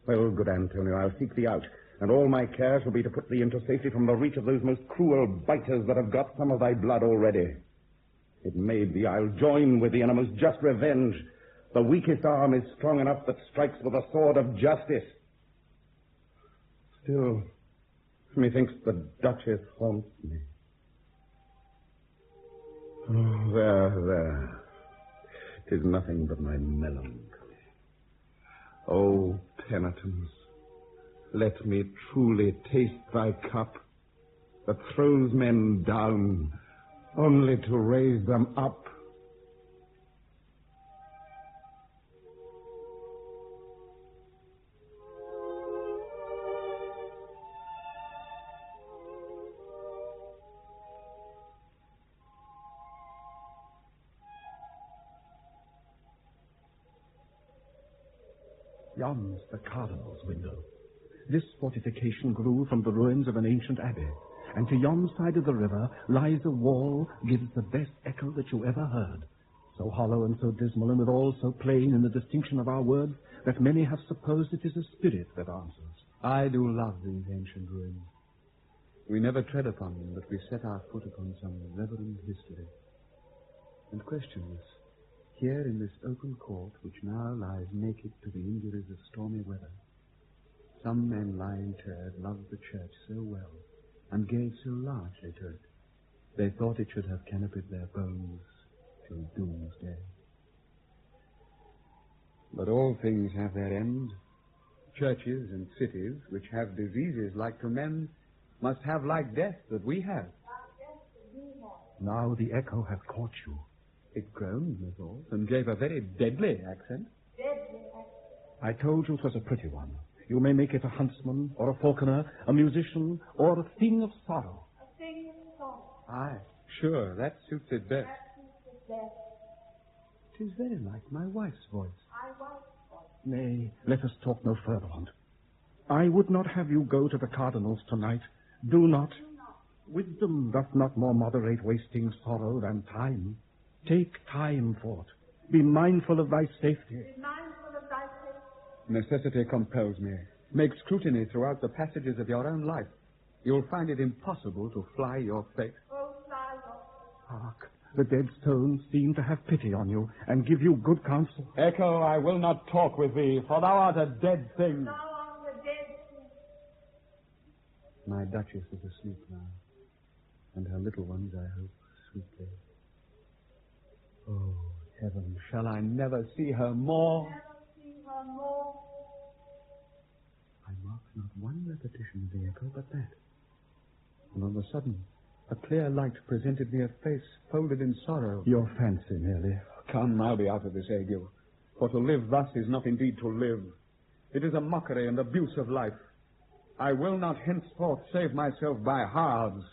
A: Well, good Antonio, I'll seek thee out, and all my care shall be to put thee into safety from the reach of those most cruel biters that have got some of thy blood already. It may be I'll join with thee in a most just revenge. The weakest arm is strong enough that strikes with the sword of justice. Still, methinks the Duchess haunts me. Oh, there. 'Tis nothing but my melancholy. Oh, penitence, let me truly taste thy cup that throws men down only to raise them up.
S: Yon's the Cardinal's window. This fortification grew from the ruins of an ancient abbey, and to yon side of the river lies a wall gives the best echo that you ever heard. So hollow and so dismal, and withal so plain in the distinction of our words, that many have supposed it is a spirit that answers.
B: I do love these ancient ruins. We never tread upon them, but we set our foot upon some reverend history. And questionless, here in this open court, which now lies naked to the injuries of stormy weather, some men lying interred loved the church so well, and gave so largely to it, they thought it should have canopied their bones till doomsday. But all things have their end. Churches and cities, which have diseases like to men, must have like death that we have.
S: Now the echo hath caught you.
B: It groaned, methought, and gave a very deadly accent.
S: I told you 'twas a pretty one. You may make it a huntsman, or a falconer, a musician, or a thing of sorrow.
F: A thing of sorrow.
B: Aye, sure, that suits it best.
F: That
B: 'Tis very like my wife's voice.
S: Nay, let us talk no further on't. I would not have you go to the Cardinal's tonight. Do not. Wisdom doth not more moderate wasting sorrow than time. Take time for't. Be mindful of thy safety.
B: Necessity compels me. Make scrutiny throughout the passages of your own life. You'll find it impossible to fly your fate.
S: Hark, the dead stones seem to have pity on you and give you good counsel.
A: Echo, I will not talk with thee, for thou art a dead thing.
B: My Duchess is asleep now, and her little ones, I hope, sweetly. Oh, heaven, shall I never see her more? I marked not one repetition of the echo but that. And on a sudden, a clear light presented me a face folded in sorrow.
S: Your fancy merely.
B: Come, I'll be out of this ague. For to live thus is not indeed to live. It is a mockery and abuse of life. I will not henceforth save myself by halves.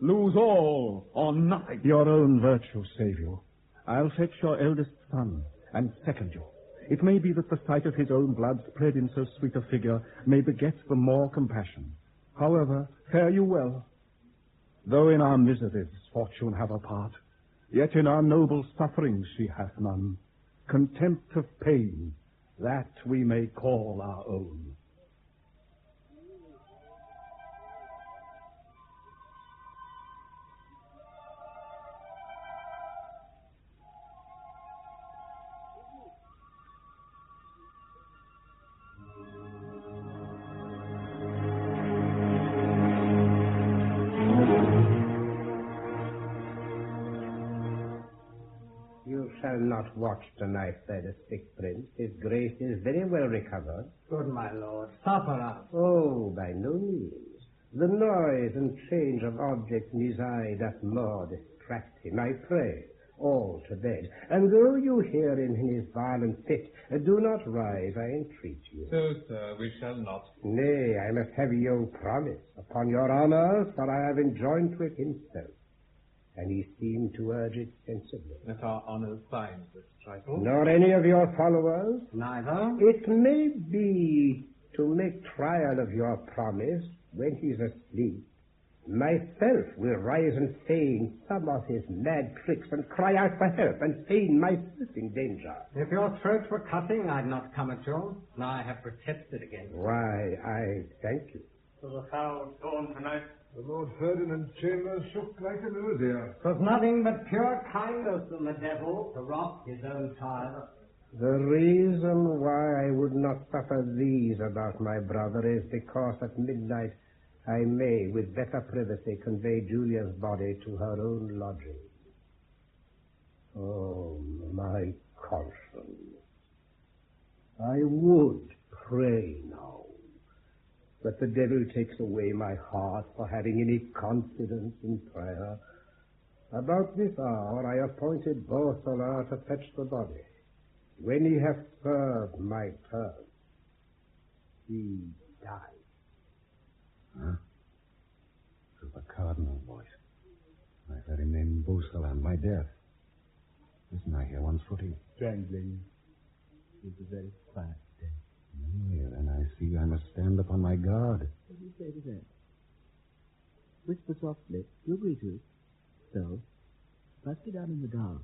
B: Lose all or nothing.
S: Your own virtue save you. I'll fetch your eldest son and second you. It may be that the sight of his own blood spread in so sweet a figure may beget the more compassion. However, fare you well. Though in our miseries fortune have a part, yet in our noble sufferings she hath none. Contempt of pain, that we may call our own.
D: shall not watch tonight by the sick prince. His grace is very well recovered.
L: Good, my lord. Supper us.
D: Oh, by no means. The noise and change of objects in his eye doth more distract him. I pray, all to bed. And though you hear him in his violent fit, do not rise, I entreat you.
N: So, sir, we shall not.
D: Nay, I must have your promise upon your honor, for I have enjoined with himself. And he seemed to urge it sensibly.
N: Let our honors sign this trifle.
D: Nor any of your followers?
L: Neither.
D: It may be to make trial of your promise when he's asleep. Myself will rise and feign some of his mad tricks and cry out for help and feign myself in danger.
L: If your throat were cutting, I'd not come at you. Now I have protested against it.
D: Why, I thank you.
I: So the foul storm tonight.
Q: The Lord Ferdinand's chamber shook like an osier.
L: 'Twas nothing but pure kindness in the devil to rock his own child.
D: The reason why I would not suffer these about my brother is because at midnight I may, with better privacy, convey Julia's body to her own lodging. Oh, my conscience. I would pray now, but the devil takes away my heart for having any confidence in prayer. About this hour I appointed Bosola to fetch the body. When he hath served my term, he dies.
C: Huh? It was the Cardinal voice. I heard him name Bosola and my death. Listen, I hear one's footing.
S: Strangling. It's a very fast day.
C: Nay, then I see I must stand upon my guard.
S: What do you say to that? Whisper softly. You agree to it? So, if I stay down in the dark,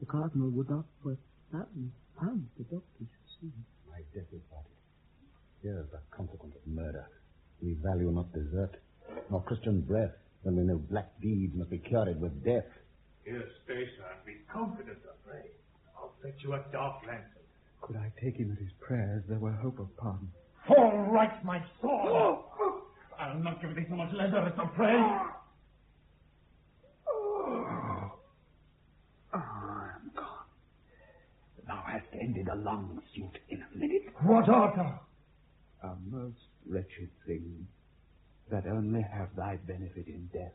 S: the Cardinal would not for £1,000 the doctor should see him.
C: My death is body. Here's the consequence of murder. We value not desert, nor Christian breath, when we know black deeds must be cured with death.
I: Here, stay, sir, and be confident, I pray. I'll fetch you a dark lantern.
B: Could I take him at his prayers, there were hope of pardon.
I: Fall right, my sword! I'll not give thee so much leisure as to pray.
R: I am gone. Thou hast ended a long suit in a minute.
I: What art thou?
R: A most wretched thing, that only have thy benefit in death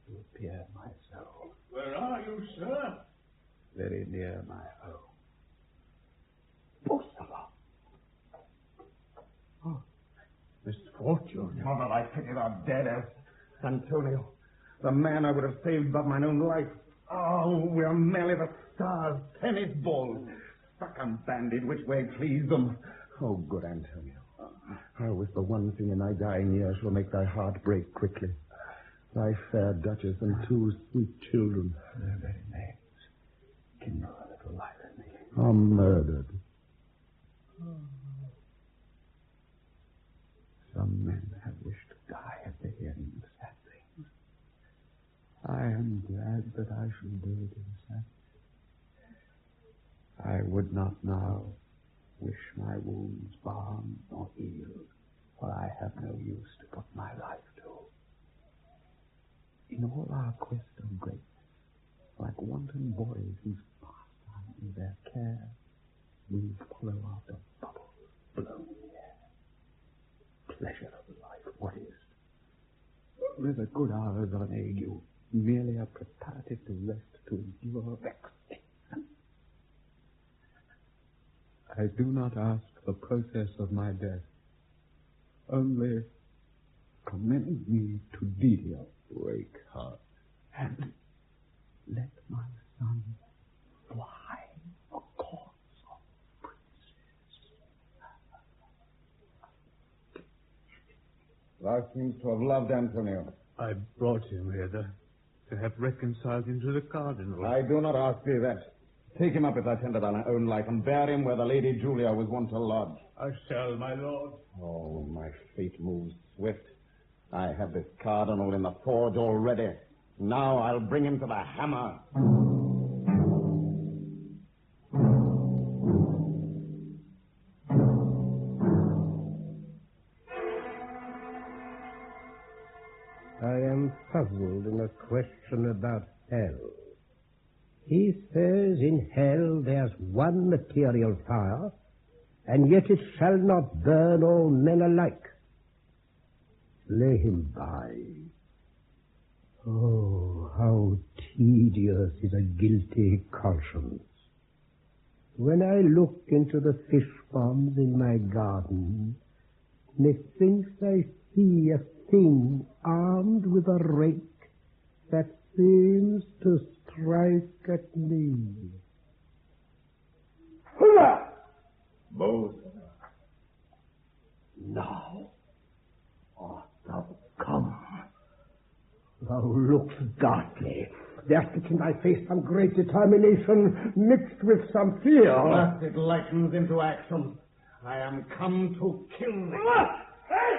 R: to appear my soul.
I: Where are you, sir?
R: Very near my home. Bosola.
C: Oh, misfortune.
I: Mother, I pity thou deadest.
C: Antonio, the man I would have saved but mine own life. Oh, we're merely the stars, tennis balls. Stuck and bandied which way please them. Oh, good Antonio. I wish the one thing in thy dying years shall make thy heart break quickly. Thy fair Duchess and 2 sweet children.
R: Their very names kindle a little life in me.
C: Are murdered.
R: Some men have wished to die at the hearing of sad things. I am glad that I shall do it in sadness. I would not now wish my wounds balm or healed, for I have no use to put my life to. In all our quest of greatness, like wanton boys whose pastime is their care, we follow after bubbles blown in the air. Pleasure of life, what is? With the good hours of an ague, merely a preparative to rest, to endure vexation.
B: I do not ask the process of my death. Only commend me to deal.
R: Break heart. And let my son fly a corpse of princes.
C: Thou seems to have loved Antonio.
N: I brought him hither to have reconciled him to the Cardinal.
C: I do not ask thee that. Take him up if thou tender thine own life, and bear him where the Lady Julia was wont to lodge.
I: I shall, my lord.
C: Oh, my fate moves swift. I have this Cardinal in the forge already. Now I'll bring him to the hammer.
D: I am puzzled in a question about hell. He says in hell there's one material fire, and yet it shall not burn all men alike. Lay him by. Oh, how tedious is a guilty conscience. When I look into the fish ponds in my garden, methinks I see a thing armed with a rake that seems to strike at me.
C: Hurrah! Bosola.
D: Now art thou come. Thou look'st darkly. There sits in thy face some great determination mixed with some fear.
C: But it lightens into action. I am come to kill thee.
D: Hey!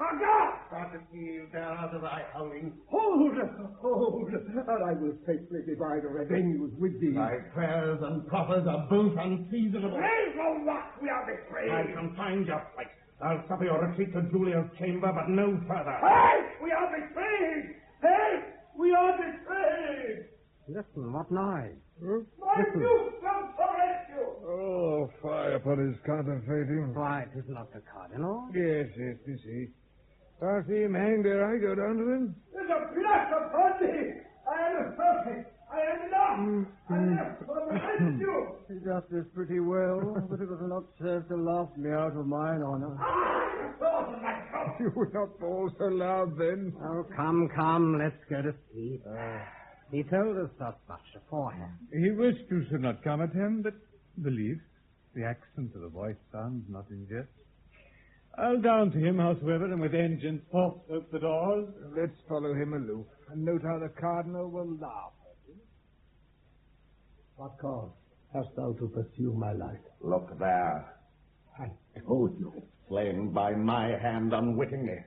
D: Aga!
C: Started you down out of thy howling.
D: Hold! And I will safely divide revenues with thee.
C: Thy prayers and proffers are both unseasonable.
D: Hey, for what? We are betrayed.
C: I can find your place. I'll suffer your retreat to Julia's chamber, but no further.
D: Hey! We are betrayed! Hey! We are betrayed!
C: Listen, what noise?
D: My Duke comes to rescue!
A: Oh, fire upon his contemplating.
C: Why, it is not the Cardinal.
A: Yes, is he? I'll see him hanged ere I go down to him.
D: There's a blast upon me! I am perfect! I am lost! I am for the rescue!
S: He does this pretty well, but it will not serve to laugh me out of mine honor.
A: You will not fall so loud then.
C: Oh, come, let's go to sleep. He told us that much beforehand.
N: He wished you should not come at him, but believed. The accent of the voice sounds not in jest. I'll down to him, howsoever, and with vengeance force open the doors.
A: Let's follow him aloof, and note how the Cardinal will laugh at him.
D: What cause hast thou to pursue my life?
C: Look there.
D: I told you.
C: Slain by my hand unwittingly.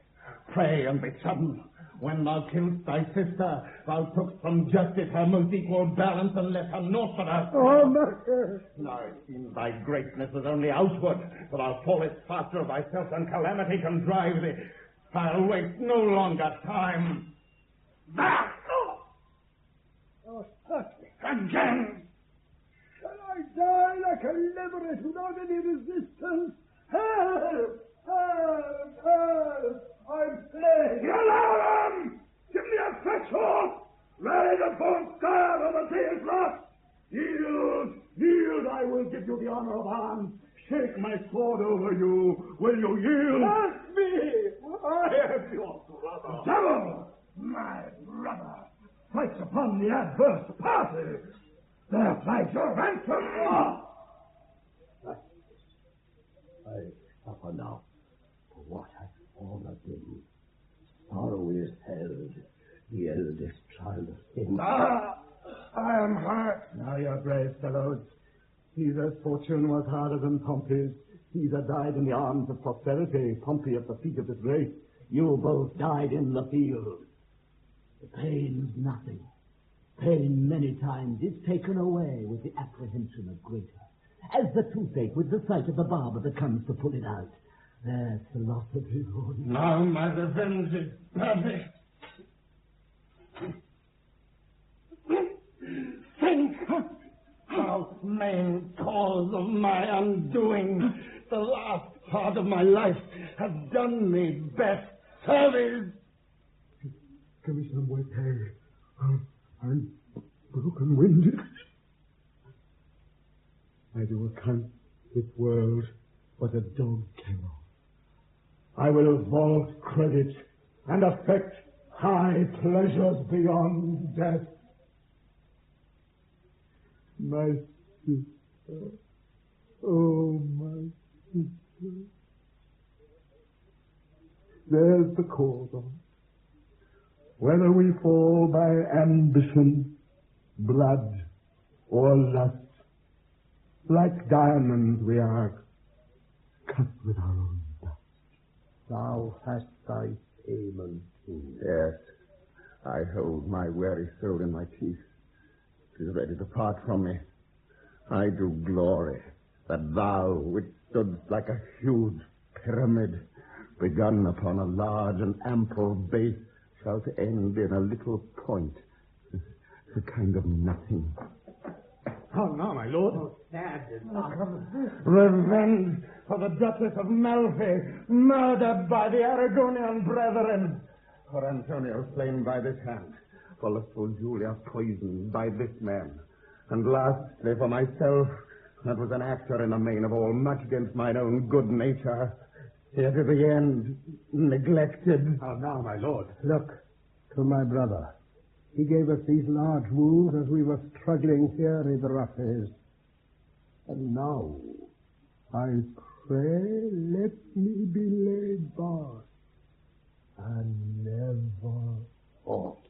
C: Pray and be sudden. When thou killest thy sister, thou tookst from justice her most equal balance and left her naught but us.
D: Oh, master!
C: Now it seems thy greatness is only outward, for thou fallest faster of thyself than calamity can drive thee. I'll waste no longer time. Back!
D: Oh, certainly.
C: Again!
D: Shall I die like a leverett without any resistance? Help! Help! Help! I'm fled!
I: You allow them! Give me a fresh horse! Rally the bone scar or the day is lost! Yield! I will give you the honor of arms. Shake my sword over you. Will you yield?
D: Ask me! I am your brother.
I: Devil! My brother fights upon the adverse party. There flies your ransom!
D: I suffer now for what I honor him. Sorrow is held, the eldest child of sin.
S: I am hurt. Now, you brave fellows. Caesar's fortune was harder than Pompey's. Caesar died in the arms of prosperity, Pompey at the feet of disgrace. You both died in the field.
T: The pain's nothing. Pain many times is taken away with the apprehension of greater. As the toothache with the sight of the barber that comes to pull it out. That's philosophy for you.
C: Now my revenge is perfect. Think how main cause of my undoing. The last part of my life has done me best service.
S: Give me some wet hay. I'm broken-winded. I do account this world was a dog kennel. I will vault credit and affect high pleasures beyond death. My sister, oh, my sister. There's the cause of it. Whether we fall by ambition, blood, or lust, like diamonds we are cut with our own dust.
D: Thou hast thy payment too.
C: Yes, I hold my weary soul in my teeth. It is ready to part from me. I do glory that thou, which stoodst like a huge pyramid, begun upon a large and ample base, shalt end in a little point, a kind of nothing.
K: How now, my lord?
D: Oh, sad
K: Revenge for the Duchess of Malfi, murdered by the Aragonian brethren. For Antonio slain by this hand. For lustful Julia poisoned by this man. And lastly, for myself, that was an actor in the main of all, much against mine own good nature. Here to the end, neglected.
Q: How now, my lord?
S: Look to my brother. He gave us these large wounds as we were struggling here in the roughes. And now, I pray, let me be laid by. And never ought.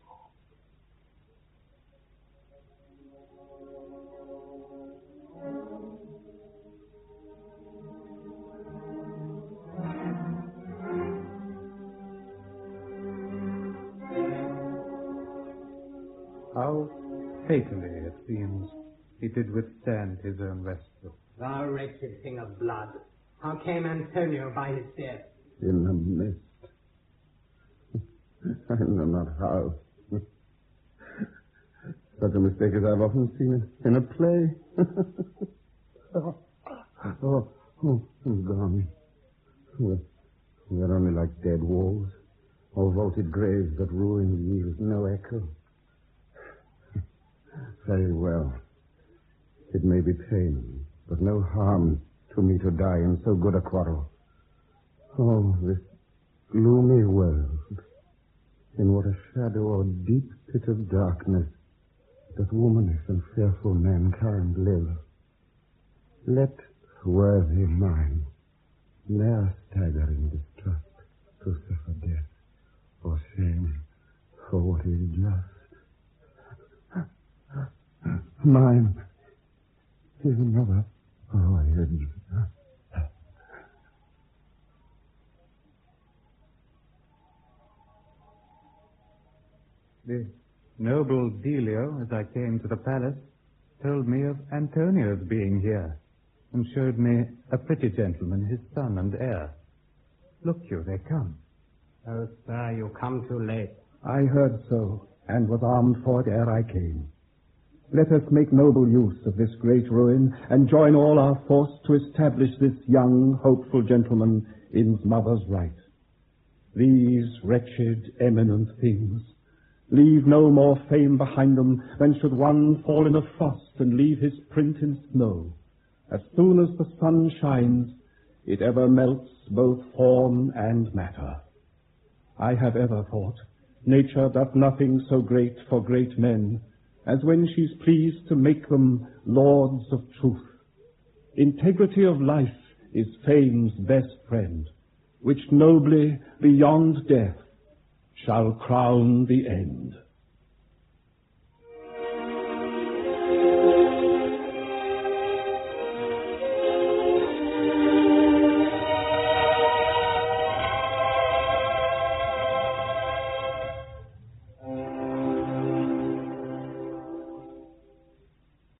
N: How fatally, it seems, he did withstand his own rescue.
D: Thou wretched thing of blood, how came Antonio by his death?
C: In the mist. I know not how. Such a mistake as I've often seen in a play. I'm gone. We're only like dead walls, or vaulted graves that ruin yields no echo. Very well. It may be pain, but no harm to me to die in so good a quarrel. Oh, this gloomy world. In what a shadow or deep pit of darkness doth womanish and fearful mankind live. Let worthy mind ne'er stagger in distrust to suffer death or shame for what is just. Mine is another voyage.
N: The noble Delio, as I came to the palace, told me of Antonio's being here, and showed me a pretty gentleman, his son and heir. Look you, they come.
D: Oh, sir, you come too late.
S: I heard so, and was armed for it ere I came. Let us make noble use of this great ruin, and join all our force to establish this young, hopeful gentleman in his mother's right. These wretched, eminent things leave no more fame behind them than should one fall in a frost and leave his print in snow. As soon as the sun shines, it ever melts both form and matter. I have ever thought, nature doth nothing so great for great men as when she's pleased to make them lords of truth. Integrity of life is fame's best friend, which nobly, beyond death, shall crown the end.